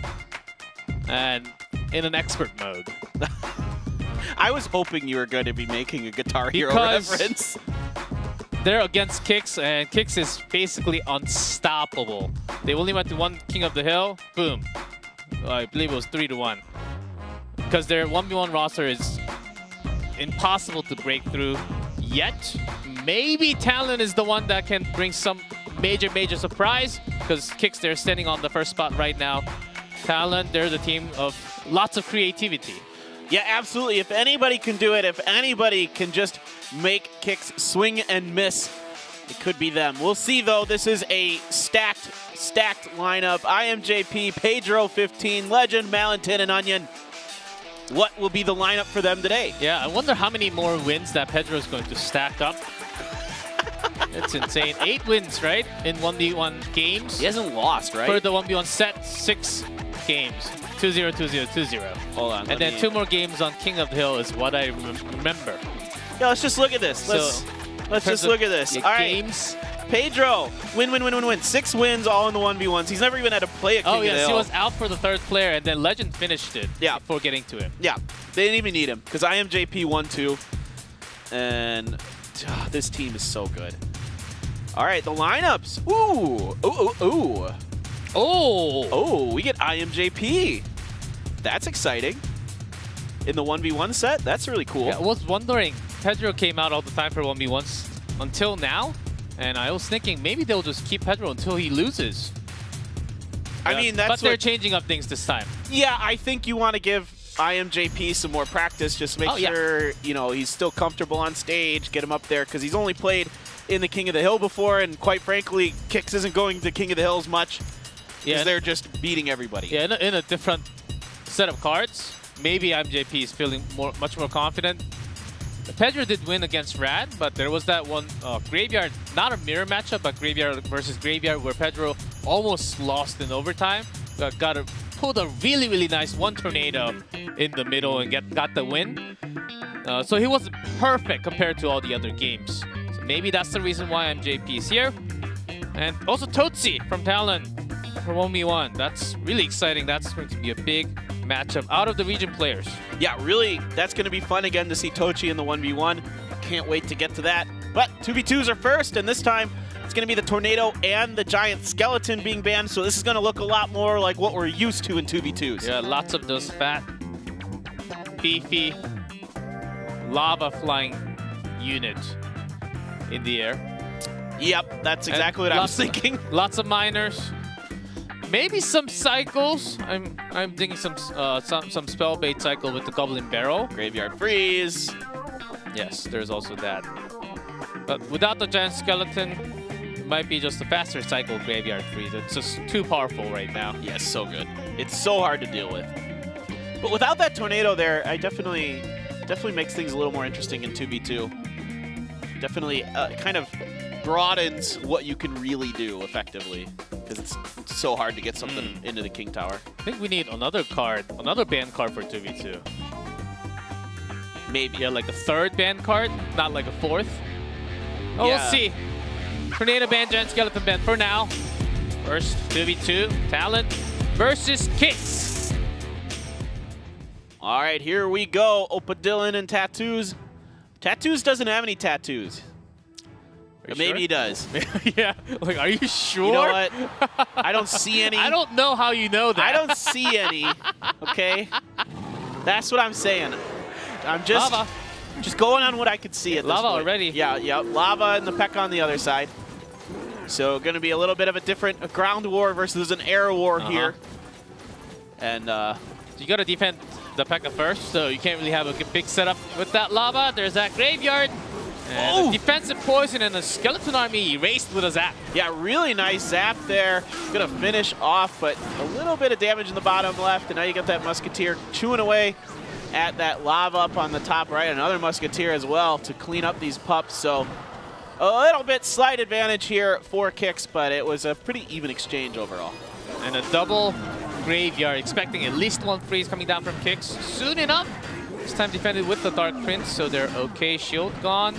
And in an expert mode. I was hoping you were going to be making a Guitar Hero Because reference. They're against Kix, and Kix is basically unstoppable. They only went to one King of the Hill, boom. I believe it was 3-1. Because their 1v1 roster is impossible to break through yet. Maybe Talon is the one that can bring some major surprise, because Kix, they're standing on the first spot right now. Talon, they're the team of lots of creativity. Yeah, absolutely. If anybody can do it, if anybody can just make Kix swing and miss, it could be them. We'll see, though. This is a stacked lineup. IMJP, Pedro 15, Legend, Malentin, and Onion. What will be the lineup for them today? Yeah, I wonder how many more wins that Pedro is going to stack up. It's insane. 8 wins, right? In 1v1 games. He hasn't lost, right? For the 1v1 set, 6 games. 2-0, 2-0, 2-0. Hold on. And then 2 more games on King of the Hill is what I remember. Yeah, let's just look at this. Let's just look at this. Yeah, all right. games. Pedro, win. 6 wins all in the 1v1s. He's never even had to play a King of the yes, Hill. he was out for the 3rd player, and then Legend finished it before getting to him. Yeah, they didn't even need him, because IMJP won 2. And this team is so good. All right, the lineups. Ooh. Oh, we get IMJP. That's exciting. In the 1v1 set, that's really cool. Yeah, I was wondering, Pedro came out all the time for 1v1s until now, and I was thinking maybe they'll just keep Pedro until he loses. I mean, that's but they're changing up things this time. Yeah, I think you want to give IMJP some more practice. Just make sure you know he's still comfortable on stage. Get him up there, because he's only played in the King of the Hill before, and quite frankly, Kix isn't going to King of the Hills much. Because they're just beating everybody. Yeah, in a different set of cards. Maybe IMJP is feeling much more confident. Pedro did win against Rad, but there was that one Graveyard, not a mirror matchup, but Graveyard versus Graveyard, where Pedro almost lost in overtime. Pulled a really nice 1 tornado in the middle and got the win. So he wasn't perfect compared to all the other games. So maybe that's the reason why IMJP is here. And also Totsi from Talon for 1v1. That's really exciting. That's going to be a big matchup out of the region players. Yeah, really, that's going to be fun again to see Tochi in the 1v1. Can't wait to get to that. But 2v2s are first, and this time it's going to be the Tornado and the Giant Skeleton being banned, so this is going to look a lot more like what we're used to in 2v2s. Yeah, lots of those fat, beefy, lava-flying units in the air. Yep, that's exactly what I was thinking. Lots of miners. Maybe some cycles. I'm thinking some spell bait cycle with the Goblin Barrel. Graveyard Freeze. Yes, there's also that. But without the Giant Skeleton, it might be just a faster cycle Graveyard Freeze. It's just too powerful right now. Yes, so good. It's so hard to deal with. But without that Tornado there, I definitely makes things a little more interesting in 2v2. Definitely kind of broadens what you can really do effectively, because it's so hard to get something into the King Tower. I think we need another card, another ban card for 2v2. Maybe. Yeah, like a 3rd ban card, not like a 4th. Oh, yeah. We'll see. Tornado ban, Giant Skeleton ban for now. First 2v2, Talon versus Kix. All right, here we go. Opa Dylan and Tattoos. Tattoos doesn't have any tattoos. Maybe he does. Yeah. Like, are you sure? You know what? I don't see any. I don't know how you know that. I don't see any. Okay? That's what I'm saying. I'm just Lava. just going on what I could see at this Lava point. already. Yeah, yeah. Lava and the P.E.K.K.A on the other side. So going to be a little bit of a different ground war versus an air war here. And you got to defend the P.E.K.K.A first, so you can't really have a big setup with that lava. There's that graveyard. And a defensive poison and a skeleton army erased with a zap. yeah, really nice zap there. Gonna finish off, but a little bit of damage in the bottom left, and now you got that Musketeer chewing away at that lava up on the top right. Another Musketeer as well to clean up these pups. So a little bit slight advantage here for Kicks, but it was a pretty even exchange overall. And a double graveyard, expecting at least one freeze coming down from Kicks soon enough. This time defended with the Dark Prince, so they're okay. Shield gone.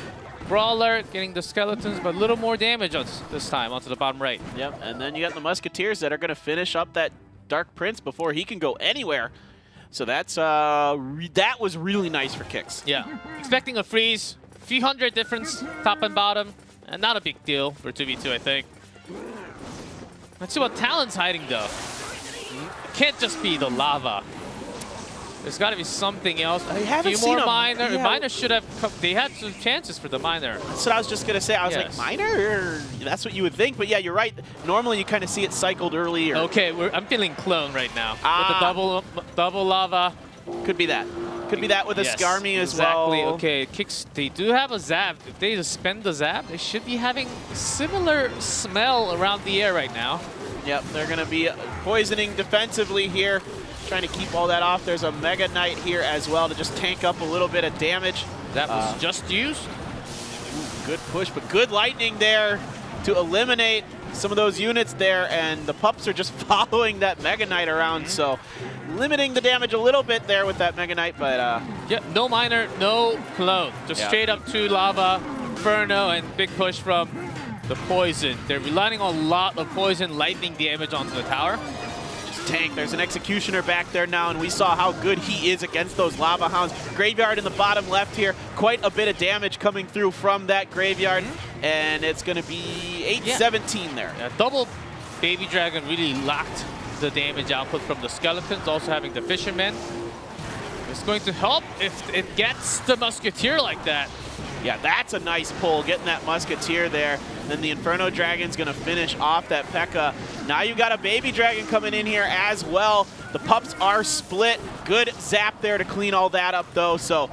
Brawler getting the skeletons, but a little more damage this time onto the bottom right. Yep, and then you got the Musketeers that are going to finish up that Dark Prince before he can go anywhere. So that's that was really nice for Kicks. Yeah, expecting a freeze, a few hundred difference top and bottom, and not a big deal for 2v2, I think. Let's see what Talon's hiding though. It can't just be the lava. There's got to be something else. I haven't a few seen more a miner. yeah. Miner should have come. They had some chances for the miner. That's what I was just going to say. I was Yes. like, Miner? That's what you would think. But yeah, you're right. Normally you kind of see it cycled early. Or Okay, I'm feeling clone right now. With Ah. the double lava. Could be that. Could be that with a Yes, Skarmy as exactly. well. Okay, Kicks, they do have a zap. If they just spend the zap, they should be having similar smell around the air right now. Yep, they're going to be poisoning defensively here, trying to keep all that off. There's a Mega Knight here as well to just tank up a little bit of damage. That was just used. Good push, but good lightning there to eliminate some of those units there, and the pups are just following that Mega Knight around, so limiting the damage a little bit there with that Mega Knight, but Yeah, no miner, no clone. Just Yeah. straight up to lava, Inferno, and big push from the poison. They're relying on a lot of poison lightning damage onto the tower. just tank. There's an Executioner back there now, and we saw how good he is against those Lava Hounds. Graveyard in the bottom left here, quite a bit of damage coming through from that Graveyard, and it's going to be 817 there. Yeah, double Baby Dragon really locked the damage output from the skeletons, also having the Fisherman. It's going to help if it gets the Musketeer like that. Yeah, that's a nice pull, getting that Musketeer there. Then the Inferno Dragon's going to finish off that P.E.K.K.A. Now you got a Baby Dragon coming in here as well. The pups are split. Good zap there to clean all that up, though. So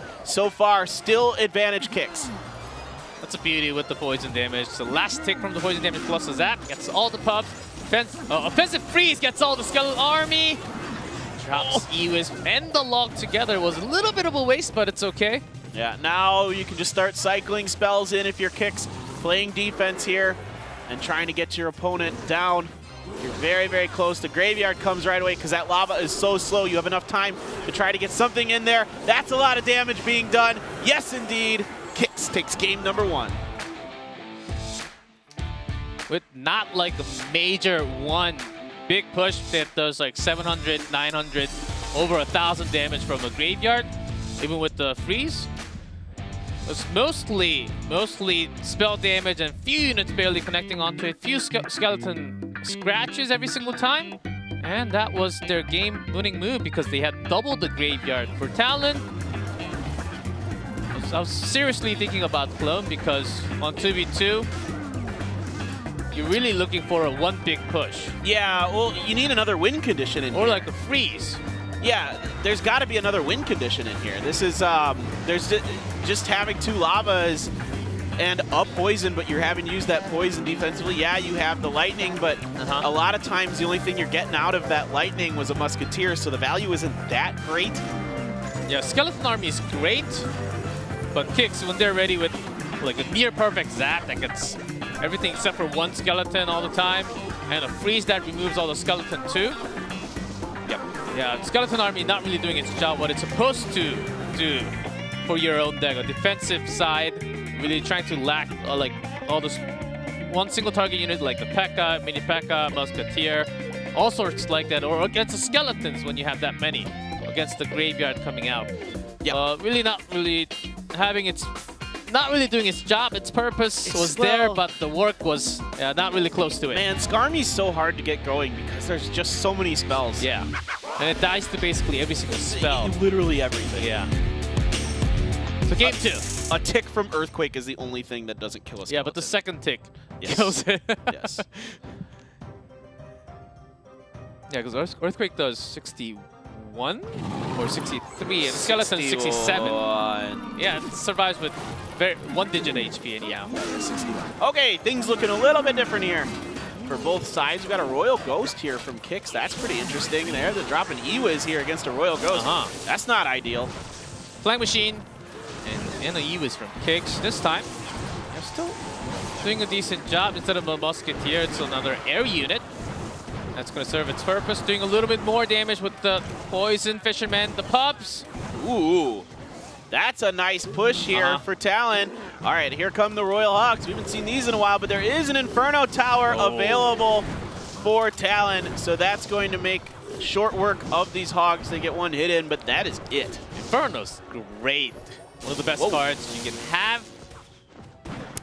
far, still advantage Kicks. That's a beauty with the poison damage. The last tick from the poison damage plus a zap gets all the pups. Offensive freeze gets all the skeleton army. Drops E-Wisp and the log together. Was a little bit of a waste, but it's okay. Yeah, now you can just start cycling spells in if you're Kicks, playing defense here and trying to get your opponent down. You're very, very close. The Graveyard comes right away because that lava is so slow. You have enough time to try to get something in there. That's a lot of damage being done. Yes, indeed. Kicks takes game number 1. With not like a major one big push that does like 700, 900, over 1,000 damage from a Graveyard, even with the freeze. It's mostly spell damage and few units barely connecting onto a few skeleton scratches every single time. And that was their game-winning move because they had doubled the Graveyard. For Talon, I was seriously thinking about clone because on 2v2, you're really looking for a one big push. Yeah, well, you need another win condition in here. Or like a freeze. Yeah, there's got to be another win condition in here. This is, there's just having 2 lavas and a poison, but you're having to use that poison defensively. Yeah, you have the lightning, but a lot of times the only thing you're getting out of that lightning was a Musketeer, so the value isn't that great. Yeah, Skeleton Army is great, but Kicks, when they're ready with like a near perfect zap that gets everything except for one skeleton all the time, and a freeze that removes all the skeleton too. Yep. Yeah, Skeleton Army not really doing its job, what it's supposed to do for your own deck. A defensive side, really trying to lack like all this one single target unit like the P.E.K.K.A, Mini P.E.K.K.A, Musketeer, all sorts like that, or against the skeletons when you have that many, against the Graveyard coming out. Yep. Really not really having its not really doing its job. Its purpose was there, but the work was not really close to it. Man, Skarmy's so hard to get going because there's just so many spells. Yeah. And it dies to basically every single spell. Literally everything. Yeah. So game 2. A tick from Earthquake is the only thing that doesn't kill us. Yeah, but the second tick kills it. Yes. Yeah, because Earthquake does 61 or 63, and Skeleton 67. Yeah, it survives with 1-digit HP anyhow. Okay, things looking a little bit different here for both sides. We've got a Royal Ghost here from Kix. That's pretty interesting there. They're dropping E-Wiz here against a Royal Ghost. That's not ideal. Flying Machine and a E-Wiz from Kix. This time, they're still doing a decent job. Instead of a Musketeer, it's another air unit. That's going to serve its purpose, doing a little bit more damage with the Poison Fisherman, the pups. Ooh, that's a nice push here for Talon. All right, here come the Royal Hawks. We haven't seen these in a while, but there is an Inferno Tower available for Talon, so that's going to make short work of these Hogs. They get one hit in, but that is it. Inferno's great. One of the best cards you can have.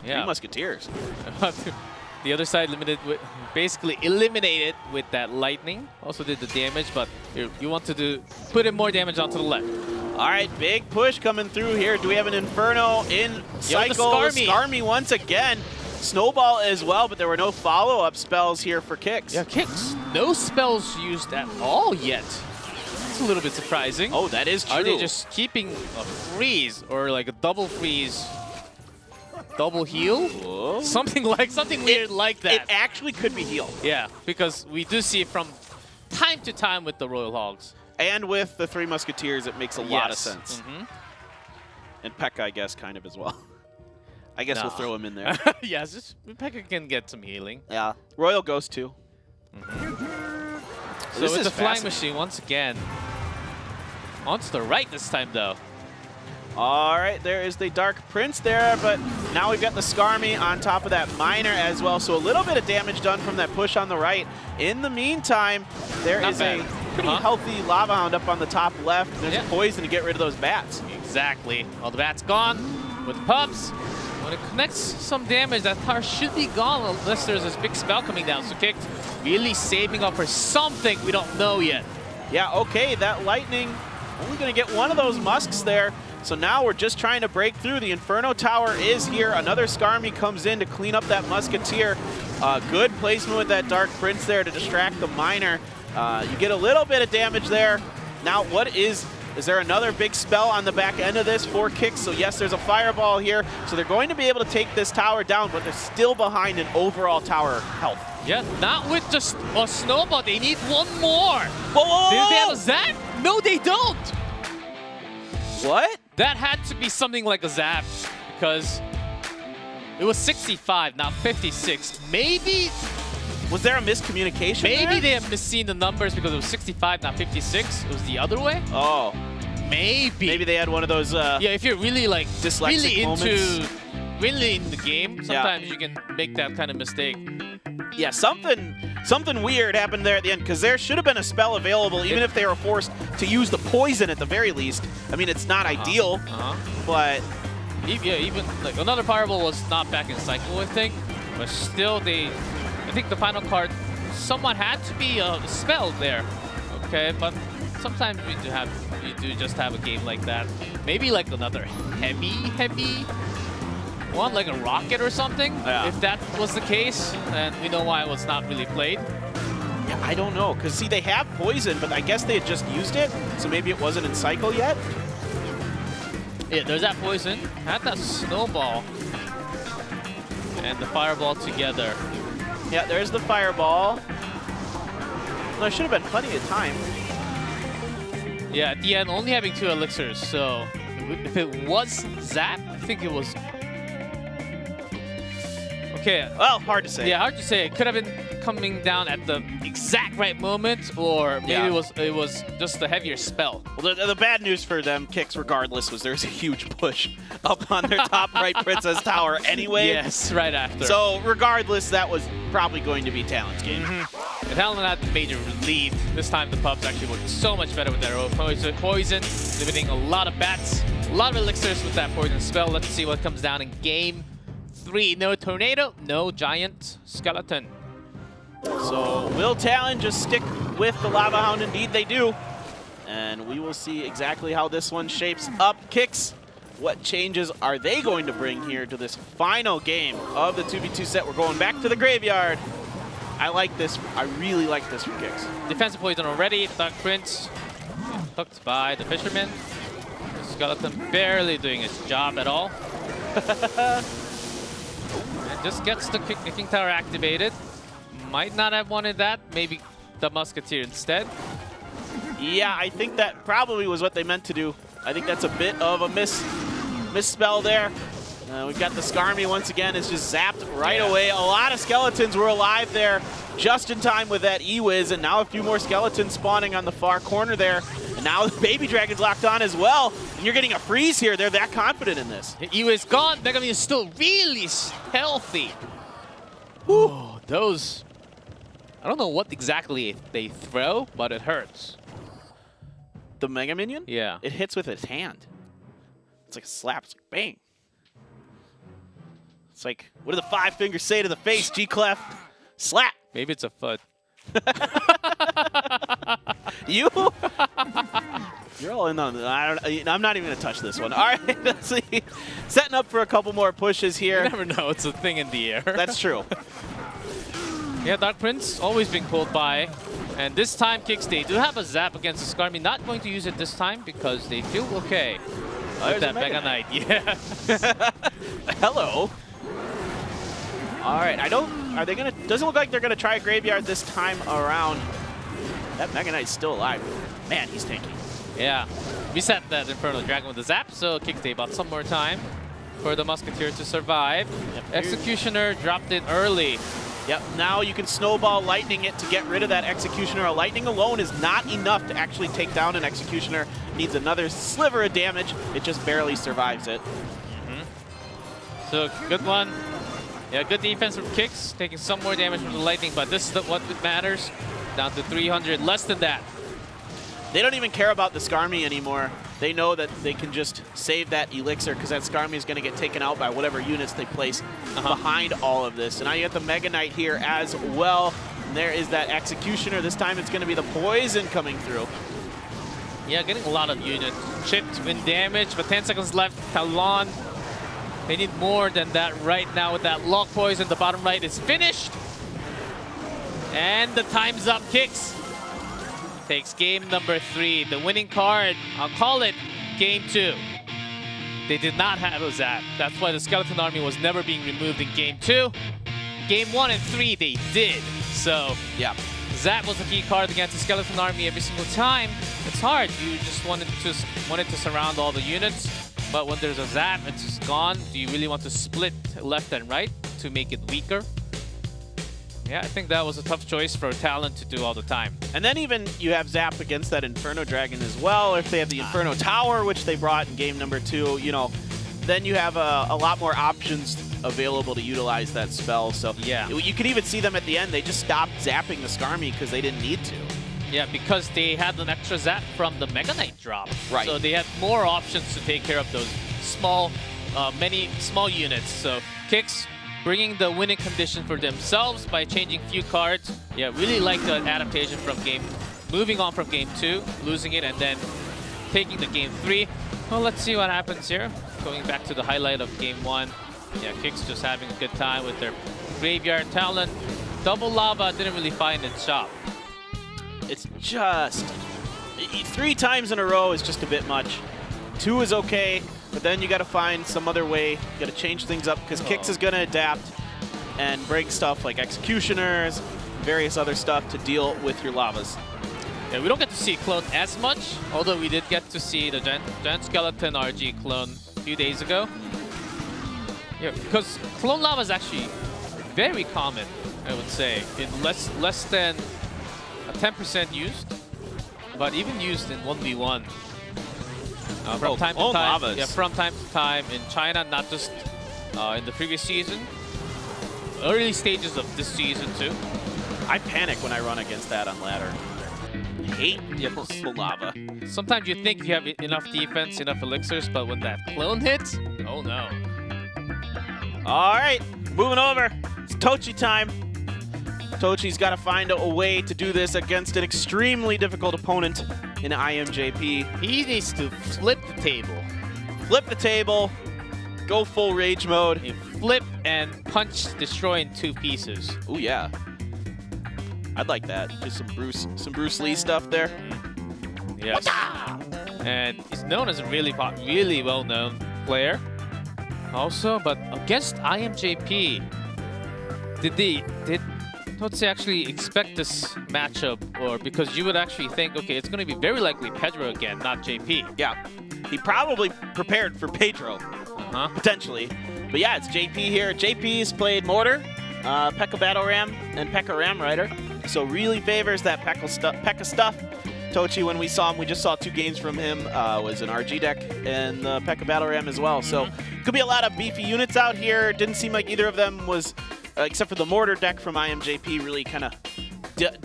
Yeah. 3 Musketeers. The other side basically eliminated with that lightning. Also did the damage, but you want to put in more damage onto the left. All right, big push coming through here. Do we have an Inferno in cycle? Skarmy once again. Snowball as well, but there were no follow-up spells here for Kix. Yeah, Kix, no spells used at all yet. That's a little bit surprising. Oh, that is true. Are they just keeping a freeze or like a double freeze? Double heal? Whoa. Something weird like that. It actually could be heal. Yeah, because we do see it from time to time with the Royal Hogs. And with the 3 Musketeers, it makes a lot of sense. And Pekka, I guess, kind of as well. I guess we'll throw him in there. Yes, Pekka can get some healing. Yeah. Royal Ghost, too. So with the Flying Machine, once again, onto the right this time, though. All right, there is the Dark Prince there, but now we've got the Skarmy on top of that Miner as well. So a little bit of damage done from that push on the right. In the meantime, there is a pretty healthy Lava Hound up on the top left. There's poison to get rid of those bats. Exactly. All the bats gone with pups. When it connects some damage, that tower should be gone unless there's this big spell coming down. So Kix really saving up for something we don't know yet. Yeah, okay, that lightning only going to get one of those musks there. So now we're just trying to break through. The Inferno Tower is here. Another Skarmy comes in to clean up that Musketeer. Good placement with that Dark Prince there to distract the Miner. You get a little bit of damage there. Now what is there another big spell on the back end of this for Kix? So yes, there's a Fireball here. So they're going to be able to take this tower down, but they're still behind in overall tower health. Yeah, not with just a Snowball. They need one more. Whoa! Do they have a Zap? No, they don't. What? That had to be something like a Zap because it was 65, not 56. Maybe... Was there a miscommunication Maybe they have misseen the numbers because it was 65, not 56. It was the other way. Oh. Maybe. Maybe they had one of those... yeah, if you're really like dyslexic really in the game, sometimes you can make that kind of mistake. Yeah, something weird happened there at the end because there should have been a spell available even if they were forced to use the poison at the very least. I mean, it's not ideal, but... Yeah, even like another Fireball was not back in cycle, I think. But still, I think the final card somewhat had to be a spell there. Okay, but sometimes you do just have a game like that. Maybe like another heavy one, like a rocket or something. Yeah. If that was the case, then we know why it was not really played. Yeah, I don't know, because see, they have poison, but I guess they had just used it, so maybe it wasn't in cycle yet. Yeah, there's that poison. Had that Snowball and the Fireball together. Yeah, there's the Fireball. Well, there should have been plenty of time. Yeah, at the end, only having 2 elixirs, so if it was Zap, I think it was... Okay. Well, hard to say. Yeah, hard to say. It could have been coming down at the exact right moment, or maybe it was just a heavier spell. Well, the bad news for them, Kix, regardless, was there's a huge push up on their top right Princess Tower anyway. Yes, right after. So regardless, that was probably going to be Talon's game. And Talon had the major lead. This time the pups actually worked so much better with their own poison, limiting a lot of bats, a A lot of elixirs with that poison spell. Let's see what comes down in game 3. No tornado, no giant skeleton. So will Talon just stick with the Lava Hound? Indeed they do. And we will see exactly how this one shapes up. Kicks, what changes are they going to bring here to this final game of the 2v2 set? We're going back to the graveyard. I like this. I really like this from Kicks. Defensive poison already. Dark Prince hooked by the Fisherman. The skeleton barely doing its job at all. And just gets the King Tower activated. Might not have wanted that. Maybe the Musketeer instead. Yeah, I think that probably was what they meant to do. I think that's a bit of a misspell there. We've got the Skarmy once again. It's just zapped right away. A lot of skeletons were alive there just in time with that E-Wiz, and now a few more skeletons spawning on the far corner there. And now the Baby Dragon's locked on as well. And you're getting a freeze here. They're that confident in this. E-Wiz gone. Megamine is still really healthy. Ooh, those... I don't know what exactly they throw, but it hurts. The Mega Minion? Yeah. It hits with its hand. It's like a slap. It's like bang. It's like, what do the 5 fingers say to the face, G-Clef? Slap. Maybe it's a foot. You? You're all in on it. I'm not even going to touch this one. All right, let's see. Setting up for a couple more pushes here. You never know. It's a thing in the air. That's true. Yeah, Dark Prince always been pulled by. And this time, Kicks, they do have a zap against the Skarmy. Not going to use it this time because they feel okay with that Mega Knight. Yeah. Hello. All right, are they gonna, doesn't look like they're gonna try a graveyard this time around. That Mega Knight's still alive. Man, he's tanky. Yeah. We set that Infernal Dragon with the zap, so Kicks, they bought some more time for the Musketeer to survive. Yep. Executioner dropped in early. Yep, now you can snowball lightning it to get rid of that Executioner. A lightning alone is not enough to actually take down an Executioner. Needs another sliver of damage. It just barely survives it. So, good one. Yeah, good defense from Kicks, taking some more damage from the lightning, but this is what matters. Down to 300, less than that. They don't even care about the Skarmy anymore. They know that they can just save that elixir because that Skarmy is going to get taken out by whatever units they place behind all of this. And now you got the Mega Knight here as well. And there is that Executioner. This time it's going to be the poison coming through. Yeah, getting a lot of units chipped in damage, but 10 seconds left. Talon, they need more than that right now with that lock poison. The bottom right is finished. And the time's up. Kicks takes game number 3. The winning card, I'll call it game 2. They did not have a zap. That's why the Skeleton Army was never being removed in game 2. Game 1 and 3, they did. So, yeah, zap was the key card against the Skeleton Army every single time. It's hard. You just wanted to surround all the units. But when there's a zap, it's just gone. Do you really want to split left and right to make it weaker? Yeah, I think that was a tough choice for Talon to do all the time. And then even you have zap against that Inferno Dragon as well. If they have the Inferno Tower, which they brought in game number 2, you know, then you have a lot more options available to utilize that spell. So yeah, you could even see them at the end. They just stopped zapping the Skarmy because they didn't need to. Yeah, because they had an extra zap from the Mega Knight drop. Right. So they had more options to take care of those small, many small units. So Kicks bringing the winning condition for themselves by changing few cards. Yeah, really like the adaptation from moving on from game 2, losing it, and then taking the game 3. Well, let's see what happens here. Going back to the highlight of game 1. Yeah, Kicks just having a good time with their graveyard. Talon, double lava didn't really find its shop. It's just 3 times in a row is just a bit much. 2 is okay, but then you got to find some other way. You got to change things up because Kicks is going to adapt and bring stuff like Executioners, various other stuff to deal with your lavas. Yeah, we don't get to see clone as much, although we did get to see the Giant Skeleton RG clone a few days ago. Yeah, because clone lava is actually very common, I would say, in less than 10% used, but even used in 1v1. From time to time, yeah, from time to time in China, not just in the previous season, early stages of this season too. I panic when I run against that on ladder. Hate Yeah, the lava. sometimes you think you have enough defense, enough elixirs, but when that clone hits, oh no. All right, moving over. It's Tochi time. Tochi's got to find a way to do this against an extremely difficult opponent in IMJP. He needs to flip the table. Flip the table, go full rage mode. He flip and punch, destroy in 2 pieces. Oh yeah, I'd like that. Just some Bruce Lee stuff there. Yes. And he's known as a really well-known player. Also, but against IMJP, did Totsi actually expect this matchup? Or because you would actually think, okay, it's going to be very likely Pedro again, not JP. Yeah, he probably prepared for Pedro, potentially. But yeah, it's JP here. JP's played Mortar, P.E.K.K.A. Battle Ram, and P.E.K.K.A. Ram Rider. So really favors that P.E.K.K.A. stuff. Tochi, when we saw him, we just saw 2 games from him, was an RG deck and the P.E.K.K.A. Battle Ram as well. So could be a lot of beefy units out here. Didn't seem like either of them was, except for the Mortar deck from IMJP, really kind of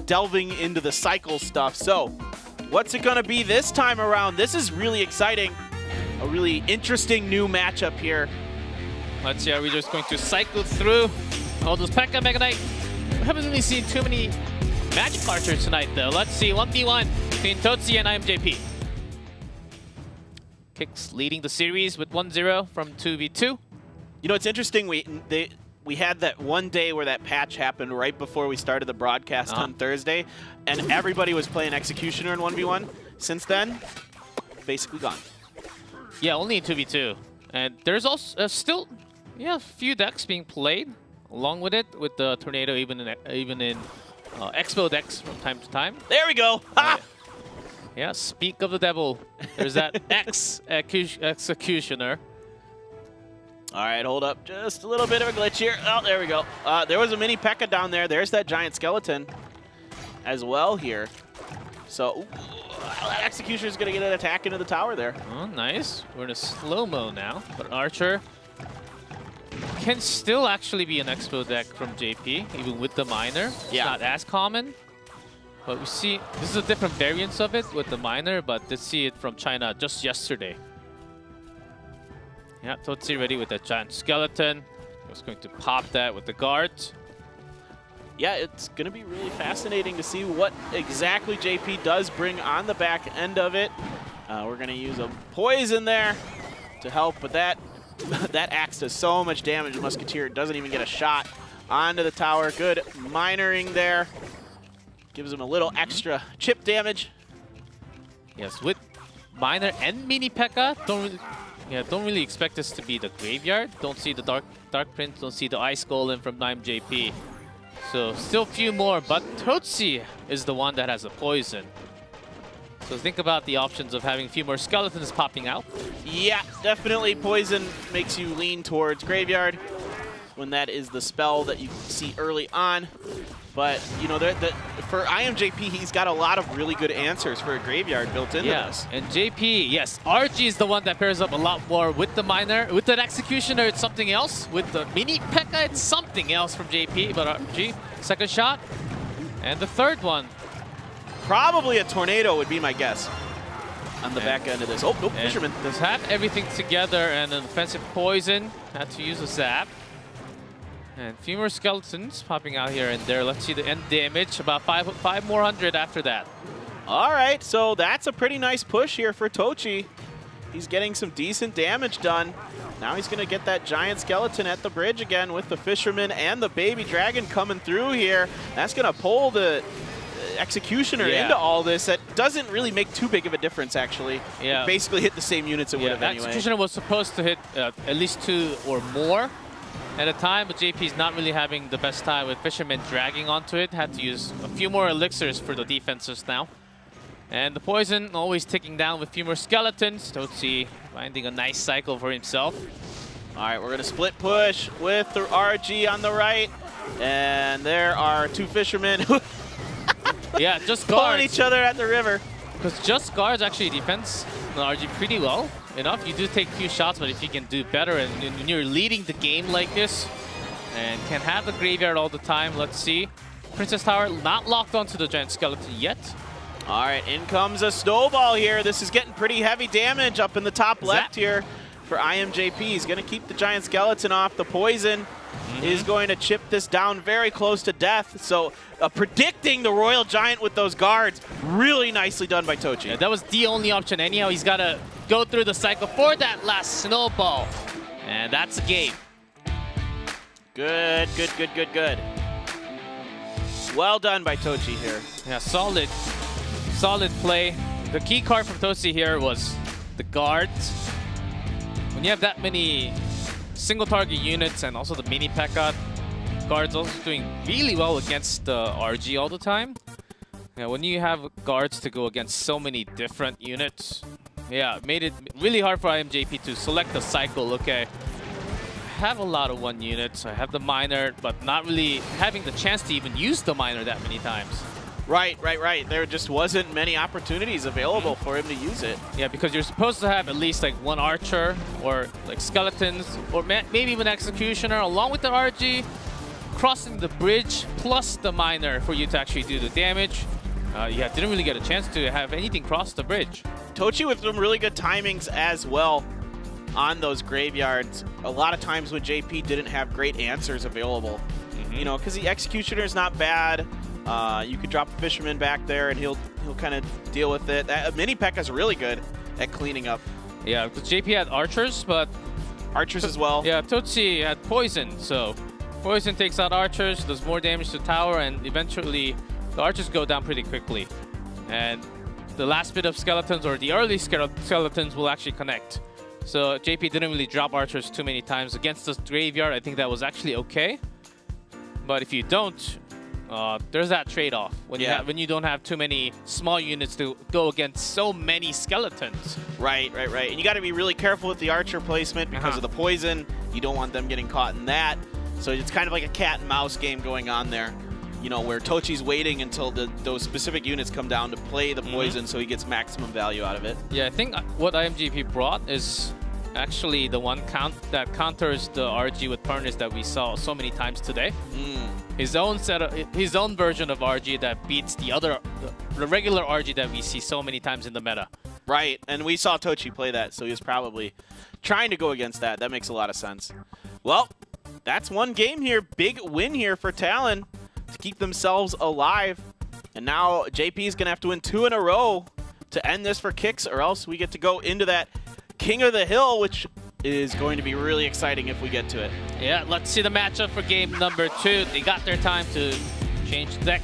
delving into the cycle stuff. So what's it going to be this time around? This is really exciting. A really interesting new matchup here. Let's see, are we just going to cycle through all those P.E.K.K.A. Mega Knight? We haven't really seen too many Magic archers tonight, though. Let's see, 1v1 between Totsi and IMJP. Kicks leading the series with 1-0 from 2v2. You know, it's interesting. We had that one day where that patch happened right before we started the broadcast on Thursday, and everybody was playing Executioner in 1v1. Since then, basically gone. Yeah, only in 2v2. And there's also still, a few decks being played along with it, with the Tornado even in Expo decks from time to time. There we go. Ha! Yeah, speak of the devil. There's that Executioner. All right, hold up. Just a little bit of a glitch here. Oh, there we go. There was a mini P.E.K.K.A. down there. There's that giant skeleton as well here. So, that Executioner's going to get an attack into the tower there. Oh, nice. We're in a slow-mo now. But Archer can still actually be an Expo deck from JP, even with the Miner. It's not as common. But we see, this is a different variance of it with the Miner, but did see it from China just yesterday. Yeah, Totsi ready with that giant skeleton. Just going to pop that with the guards. Yeah, it's going to be really fascinating to see what exactly JP does bring on the back end of it. We're going to use a poison there to help, but that axe does so much damage. The Musketeer doesn't even get a shot onto the tower. Good minoring there. Gives him a little extra chip damage. Yes, with Miner and mini P.E.K.K.A. Don't really expect this to be the graveyard. Don't see the Dark Prince, don't see the Ice Golem from IMJP. So still a few more, but Totsi is the one that has a poison. So think about the options of having a few more skeletons popping out. Yeah, definitely poison makes you lean towards graveyard when that is the spell that you see early on. But, you know, for IMJP, he's got a lot of really good answers for a graveyard built into this. And JP, yes, RG is the one that pairs up a lot more with the Miner. With that Executioner, it's something else. With the mini P.E.K.K.A., it's something else from JP. But RG, second shot. And the third one. Probably a Tornado would be my guess on the back end of this. Oh, nope, Fisherman. Does have everything together and an offensive poison. Had to use a zap. And a few more skeletons popping out here and there. Let's see the end damage. About 5 more hundred after that. All right, so that's a pretty nice push here for Tochi. He's getting some decent damage done. Now he's going to get that giant skeleton at the bridge again with the Fisherman and the Baby Dragon coming through here. That's going to pull the Executioner into all this. That doesn't really make too big of a difference, actually. Yeah. It basically hit the same units it would have anyway. Executioner was supposed to hit at least 2 or more at a time, but JP's not really having the best time with Fisherman dragging onto it. Had to use a few more elixirs for the defenses now. And the poison always ticking down with a few more skeletons. Totsi finding a nice cycle for himself. All right, we're going to split push with the RG on the right. And there are 2 Fishermen yeah, just pulling guards. each other at the river. Because just guards actually defends the RG pretty well enough. You do take a few shots, but if you can do better and when you're leading the game like this and can have the graveyard all the time, let's see. Princess Tower not locked onto the giant skeleton yet. All right, in comes a snowball here. This is getting pretty heavy damage up in the top left here for IMJP. He's going to keep the giant skeleton off. The poison is going to chip this down very close to death. So predicting the Royal Giant with those guards, really nicely done by Tochi. Yeah, that was the only option anyhow. He's got to go through the cycle for that last snowball. And that's a game. Good, good, good, good, good. Well done by Tochi here. Yeah, solid play. The key card from Tochi here was the guards. When you have that many single target units and also the mini P.E.K.K.A, guards also doing really well against the RG all the time. Yeah, when you have guards to go against so many different units, yeah, it made it really hard for IMJP to select the cycle. Okay, I have a lot of one units. I have the miner, but not really having the chance to even use the miner that many times. Right. There just wasn't many opportunities available for him to use it. Yeah, because you're supposed to have at least like one archer or like skeletons or maybe even executioner along with the RG crossing the bridge plus the miner for you to actually do the damage. Yeah, didn't really get a chance to have anything cross the bridge. Tochi with some really good timings as well on those graveyards. A lot of times when JP didn't have great answers available, you know, because the executioner is not bad. You could drop the fisherman back there and he'll kind of deal with it. That mini P.E.K.K.A is really good at cleaning up. Yeah, because JP had archers, but archers as well. Yeah, Tochi had poison, so poison takes out archers, does more damage to tower, and eventually the archers go down pretty quickly. And the last bit of skeletons or the early skeletons will actually connect. So JP didn't really drop archers too many times against this graveyard. I think that was actually okay. But if you don't, there's that trade-off when you don't have too many small units to go against so many skeletons. Right. And you got to be really careful with the archer placement because of the poison. You don't want them getting caught in that. So it's kind of like a cat and mouse game going on there. You know, where Tochi's waiting until those specific units come down to play the poison so he gets maximum value out of it. Yeah, I think what IMGP brought is actually the one that counters the RG with Furnace that we saw so many times today. His own version of RG that beats the regular RG that we see so many times in the meta. Right, and we saw Tochi play that, so he was probably trying to go against that. That makes a lot of sense. Well, that's one game here. Big win here for Talon to keep themselves alive. And now JP is going to have to win 2 in a row to end this for kicks, or else we get to go into that King of the Hill, which is going to be really exciting if we get to it. Yeah, let's see the matchup for game number 2. They got their time to change the deck.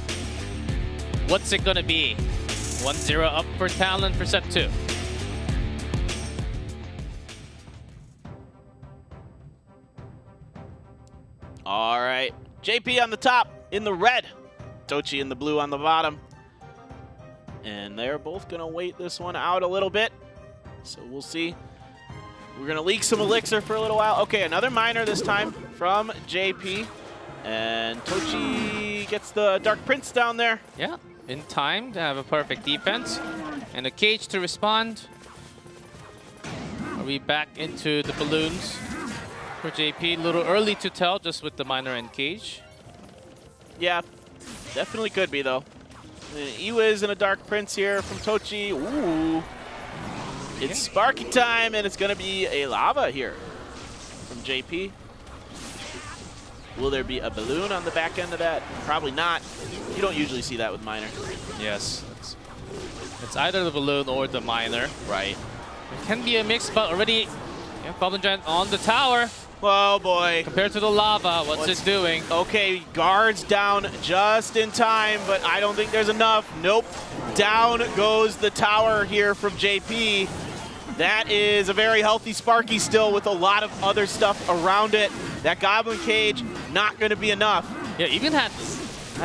What's it going to be? 1-0 up for Talon for set 2. All right, JP on the top in the red, Tochi in the blue on the bottom. And they're both going to wait this one out a little bit. So we'll see. We're going to leak some elixir for a little while. Okay, another miner this time from JP. And Tochi gets the Dark Prince down there. Yeah, in time to have a perfect defense. And a cage to respond. Are we back into the balloons for JP? A little early to tell just with the miner and cage. Yeah, definitely could be though. Ewiz and a Dark Prince here from Tochi. Ooh. It's Sparky time, and it's going to be a lava here from JP. Will there be a balloon on the back end of that? Probably not. You don't usually see that with miner. Yes. It's either the balloon or the miner. Right. It can be a mix, but already Goblin Giant on the tower. Oh boy. Compared to the lava, what's it doing? Okay, guards down just in time, but I don't think there's enough. Nope. Down goes the tower here from JP. That is a very healthy Sparky still with a lot of other stuff around it. That Goblin Cage, not going to be enough. Yeah, even had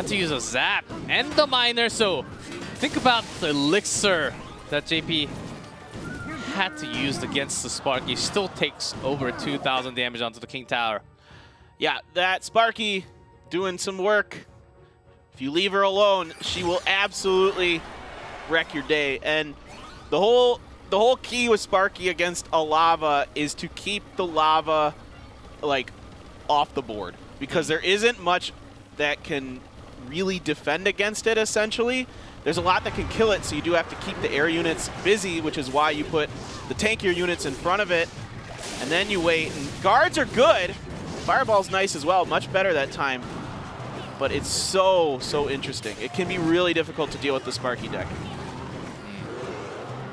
to use a Zap and the Miner, so think about the Elixir that JP had to use against the Sparky. Still takes over 2,000 damage onto the King Tower. Yeah, that Sparky doing some work. If you leave her alone, she will absolutely wreck your day. And the whole key with Sparky against a lava is to keep the lava like off the board, because there isn't much that can really defend against it, essentially. There's a lot that can kill it, so you do have to keep the air units busy, which is why you put the tankier units in front of it, and then you wait. And guards are good. Fireball's nice as well, much better that time. But it's so interesting. It can be really difficult to deal with the Sparky deck.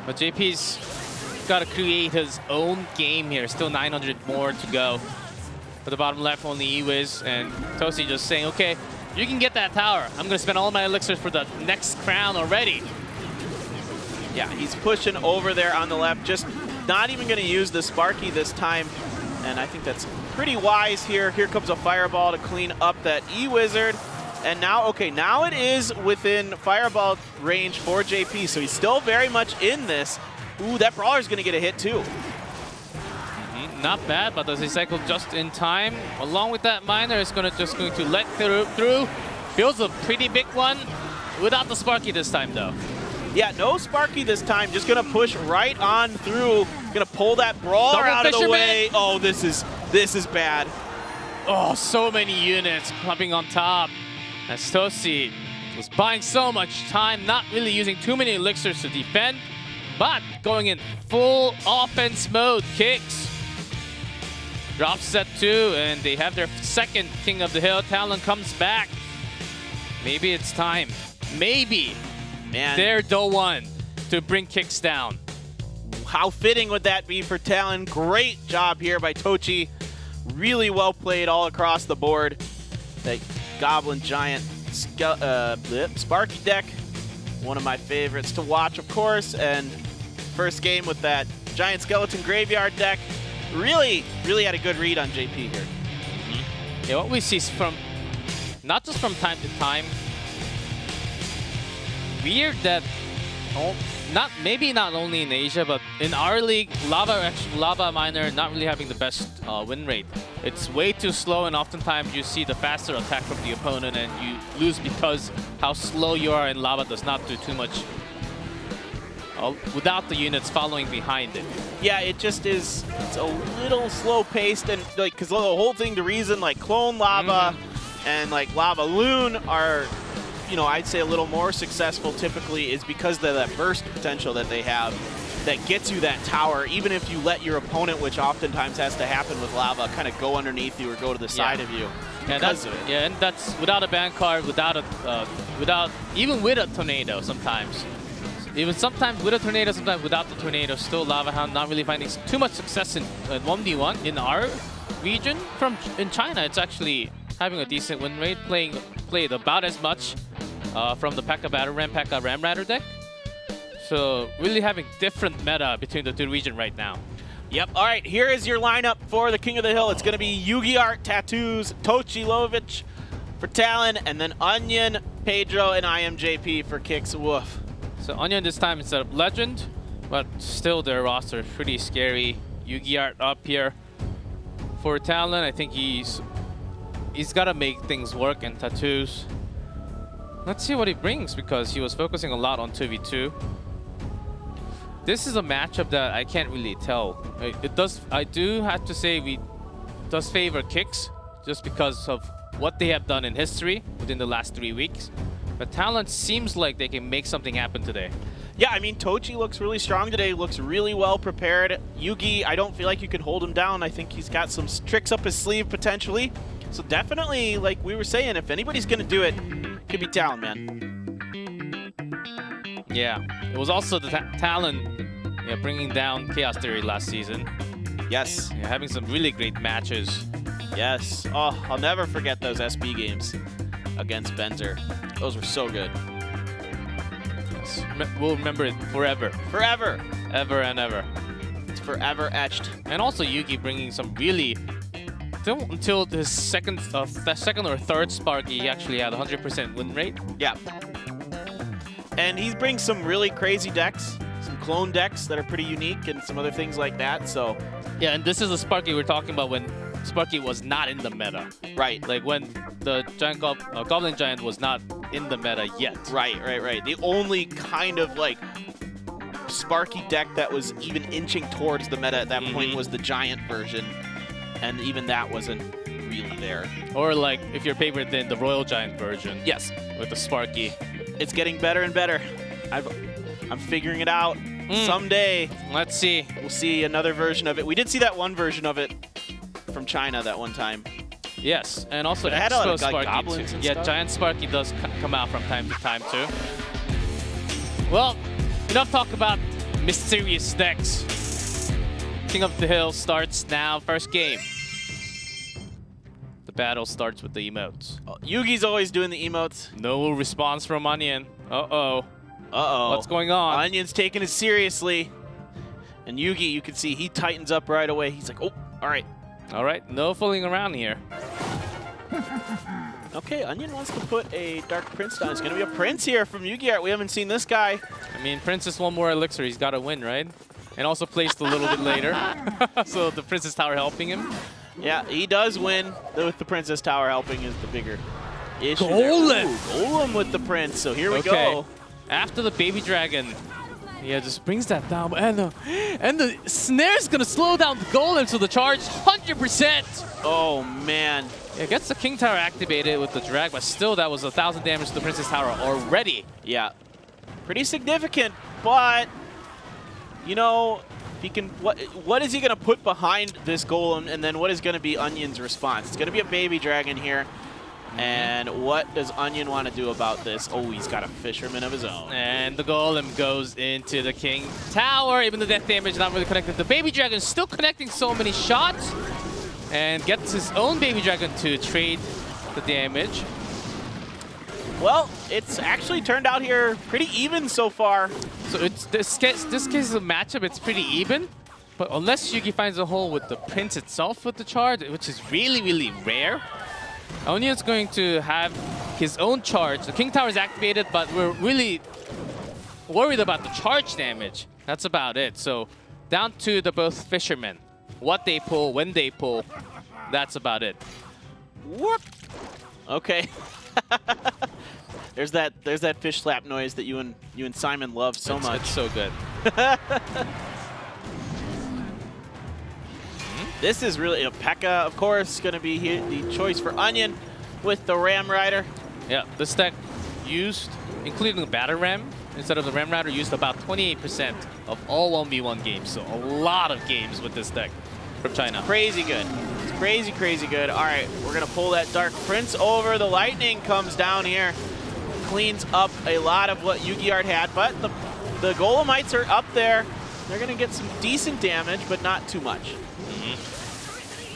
But JP's got to create his own game here. Still 900 more to go. For the bottom left, only Ewiz and Tosi just saying, okay, you can get that tower. I'm going to spend all my elixirs for the next crown already. Yeah, he's pushing over there on the left, just not even going to use the Sparky this time. And I think that's pretty wise here. Here comes a Fireball to clean up that E-Wizard. And now, okay, now it is within Fireball range for JP, so he's still very much in this. Ooh, that Brawler's going to get a hit too. Not bad, but does he cycle just in time? Along with that Miner, is just going to let through. Builds a pretty big one without the Sparky this time, though. Yeah, no Sparky this time. Just going to push right on through. Going to pull that Brawler out of the way. Oh, this is bad. Oh, so many units pumping on top. As Tosi was buying so much time, not really using too many elixirs to defend, but going in full offense mode. Kicks. Drops set 2, and they have their second King of the Hill. Talon comes back. Maybe it's time. Maybe. Man, they're the one to bring Kicks down. How fitting would that be for Talon? Great job here by Tochi. Really well played all across the board. That Goblin Giant Sparky deck. One of my favorites to watch, of course. And first game with that Giant Skeleton Graveyard deck. Really had a good read on JP here. Yeah, what we see from, not just from time to time, weird that, maybe not only in Asia, but in our league, Lava Miner not really having the best win rate. It's way too slow, and oftentimes you see the faster attack from the opponent, and you lose because how slow you are, and Lava does not do too much without the units following behind it. Yeah, it just is, it's a little slow paced, and like, because the whole thing, the reason like Clone Lava and like Lava Loon are, you know, I'd say a little more successful typically is because of that burst potential that they have that gets you that tower, even if you let your opponent, which oftentimes has to happen with Lava, kind of go underneath you or go to the side of you. Yeah, that's it. Yeah, and that's without a ban card, even with a tornado sometimes. Even sometimes with a tornado, sometimes without the tornado, still Lava Hound not really finding too much success in 1v1 in our region. In China, it's actually having a decent win rate, played about as much from the P.E.K.K.A. Battleram, P.E.K.K.A. Ramradder deck. So really having different meta between the two regions right now. Yep. All right, here is your lineup for the King of the Hill. It's going to be Yugi Art, Tattoos, Tochi Lovich for Talon, and then Onion, Pedro, and IMJP for Kicks. Woof. So Onion this time instead of Legend, but still their roster is pretty scary. Yugi Art up here for Talon. I think he's got to make things work, and Tattoos. Let's see what he brings, because he was focusing a lot on 2v2. This is a matchup that I can't really tell. I do have to say it does favor Kicks, just because of what they have done in history within the last 3 weeks. But Talon seems like they can make something happen today. Yeah, I mean, Tochi looks really strong today, looks really well prepared. Yugi, I don't feel like you can hold him down. I think he's got some tricks up his sleeve, potentially. So definitely, like we were saying, if anybody's going to do it, it could be Talon, man. Yeah, it was also the Talon bringing down Chaos Theory last season. Yes. Yeah, having some really great matches. Yes. Oh, I'll never forget those SB games against Benzer. Those were so good. Yes. We'll remember it forever. Forever. Ever and ever. It's forever etched. And also Yugi bringing some really... Until the second or third Sparky, he actually had 100% win rate. Yeah. And he brings some really crazy decks. Some clone decks that are pretty unique and some other things like that, so... Yeah, and this is the Sparky we're talking about when Sparky was not in the meta. Right. Like when the giant Goblin Giant was not in the meta yet. Right. The only kind of like Sparky deck that was even inching towards the meta at that point was the Giant version. And even that wasn't really there. Or like, if you're favorite, then the Royal Giant version. Yes. With the Sparky. It's getting better and better. I'm figuring it out. Someday. Let's see. We'll see another version of it. We did see that one version of it from China that one time. Yes, and also But it had a lot of, like, Sparky goblins too. and Yeah, stuff. Giant Sparky does come out from time to time too. Well, enough talk about mysterious decks. King of the Hill starts now, first game. The battle starts with the emotes. Yugi's always doing the emotes. No response from Onion. Uh-oh. Uh-oh. What's going on? Onion's taking it seriously. And Yugi, you can see he tightens up right away. He's like, oh, all right. All right, no fooling around here. Okay, Onion wants to put a Dark Prince down. It's going to be a Prince here from Yu-Gi-Oh! We haven't seen this guy. I mean, Prince is one more elixir. He's got to win, right? And also placed a little bit later. So the Princess Tower helping him. Yeah, he does win with the Princess Tower helping is the bigger issue. Golem! There. Ooh, Golem with the Prince, so here we go. After the Baby Dragon, yeah, just brings that down. And the snare's going to slow down the Golem, so the charge 100%. Oh, man. It gets the King Tower activated with the drag, but still that was 1,000 damage to the Princess Tower already. Yeah, pretty significant, but, you know, if he can, what is he going to put behind this Golem, and then what is going to be Onion's response? It's going to be a Baby Dragon here, and what does Onion want to do about this? Oh, he's got a Fisherman of his own. And the Golem goes into the King Tower, even the death damage not really connected. The Baby Dragon still connecting so many shots, and gets his own Baby Dragon to trade the damage. Well, it's actually turned out here pretty even so far. So it's this case of matchup, it's pretty even. But unless Yugi finds a hole with the Prince itself with the charge, which is really, really rare, Onion's going to have his own charge. The King Tower is activated, but we're really worried about the charge damage. That's about it. So down to the both fishermen. What they pull, when they pull, that's about it. Whoop. Okay. there's that fish slap noise that you and Simon love so much. It's so good. This is really P.E.K.K.A, of course, going to be here, the choice for Onion with the Ram Rider. Yeah, this deck used, including the Batter Ram, instead of the Ram Rider, used about 28% of all 1v1 games. So a lot of games with this deck from China. Crazy good. It's crazy, crazy good. All right, we're going to pull that Dark Prince over. The Lightning comes down here, cleans up a lot of what Yu-Gi-Oh! Had, but the Golemites are up there. They're going to get some decent damage, but not too much.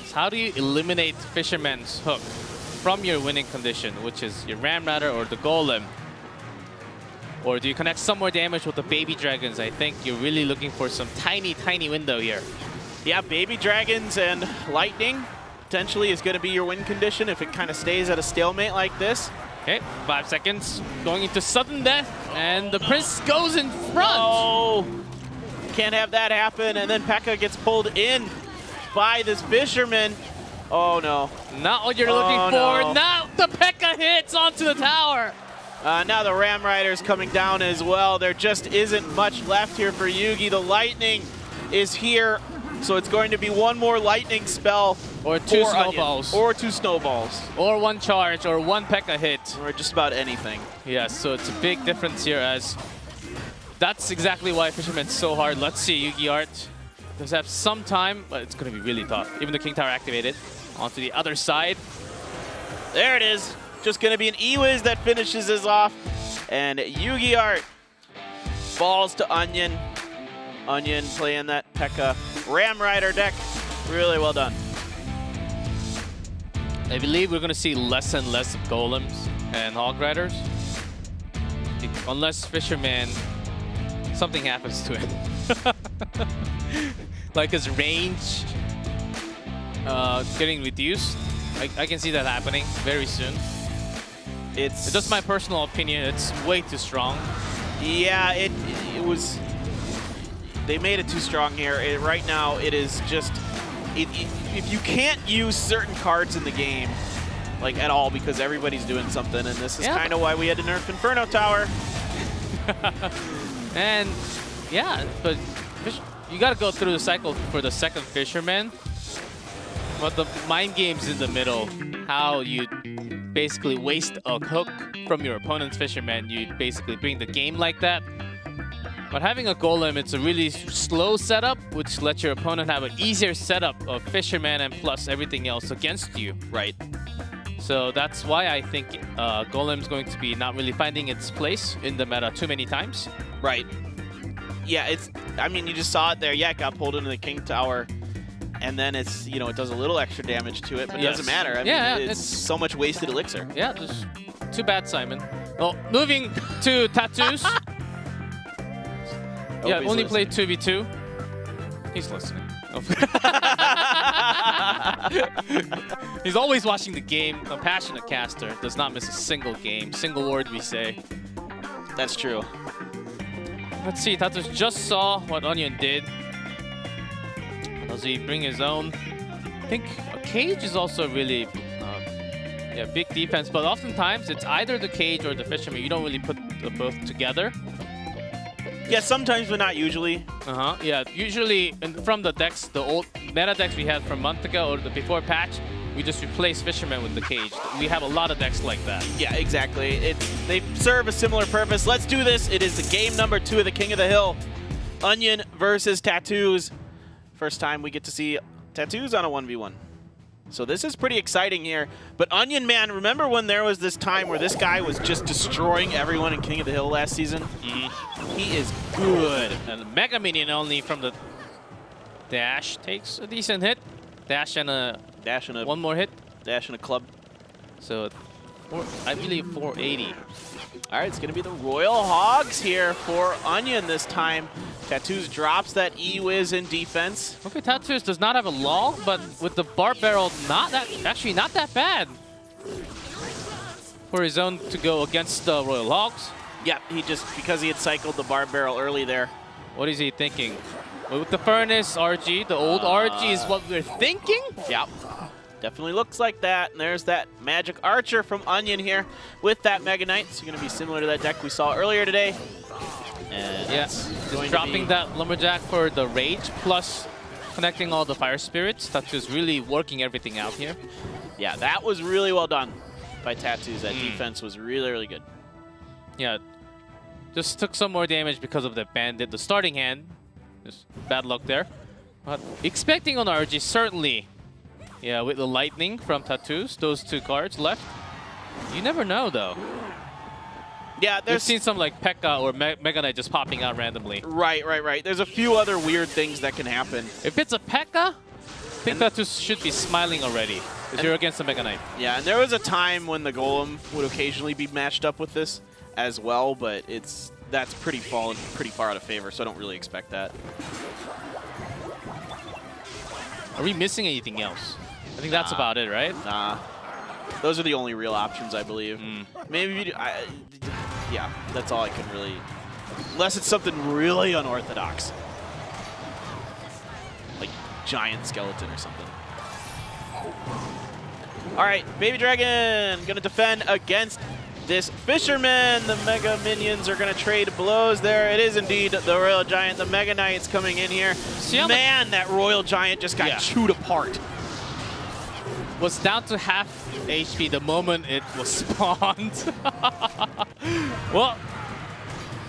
So how do you eliminate Fisherman's Hook from your winning condition, which is your Ram Rider or the Golem? Or do you connect some more damage with the Baby Dragons? I think you're really looking for some tiny, tiny window here. Yeah, Baby Dragons and Lightning potentially is going to be your win condition if it kind of stays at a stalemate like this. Okay, 5 seconds. Going into sudden death, and the Prince goes in front. Oh, can't have that happen. And then P.E.K.K.A gets pulled in by this Fisherman. Oh, no. Not what you're looking for. No. Now the P.E.K.K.A hits onto the tower. Now the Ram Rider's coming down as well. There just isn't much left here for Yugi. The Lightning is here, so it's going to be one more Lightning spell. Or two for snowballs. Onion. Or two snowballs. Or one charge, or one P.E.K.K.A hit. Or just about anything. Yes, so it's a big difference here, as that's exactly why Fisherman's so hard. Let's see, Yu-Gi Art does have some time, but it's going to be really tough. Even the King Tower activated. Onto the other side. There it is. Just going to be an E-Wiz that finishes us off. And Yu-Gi Art falls to Onion. Onion playing that P.E.K.K.A Ram Rider deck. Really well done. I believe we're going to see less and less of Golems and Hog Riders. Unless Fisherman, something happens to him. Like his range getting reduced. I can see that happening very soon. It's just my personal opinion. It's way too strong. Yeah, it was. They made it too strong here. Right now, it is just. If you can't use certain cards in the game, like at all, because everybody's doing something, and this is kind of why we had to nerf Inferno Tower. And yeah, but you got to go through the cycle for the second Fisherman. But the mind games in the middle, how you basically waste a hook from your opponent's fisherman, you basically bring the game like that. But having a golem, it's a really slow setup, which lets your opponent have an easier setup of fisherman and plus everything else against you. Right. So that's why I think golem's going to be not really finding its place in the meta too many times. Right. Yeah, I mean, you just saw it there. Yeah, it got pulled into the king tower. And then it's, you know, it does a little extra damage to it, but it doesn't matter. I mean, it's so much wasted elixir. Yeah, just too bad, Simon. Well, moving to tattoos. Yeah, only played 2v2. He's listening. He's always watching the game. A passionate caster. Does not miss a single game. Single word we say. That's true. Let's see. Tattoos just saw what Onion did. Does he bring his own? I think a cage is also really big defense, but oftentimes it's either the cage or the fisherman. You don't really put both together. Yeah, sometimes, but not usually. Yeah, usually from the decks, the old meta decks we had from a month ago or the before patch, we just replace fisherman with the cage. We have a lot of decks like that. Yeah, exactly. They serve a similar purpose. Let's do this. It is the game number 2 of the King of the Hill. Onion versus Tattoos. First time we get to see Tattoos on a 1v1. So this is pretty exciting here. But Onion, man, remember when there was this time where this guy was just destroying everyone in King of the Hill last season? He is good. And the Mega Minion only from the dash takes a decent hit. Dash and one more hit. Dash and a club. So I believe 480. All right, it's going to be the Royal Hogs here for Onion this time. Tattoos drops that E-Wiz in defense. Okay, Tattoos does not have a lull, but with the Barb Barrel, not that bad for his own to go against the Royal Hogs. Yeah, because he had cycled the Barb Barrel early there. What is he thinking? With the Furnace RG, the old RG is what we're thinking? Yeah. Definitely looks like that. And there's that Magic Archer from Onion here with that Mega Knight. It's going to be similar to that deck we saw earlier today. And yes, just dropping that Lumberjack for the Rage, plus connecting all the Fire Spirits. Tattoos really working everything out here. Yeah, that was really well done by Tattoos. That defense was really, really good. Yeah, just took some more damage because of the Bandit. The starting hand, just bad luck there. But expecting on RG, certainly. Yeah, with the Lightning from Tattoos, those 2 cards left. You never know, though. Yeah, We've seen some like P.E.K.K.A. or Mega Knight just popping out randomly. Right. There's a few other weird things that can happen. If it's a P.E.K.K.A., I think Tattoos should be smiling already, because you're against the Mega Knight. Yeah, and there was a time when the Golem would occasionally be matched up with this as well, but that's pretty far out of favor, so I don't really expect that. Are we missing anything else? I think that's about it, right? Nah. Those are the only real options, I believe. Maybe yeah, that's all I can really... Unless it's something really unorthodox. Like giant skeleton or something. All right, Baby Dragon going to defend against this Fisherman. The Mega Minions are going to trade blows there. It is indeed the Royal Giant. The Mega Knight's coming in here. Man, that Royal Giant just got chewed apart. Was down to half HP the moment it was spawned. Well,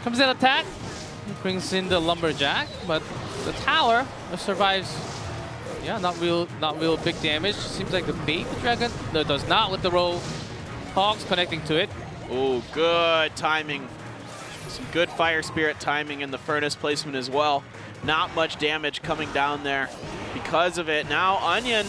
comes in attack, brings in the Lumberjack, but the tower survives. Yeah, not real big damage. Seems like the Baby Dragon does not with the Royal Hogs connecting to it. Oh, good timing. Some good Fire Spirit timing in the Furnace placement as well. Not much damage coming down there because of it. Now Onion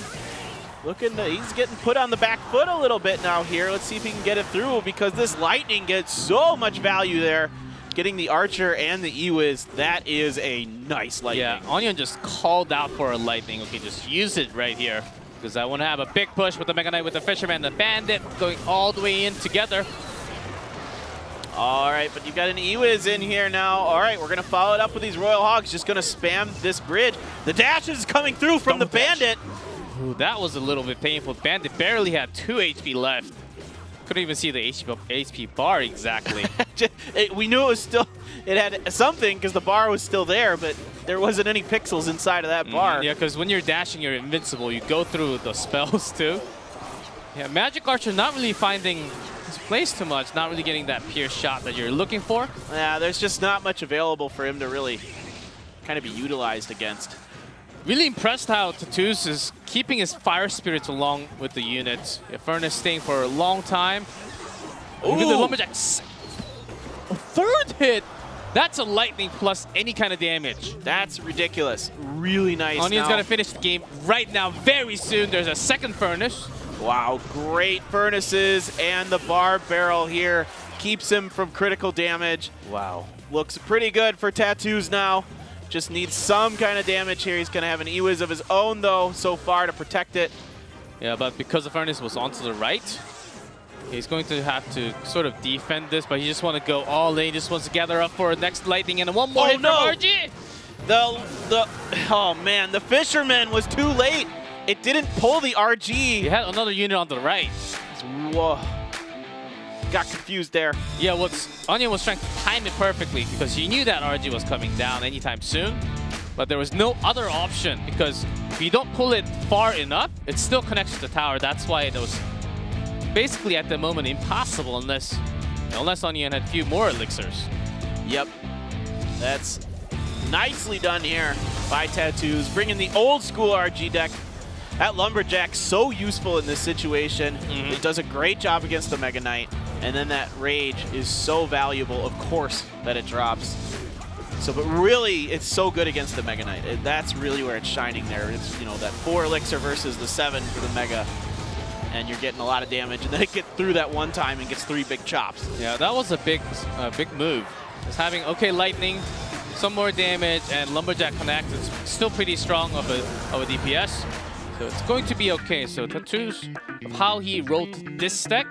he's getting put on the back foot a little bit now here. Let's see if he can get it through, because this Lightning gets so much value there. Getting the Archer and the E-Wiz, that is a nice Lightning. Yeah, Onion just called out for a Lightning. Okay, just use it right here, because I want to have a big push with the Mega Knight, with the Fisherman, the Bandit going all the way in together. All right, but you've got an E-Wiz in here now. All right, we're going to follow it up with these Royal Hogs. Just going to spam this bridge. The dash is coming through from the Bandit. Ooh, that was a little bit painful. Bandit barely had 2 HP left. Couldn't even see the HP bar exactly. We knew it was still, it had something because the bar was still there, but there wasn't any pixels inside of that bar. Yeah, because when you're dashing, you're invincible. You go through the spells too. Yeah, Magic Archer not really finding his place too much, not really getting that pierce shot that you're looking for. Yeah, there's just not much available for him to really kind of be utilized against. Really impressed how Tattoos is keeping his fire spirits along with the units. Yeah, Furnace staying for a long time. Look at the Lumberjack. A third hit! That's a lightning plus any kind of damage. That's ridiculous. Really nice. Onion's gonna finish the game right now, very soon. There's a second Furnace. Wow, great Furnaces, and the bar barrel here keeps him from critical damage. Wow. Looks pretty good for Tattoos now. Just needs some kind of damage here. He's going to have an E-Wiz of his own, though, so far to protect it. Yeah, but because the Furnace was onto the right, he's going to have to sort of defend this, but he just want to go all in. He just wants to gather up for a next lightning and one more hit from RG. Oh, man, the Fisherman was too late. It didn't pull the RG. He had another unit on the right. Whoa. Got confused there. Yeah, Onion was trying to time it perfectly because he knew that RG was coming down anytime soon. But there was no other option because if you don't pull it far enough, it still connects to the tower. That's why it was basically at the moment impossible unless Onion had a few more elixirs. Yep. That's nicely done here by Tattoos, bringing the old school RG deck. That Lumberjack so useful in this situation. It does a great job against the Mega Knight. And then that Rage is so valuable, of course, that it drops. So, but really, it's so good against the Mega Knight. That's really where it's shining there. It's, you know, that 4 elixir versus the 7 for the Mega. And you're getting a lot of damage. And then it gets through that one time and gets 3 big chops. Yeah, that was a big move. Just having, okay, lightning, some more damage, and Lumberjack connects. It's still pretty strong of a DPS. So it's going to be okay. So Tattoos, how he wrote this deck,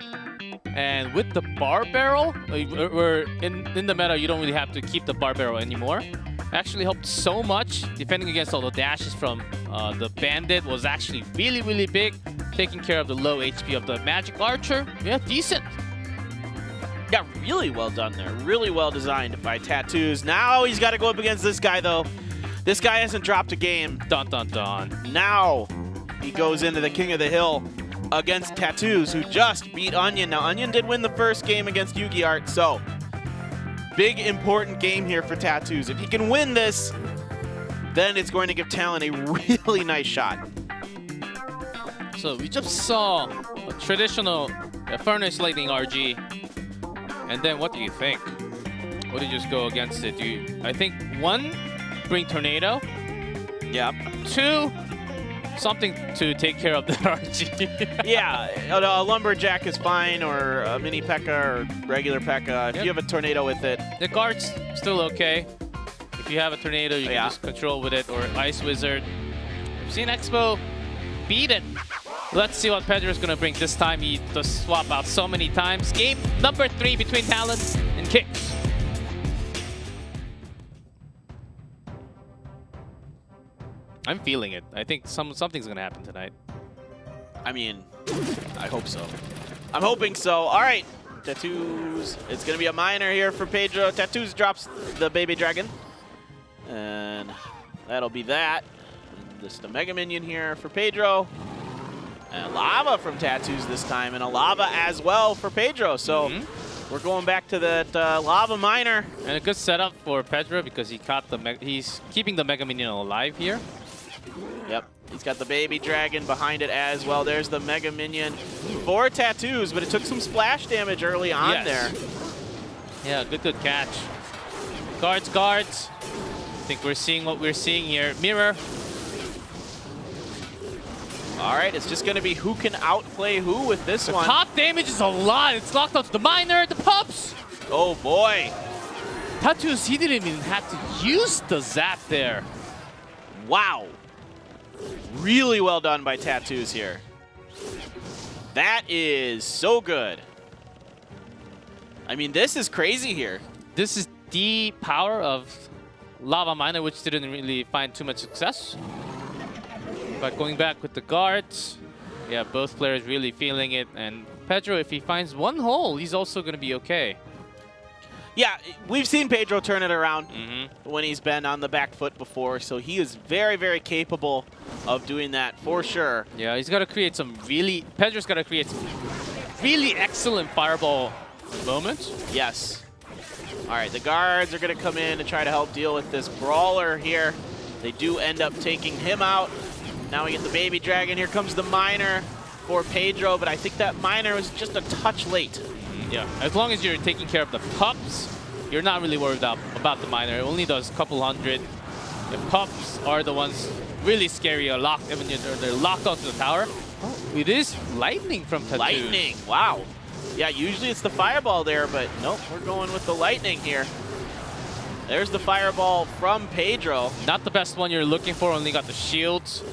and with the bar barrel, we're in the meta, you don't really have to keep the bar barrel anymore. Actually helped so much. Defending against all the dashes from the Bandit was actually really, really big. Taking care of the low HP of the Magic Archer. Yeah, decent. Yeah, really well done there. Really well designed by Tattoos. Now he's got to go up against this guy, though. This guy hasn't dropped a game. Dun, dun, dun. Now he goes into the King of the Hill against Tattoos, who just beat Onion. Now, Onion did win the first game against Yugi Art, so big, important game here for Tattoos. If he can win this, then it's going to give Talon a really nice shot. So we just saw a traditional Furnace Lightning RG. And then what do you think? What did you just go against it? I think 1, bring Tornado. Yep. 2, something to take care of the RG. Yeah, a Lumberjack is fine, or a Mini P.E.K.K.A. or regular P.E.K.K.A. If you have a Tornado with it. The guard's still okay. If you have a Tornado, you can just control with it, or Ice Wizard. We've seen Expo beat it. Let's see what Pedro's going to bring this time. He does swap out so many times. Game number 3 between Talon and Kicks. I'm feeling it. I think something's going to happen tonight. I mean, I hope so. I'm hoping so. All right, Tattoos. It's going to be a minor here for Pedro. Tattoos drops the baby dragon. And that'll be that. Just a Mega Minion here for Pedro. And Lava from Tattoos this time, and a Lava as well for Pedro. So we're going back to that Lava Minor. And a good setup for Pedro because he's keeping the Mega Minion alive here. Yep, he's got the baby dragon behind it as well. There's the Mega Minion for Tattoos, but it took some splash damage early on there. Yeah, good catch. Guards. I think we're seeing what we're seeing here. Mirror. All right, it's just going to be who can outplay who with this one. Top damage is a lot. It's locked onto the Miner, the Pups. Oh, boy. Tattoos, he didn't even have to use the Zap there. Wow. Really well done by Tattoos here. That is so good. I mean, this is crazy here. This is the power of Lava Miner, which didn't really find too much success. But going back with the guards, yeah, both players really feeling it, and Pedro, if he finds one hole, he's also going to be okay. Yeah, we've seen Pedro turn it around Mm-hmm. when he's been on the back foot before, so he is very, very capable of doing that for sure. Yeah, he's got to create some really... Pedro's got to create some really excellent fireball moments. Yes. All right, the guards are going to come in to try to help deal with this brawler here. They do end up taking him out. Now we get the baby dragon. Here comes the miner for Pedro, but I think that miner was just a touch late. Yeah, as long as you're taking care of the pups, you're not really worried about the miner. It only does a couple hundred. The pups are the ones really scary. They're locked onto the tower. Oh, it is lightning from Tattoos. Lightning, wow. Yeah, usually it's the fireball there, but nope, we're going with the lightning here. There's the fireball from Pedro. Not the best one you're looking for, only got the shields.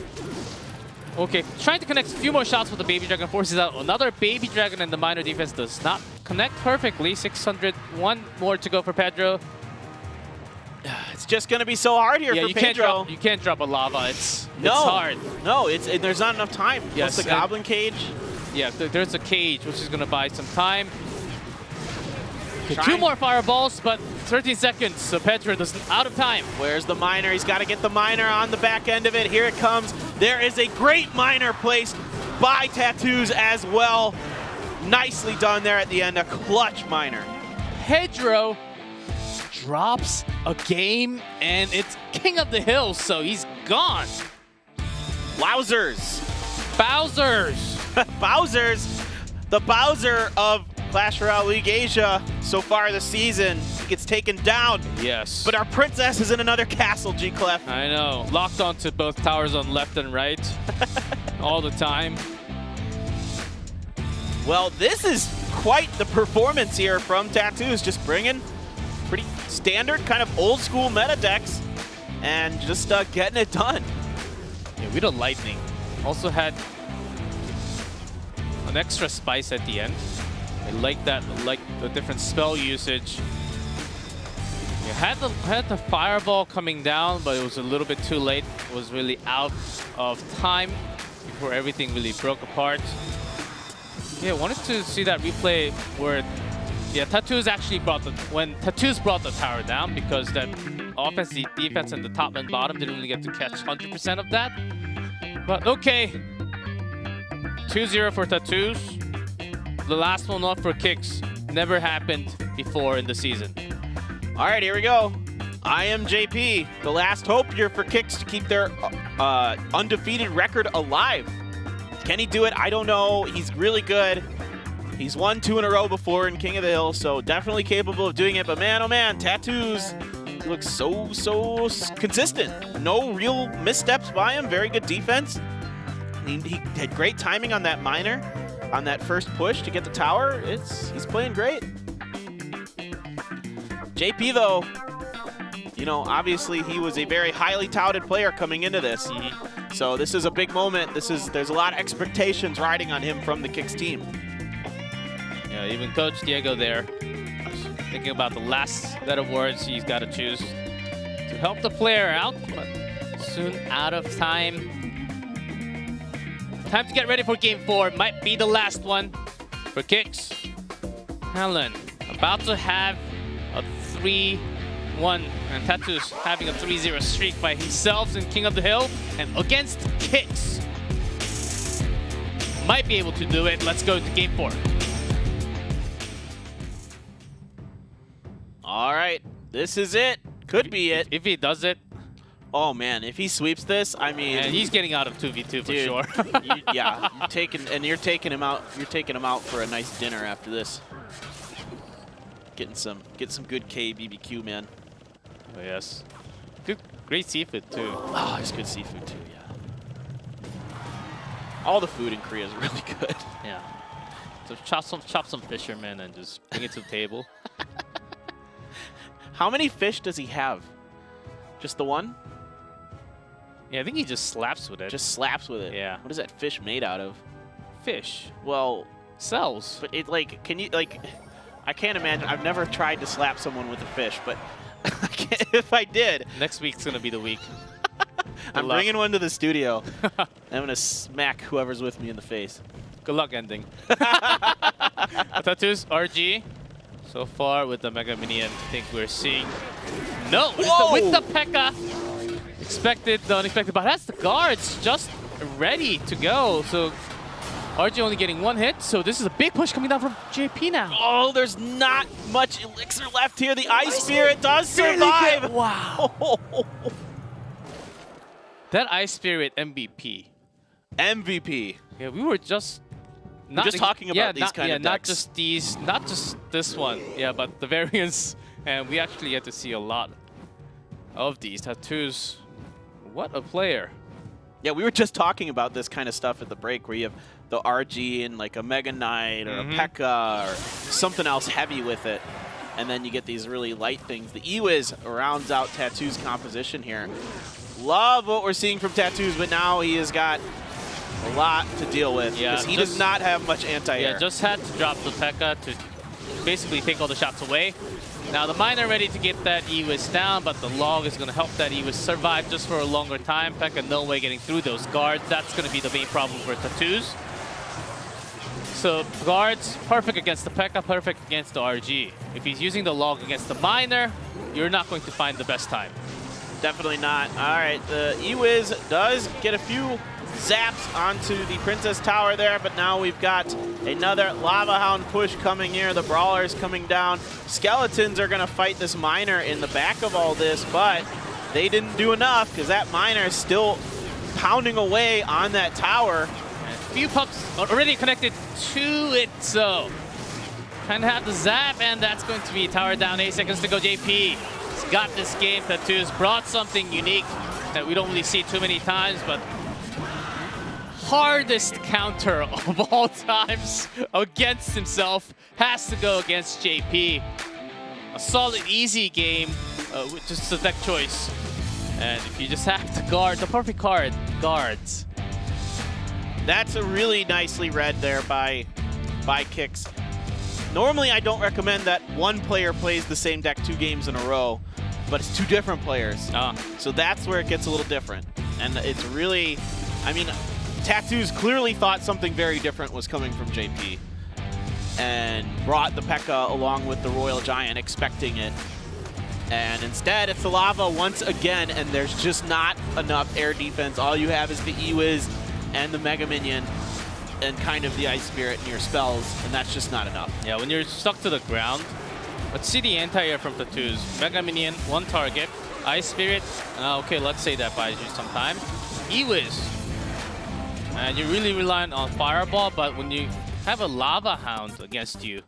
Okay, trying to connect a few more shots with the baby dragon, forces out another baby dragon, and the miner defense does not connect perfectly. 600, one more to go for Pedro. It's just going to be so hard here for Pedro. You can't drop a lava. It's hard. No, there's not enough time. Yes, plus the goblin cage. Yeah, there's a cage, which is going to buy some time. Okay, 2 more fireballs, but 13 seconds, so Pedro doesn't out of time. Where's the miner? He's got to get the miner on the back end of it. Here it comes. There is a great miner placed by Tattoos as well. Nicely done there at the end, a clutch miner. Pedro drops a game, and it's King of the Hill, so he's gone. Wowzers. Bowsers. Bowsers. The Bowser of Clash Royale League Asia so far this season gets taken down. Yes. But our princess is in another castle, G-Clef. I know. Locked onto both towers on left and right all the time. Well, this is quite the performance here from Tattoos. Just bringing pretty standard kind of old school meta decks and just getting it done. Yeah, we the lightning. Also had an extra spice at the end. I like that, like the different spell usage. You had the fireball coming down, but it was a little bit too late. It was really out of time before everything really broke apart. Yeah, I wanted to see that replay where, yeah, Tattoos actually when Tattoos brought the tower down, because that offense, the defense, and the top and bottom didn't really get to catch 100% of that. But okay, 2-0 for Tattoos. The last one off for Kicks. Never happened before in the season. All right, here we go. I am JP, the last hope here for Kicks to keep their undefeated record alive. Can he do it? I don't know. He's really good. He's won 2 in a row before in King of the Hill, so definitely capable of doing it. But man, oh man, Tattoos looks so consistent. No real missteps by him. Very good defense. He had great timing on that miner, on that first push to get the tower. He's playing great. JP though, you know, obviously he was a very highly touted player coming into this. So this is a big moment. There's a lot of expectations riding on him from the Kicks team. Yeah, even Coach Diego there, thinking about the last set of words he's got to choose to help the player out, but soon out of time. Time to get ready for Game 4. Might be the last one for Kicks. Helen about to have a 3-1, and Tattoos having a 3-0 streak by himself in King of the Hill, and against Kicks. Might be able to do it. Let's go to Game 4. All right, this is it. Could be it. If he does it. Oh man, if he sweeps this, I mean, and he's getting out of 2v2 for sure. you're taking him out. You're taking him out for a nice dinner after this. Get some good KBBQ, man. Oh yes, great seafood too. Oh, it's good seafood too. Yeah. All the food in Korea is really good. Yeah. So chop some fishermen and just bring it to the table. How many fish does he have? Just the one? Yeah, I think he just slaps with it. Just slaps with it. Yeah. What is that fish made out of? Fish. Well, cells. But it can you I can't imagine. I've never tried to slap someone with a fish, but if I did, next week's gonna be the week. I'm bringing one to the studio. I'm gonna smack whoever's with me in the face. Good luck ending. Tattoos, RG. So far with the Mega Minion, I think we're seeing... No! With the P.E.K.K.A. Expected, the unexpected, but that's the guards just ready to go. So RG only getting one hit, so this is a big push coming down from JP now. Oh, there's not much elixir left here. The Ice Spirit does survive. Wow. That Ice Spirit MVP. MVP. Yeah, we were just... We're just talking about these kind of decks. Not just this one. Yeah, but the variants. And we actually get to see a lot of these tattoos. What a player. Yeah, we were just talking about this kind of stuff at the break where you have the RG and like a Mega Knight or a P.E.K.K.A. or something else heavy with it. And then you get these really light things. The E-Wiz rounds out Tattoo's composition here. Love what we're seeing from Tattoos, but now he has got a lot to deal with because he does not have much anti-air. Yeah, just had to drop the P.E.K.K.A. to basically take all the shots away. Now the Miner ready to get that E-Wiz down, but the Log is going to help that E-Wiz survive just for a longer time. P.E.K.K.A. no way getting through those guards. That's going to be the main problem for Tattoos. So guards, perfect against the P.E.K.K.A., perfect against the RG. If he's using the Log against the Miner, you're not going to find the best time. Definitely not. All right, the E-Wiz does get a few zaps onto the Princess Tower there, but now we've got another Lava Hound push coming here. The Brawlers coming down. Skeletons are going to fight this Miner in the back of all this, but they didn't do enough because that Miner is still pounding away on that tower. And a few pups already connected to it, so trying to have the zap, and that's going to be tower down. 8 seconds to go, JP. He's got this game. Tattoos brought something unique that we don't really see too many times, but hardest counter of all times against himself has to go against JP. A solid, easy game with just a deck choice. And if you just have to guard, the perfect card, guards. That's a really nicely read there by Kicks. Normally, I don't recommend that one player plays the same deck 2 games in a row, but it's 2 different players. So that's where it gets a little different. And it's really, I mean, Tattoos clearly thought something very different was coming from JP and brought the P.E.K.K.A. along with the Royal Giant, expecting it. And instead, it's the Lava once again, and there's just not enough air defense. All you have is the E-Wiz and the Mega Minion and kind of the Ice Spirit in your spells, and that's just not enough. Yeah, when you're stuck to the ground, let's see the anti-air from Tattoos. Mega Minion, 1 target. Ice Spirit, okay, let's say that buys you some time. E-Wiz. And you're really relying on Fireball, but when you have a Lava Hound against you,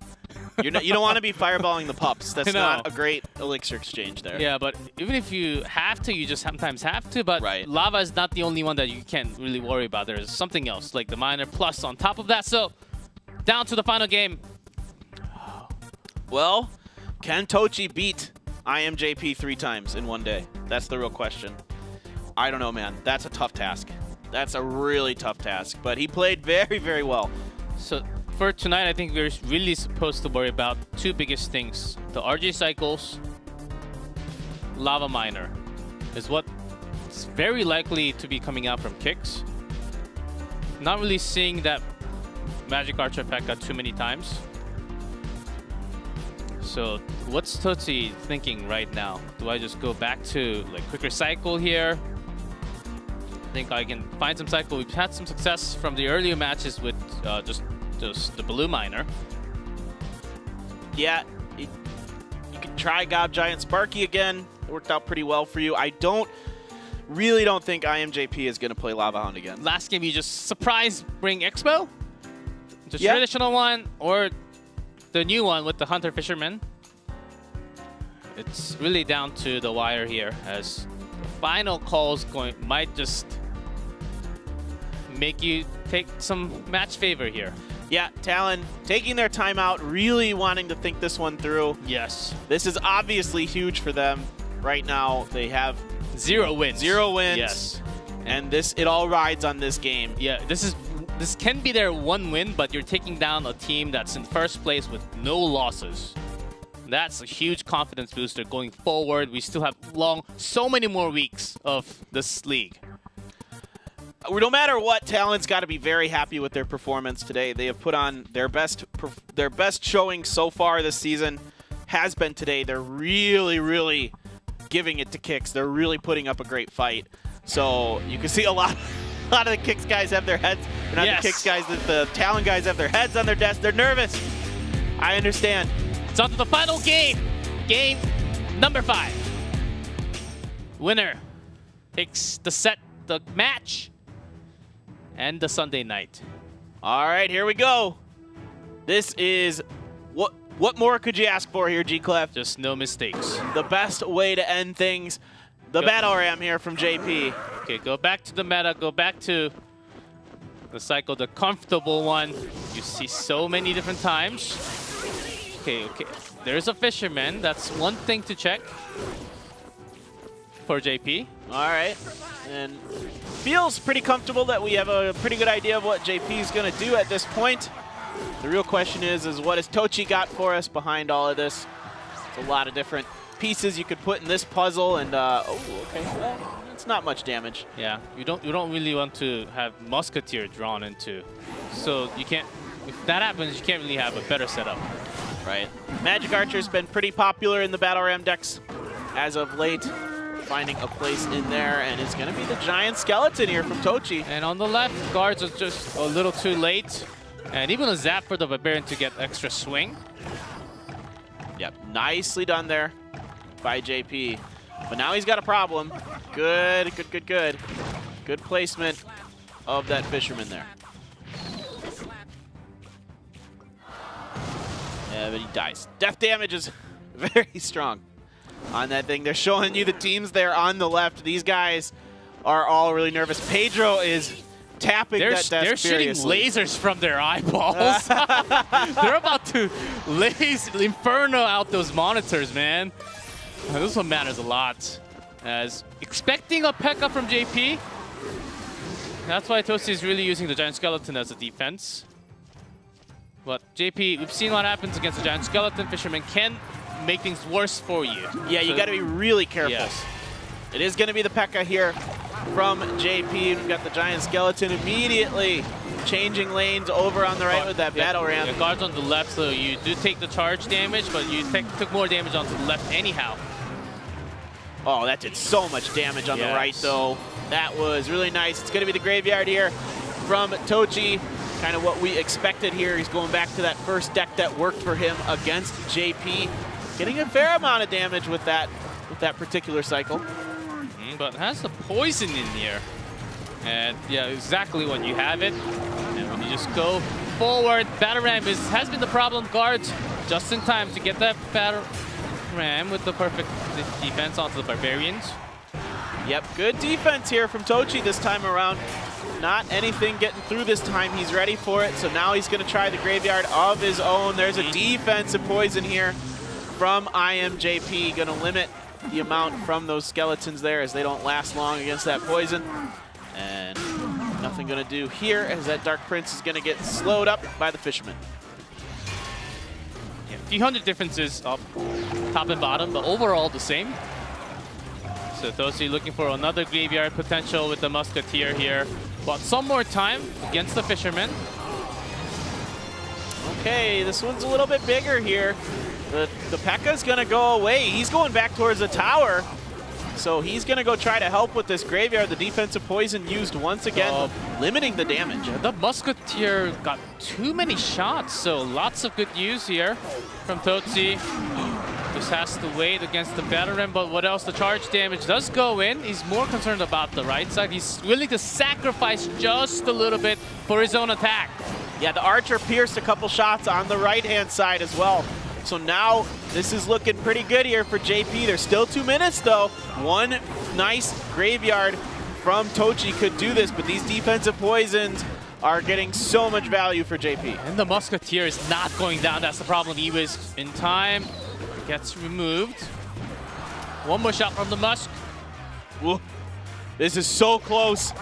you don't want to be fireballing the pups. That's not a great elixir exchange there. Yeah, but even if you have to, you just sometimes have to. But Lava is not the only one that you can't really worry about. There's something else, like the Miner plus on top of that. So, down to the final game. Well, can Tochi beat IMJP 3 times in one day? That's the real question. I don't know, man. That's a tough task. That's a really tough task, but he played very, very well. So for tonight, I think we're really supposed to worry about 2 biggest things. The RJ cycles, Lava Miner is what's very likely to be coming out from Kicks. Not really seeing that Magic Archer P.E.K.K.A. too many times. So what's Tootsie thinking right now? Do I just go back to like quicker cycle here? I think I can find some cycle. We've had some success from the earlier matches with just the blue Miner. Yeah, you can try Gob Giant Sparky again. It worked out pretty well for you. I really don't think IMJP is going to play Lava Hound again. Last game, you just surprise bring Expo? The traditional one or the new one with the Hunter Fisherman? It's really down to the wire here, as the final calls might just make you take some match favor here. Yeah, Talon taking their time out, really wanting to think this one through. Yes. This is obviously huge for them right now. They have 0 wins. 0 wins. Yes. And it all rides on this game. Yeah, this can be their 1 win, but you're taking down a team that's in first place with no losses. That's a huge confidence booster going forward. We still have so many more weeks of this league. no matter what, Talon's got to be very happy with their performance today. They have put on their best showing so far this season. Has been today. They're really, really giving it to Kicks. They're really putting up a great fight. So you can see a lot of the Kicks guys have their heads. Not the Kicks guys, the Talon guys have their heads on their desk. They're nervous. I understand. It's on to the final game. Game number 5. Winner takes the match, and the Sunday night. All right, here we go. This is what more could you ask for here, G-Clef? Just no mistakes. The best way to end things. The battle ram here from JP. Okay, go back to the meta. Go back to the cycle, the comfortable one. You see so many different times. Okay. There's a fisherman. That's one thing to check for JP. All right. And feels pretty comfortable that we have a pretty good idea of what JP is going to do at this point. The real question is what has Tochi got for us behind all of this? It's a lot of different pieces you could put in this puzzle, and okay, well, it's not much damage. Yeah, you don't really want to have Musketeer drawn into, so you can't. If that happens, you can't really have a better setup. Right. Magic Archer's been pretty popular in the Battle Ram decks as of late. Finding a place in there, and it's going to be the giant skeleton here from Tochi. And on the left, guards are just a little too late. And even a zap for the Barbarian to get extra swing. Yep, nicely done there by JP. But now he's got a problem. Good. Good placement of that fisherman there. Yeah, but he dies. Death damage is very strong on that thing. They're showing you the teams there on the left. These guys are all really nervous. Pedro is tapping that desk They're shooting lasers from their eyeballs. They're about to laze Inferno out those monitors, man. This one matters a lot. As expecting a P.E.K.K.A from JP. That's why Toshi is really using the Giant Skeleton as a defense. But JP, we've seen what happens against the Giant Skeleton. Fisherman can make things worse for you. Yeah, you got to be really careful. Yes. It is going to be the P.E.K.K.A here from JP. We've got the Giant Skeleton immediately changing lanes over on the right with that battle ram. Yeah, guards on the left, so you do take the charge damage, but you took more damage onto the left anyhow. Oh, that did so much damage on the right, though. That was really nice. It's going to be the graveyard here from Tochi. Kind of what we expected here. He's going back to that first deck that worked for him against JP. Getting a fair amount of damage with that particular cycle. But has the poison in here. And yeah, exactly when you have it. And when you just go forward, Battle Ram has been the problem. Guards just in time to get that Battle Ram with the perfect defense onto the Barbarians. Yep, good defense here from Tochi this time around. Not anything getting through this time. He's ready for it. So now he's going to try the graveyard of his own. There's a defensive poison here from IMJP. Going to limit the amount from those skeletons there as they don't last long against that poison. And nothing going to do here as that Dark Prince is going to get slowed up by the Fisherman. Yeah, a few hundred differences up top and bottom, but overall the same. So Toshi looking for another graveyard potential with the Musketeer here. But some more time against the Fisherman. Okay, this one's a little bit bigger here. The P.E.K.K.A.'s going to go away. He's going back towards the tower. So he's going to go try to help with this graveyard. The defensive poison used once again, limiting the damage. The Musketeer got too many shots, so lots of good use here from Toshi. Just has to wait against the Battle Ram, but what else? The charge damage does go in. He's more concerned about the right side. He's willing to sacrifice just a little bit for his own attack. Yeah, the Archer pierced a couple shots on the right-hand side as well. So now this is looking pretty good here for JP. There's still 2 minutes, though. One nice graveyard from Tochi could do this, but these defensive poisons are getting so much value for JP. And the Musketeer is not going down. That's the problem. He was in time. Gets removed. One more shot from the Musk. Whoa. This is so close.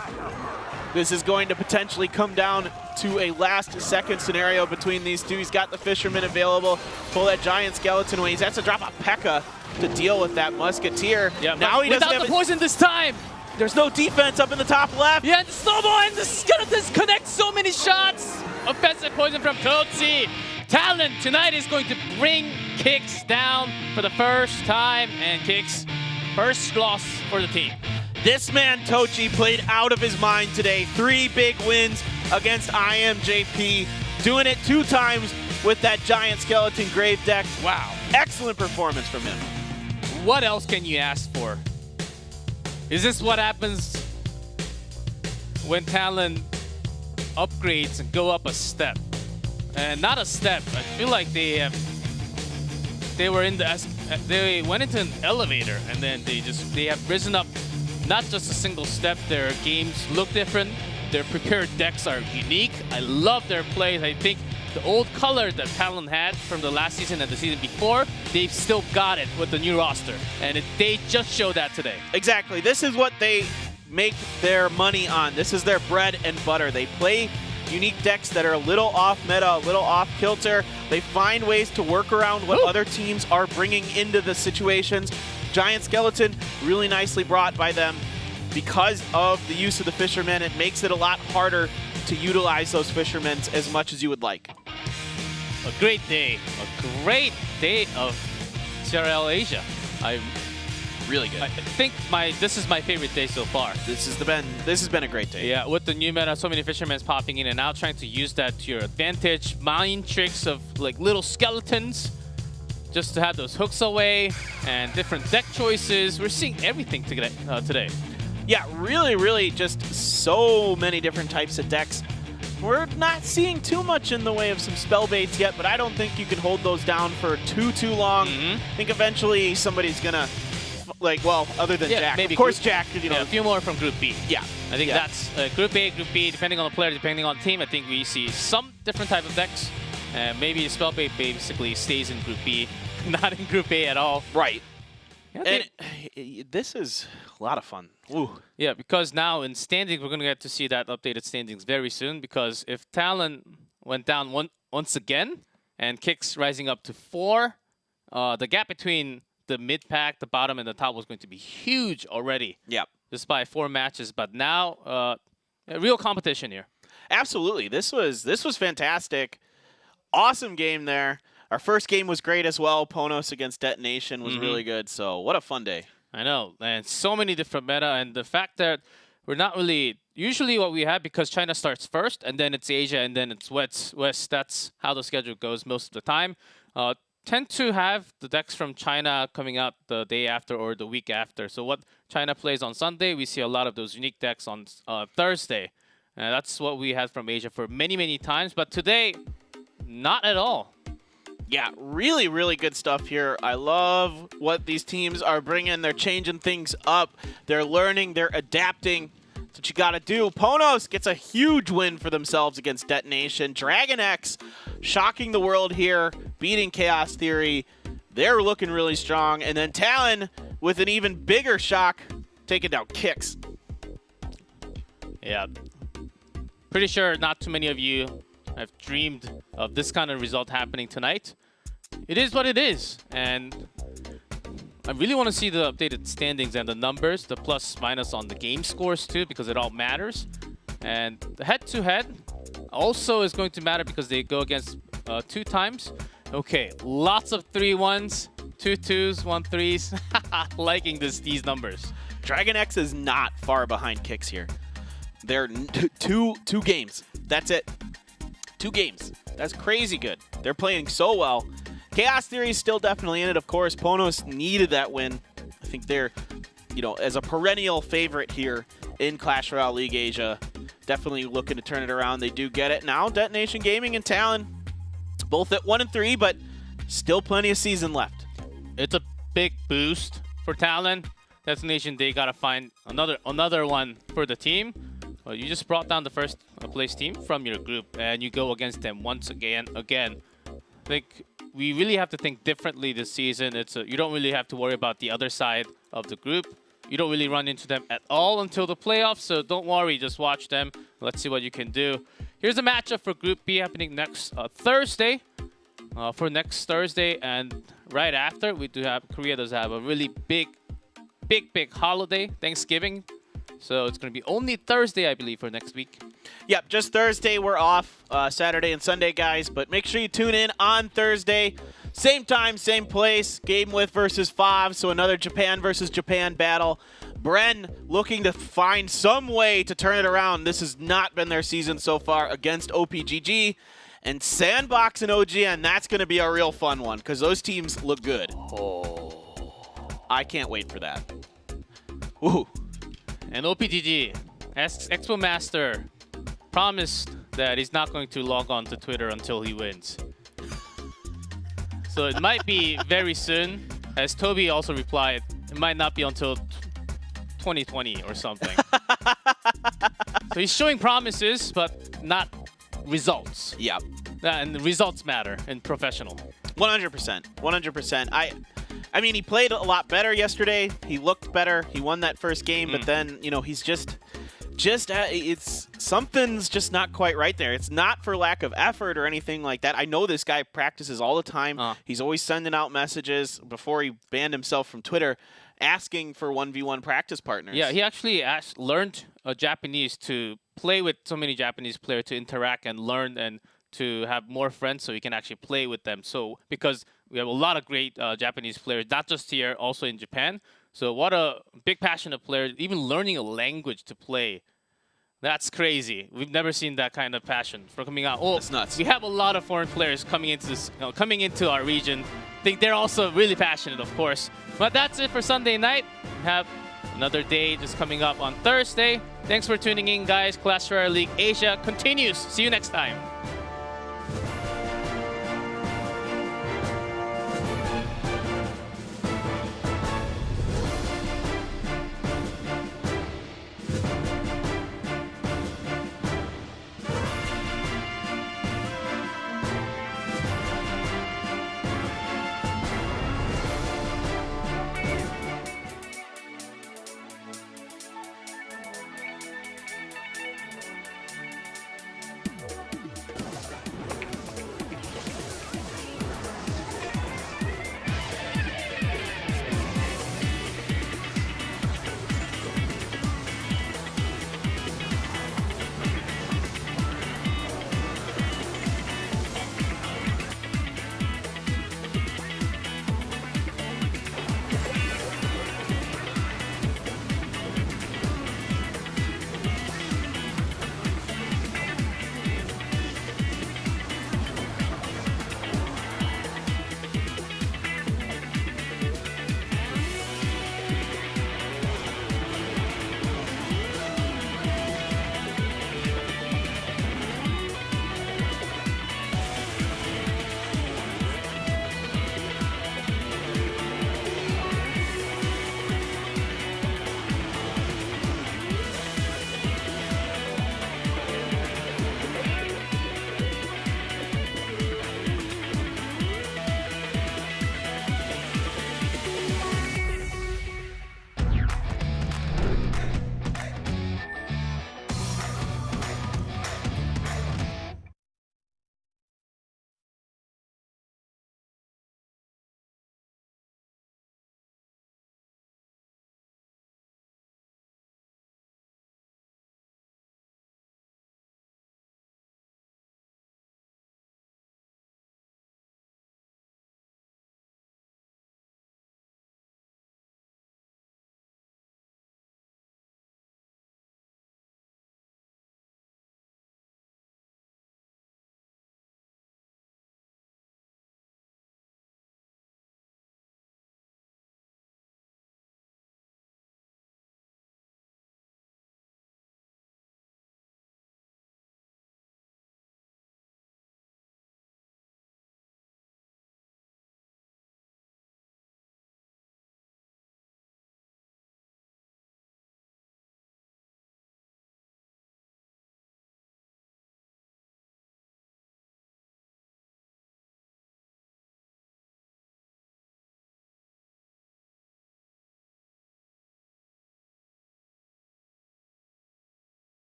This is going to potentially come down to a last-second scenario between these two. He's got the Fisherman available. Pull that Giant Skeleton away. He has to drop a P.E.K.K.A to deal with that Musketeer. Yeah, now he doesn't without have the poison this time. There's no defense up in the top left. Yeah, the snowball and the skeletons connect so many shots. Offensive poison from Tootsie. Talon tonight is going to bring Kicks down for the first time, and Kicks first loss for the team. This man, Tochi, played out of his mind today. 3 big wins against IMJP. Doing it 2 times with that giant skeleton grave deck. Wow. Excellent performance from him. What else can you ask for? Is this what happens when Talon upgrades and go up a step? And not a step. I feel like they went into an elevator, and then they have risen up not just a single step. Their games look different. Their prepared decks are unique. I love their plays. I think the old color that Talon had from the last season and the season before, they've still got it with the new roster. And they just showed that today. Exactly. This is what they make their money on. This is their bread and butter. They play unique decks that are a little off meta, a little off kilter. They find ways to work around what other teams are bringing into the situations. Giant Skeleton, really nicely brought by them. Because of the use of the Fishermen, it makes it a lot harder to utilize those Fishermen as much as you would like. A great day of CRL Asia. Really good. I think this is my favorite day so far. This has been a great day. Yeah, with the new meta, so many fishermen popping in and out, trying to use that to your advantage. Mind tricks of like little skeletons, just to have those hooks away, and different deck choices. We're seeing everything today. Yeah, really just so many different types of decks. We're not seeing too much in the way of some spell baits yet, but I don't think you can hold those down for too long. I think eventually somebody's gonna, other than Jack. Maybe of course, Jack, know. A few more from Group B. Yeah. I think that's Group A, Group B, depending on the player, depending on the team. I think we see some different type of decks. Maybe the spell bait basically stays in Group B, not in Group A at all. Right. Yeah, and this is a lot of fun. Ooh. Yeah, because now in standings, we're going to get to see that updated standings very soon, because if Talon went down once again and Kicks rising up to 4, the gap between the mid-pack, the bottom, and the top was going to be huge already. Yep. Just by 4 matches, but now a real competition here. Absolutely. This was fantastic. Awesome game there. Our first game was great as well. Ponos against Detonation was really good. So what a fun day. I know. And so many different meta. And the fact that we're not really... Usually what we have, because China starts first, and then it's Asia, and then it's West. That's how the schedule goes most of the time. Tend to have the decks from China coming out the day after or the week after. So what China plays on Sunday, we see a lot of those unique decks on Thursday. And that's what we had from Asia for many times. But today, not at all. Yeah, really good stuff here. I love what these teams are bringing. They're changing things up. They're learning. They're adapting. That's what you got to do. Ponos gets a huge win for themselves against Detonation. Dragon X shocking the world here, beating Chaos Theory. They're looking really strong. And then Talon with an even bigger shock, taking down Kicks. Yeah. Pretty sure not too many of you have dreamed of this kind of result happening tonight. It is what it is, and I really want to see the updated standings and the numbers, the plus minus on the game scores too, because it all matters. And the head-to-head also is going to matter because they go against 2 times. Okay, lots of 3-1s, 2-2s, 1-3s. Liking these numbers. Dragon X is not far behind Kicks here. They're two games. That's it. 2 games. That's crazy good. They're playing so well. Chaos Theory is still definitely in it, of course. Ponos needed that win. I think they're, as a perennial favorite here in Clash Royale League Asia, definitely looking to turn it around. They do get it now. Detonation Gaming and Talon, both at 1 and 3, but still plenty of season left. It's a big boost for Talon. Detonation, they gotta find another one for the team. Well, you just brought down the first place team from your group, and you go against them once again. I think we really have to think differently this season. You don't really have to worry about the other side of the group. You don't really run into them at all until the playoffs, so don't worry. Just watch them. Let's see what you can do. Here's a matchup for Group B happening next Thursday. And right after, Korea does have a really big holiday, Thanksgiving. So it's going to be only Thursday, I believe, for next week. Yep, just Thursday. We're off Saturday and Sunday, guys. But make sure you tune in on Thursday. Same time, same place. Game with versus Fav. So another Japan versus Japan battle. Bren looking to find some way to turn it around. This has not been their season so far against OPGG. And Sandbox and OGN, that's going to be a real fun one because those teams look good. Oh, I can't wait for that. Woo. And OPGG, Expo Master, promised that he's not going to log on to Twitter until he wins. So it might be very soon. As Toby also replied, it might not be until 2020 or something. So he's showing promises, but not results. Yep. And the results matter in professional. 100%. 100%. I mean, he played a lot better yesterday. He looked better. He won that first game, but then, you know, he's just it's something's just not quite right there. It's not for lack of effort or anything like that. I know this guy practices all the time. He's always sending out messages before he banned himself from Twitter, asking for 1v1 practice partners. Yeah, he actually learned Japanese to play with so many Japanese players, to interact and learn and to have more friends so he can actually play with them. So because we have a lot of great Japanese players, not just here, also in Japan. So what a big passion of players, even learning a language to play. That's crazy. We've never seen that kind of passion for coming out. Oh, that's nuts. We have a lot of foreign players coming into this, coming into our region. I think they're also really passionate, of course. But that's it for Sunday night. We have another day just coming up on Thursday. Thanks for tuning in, guys. Clash Royale League Asia continues. See you next time.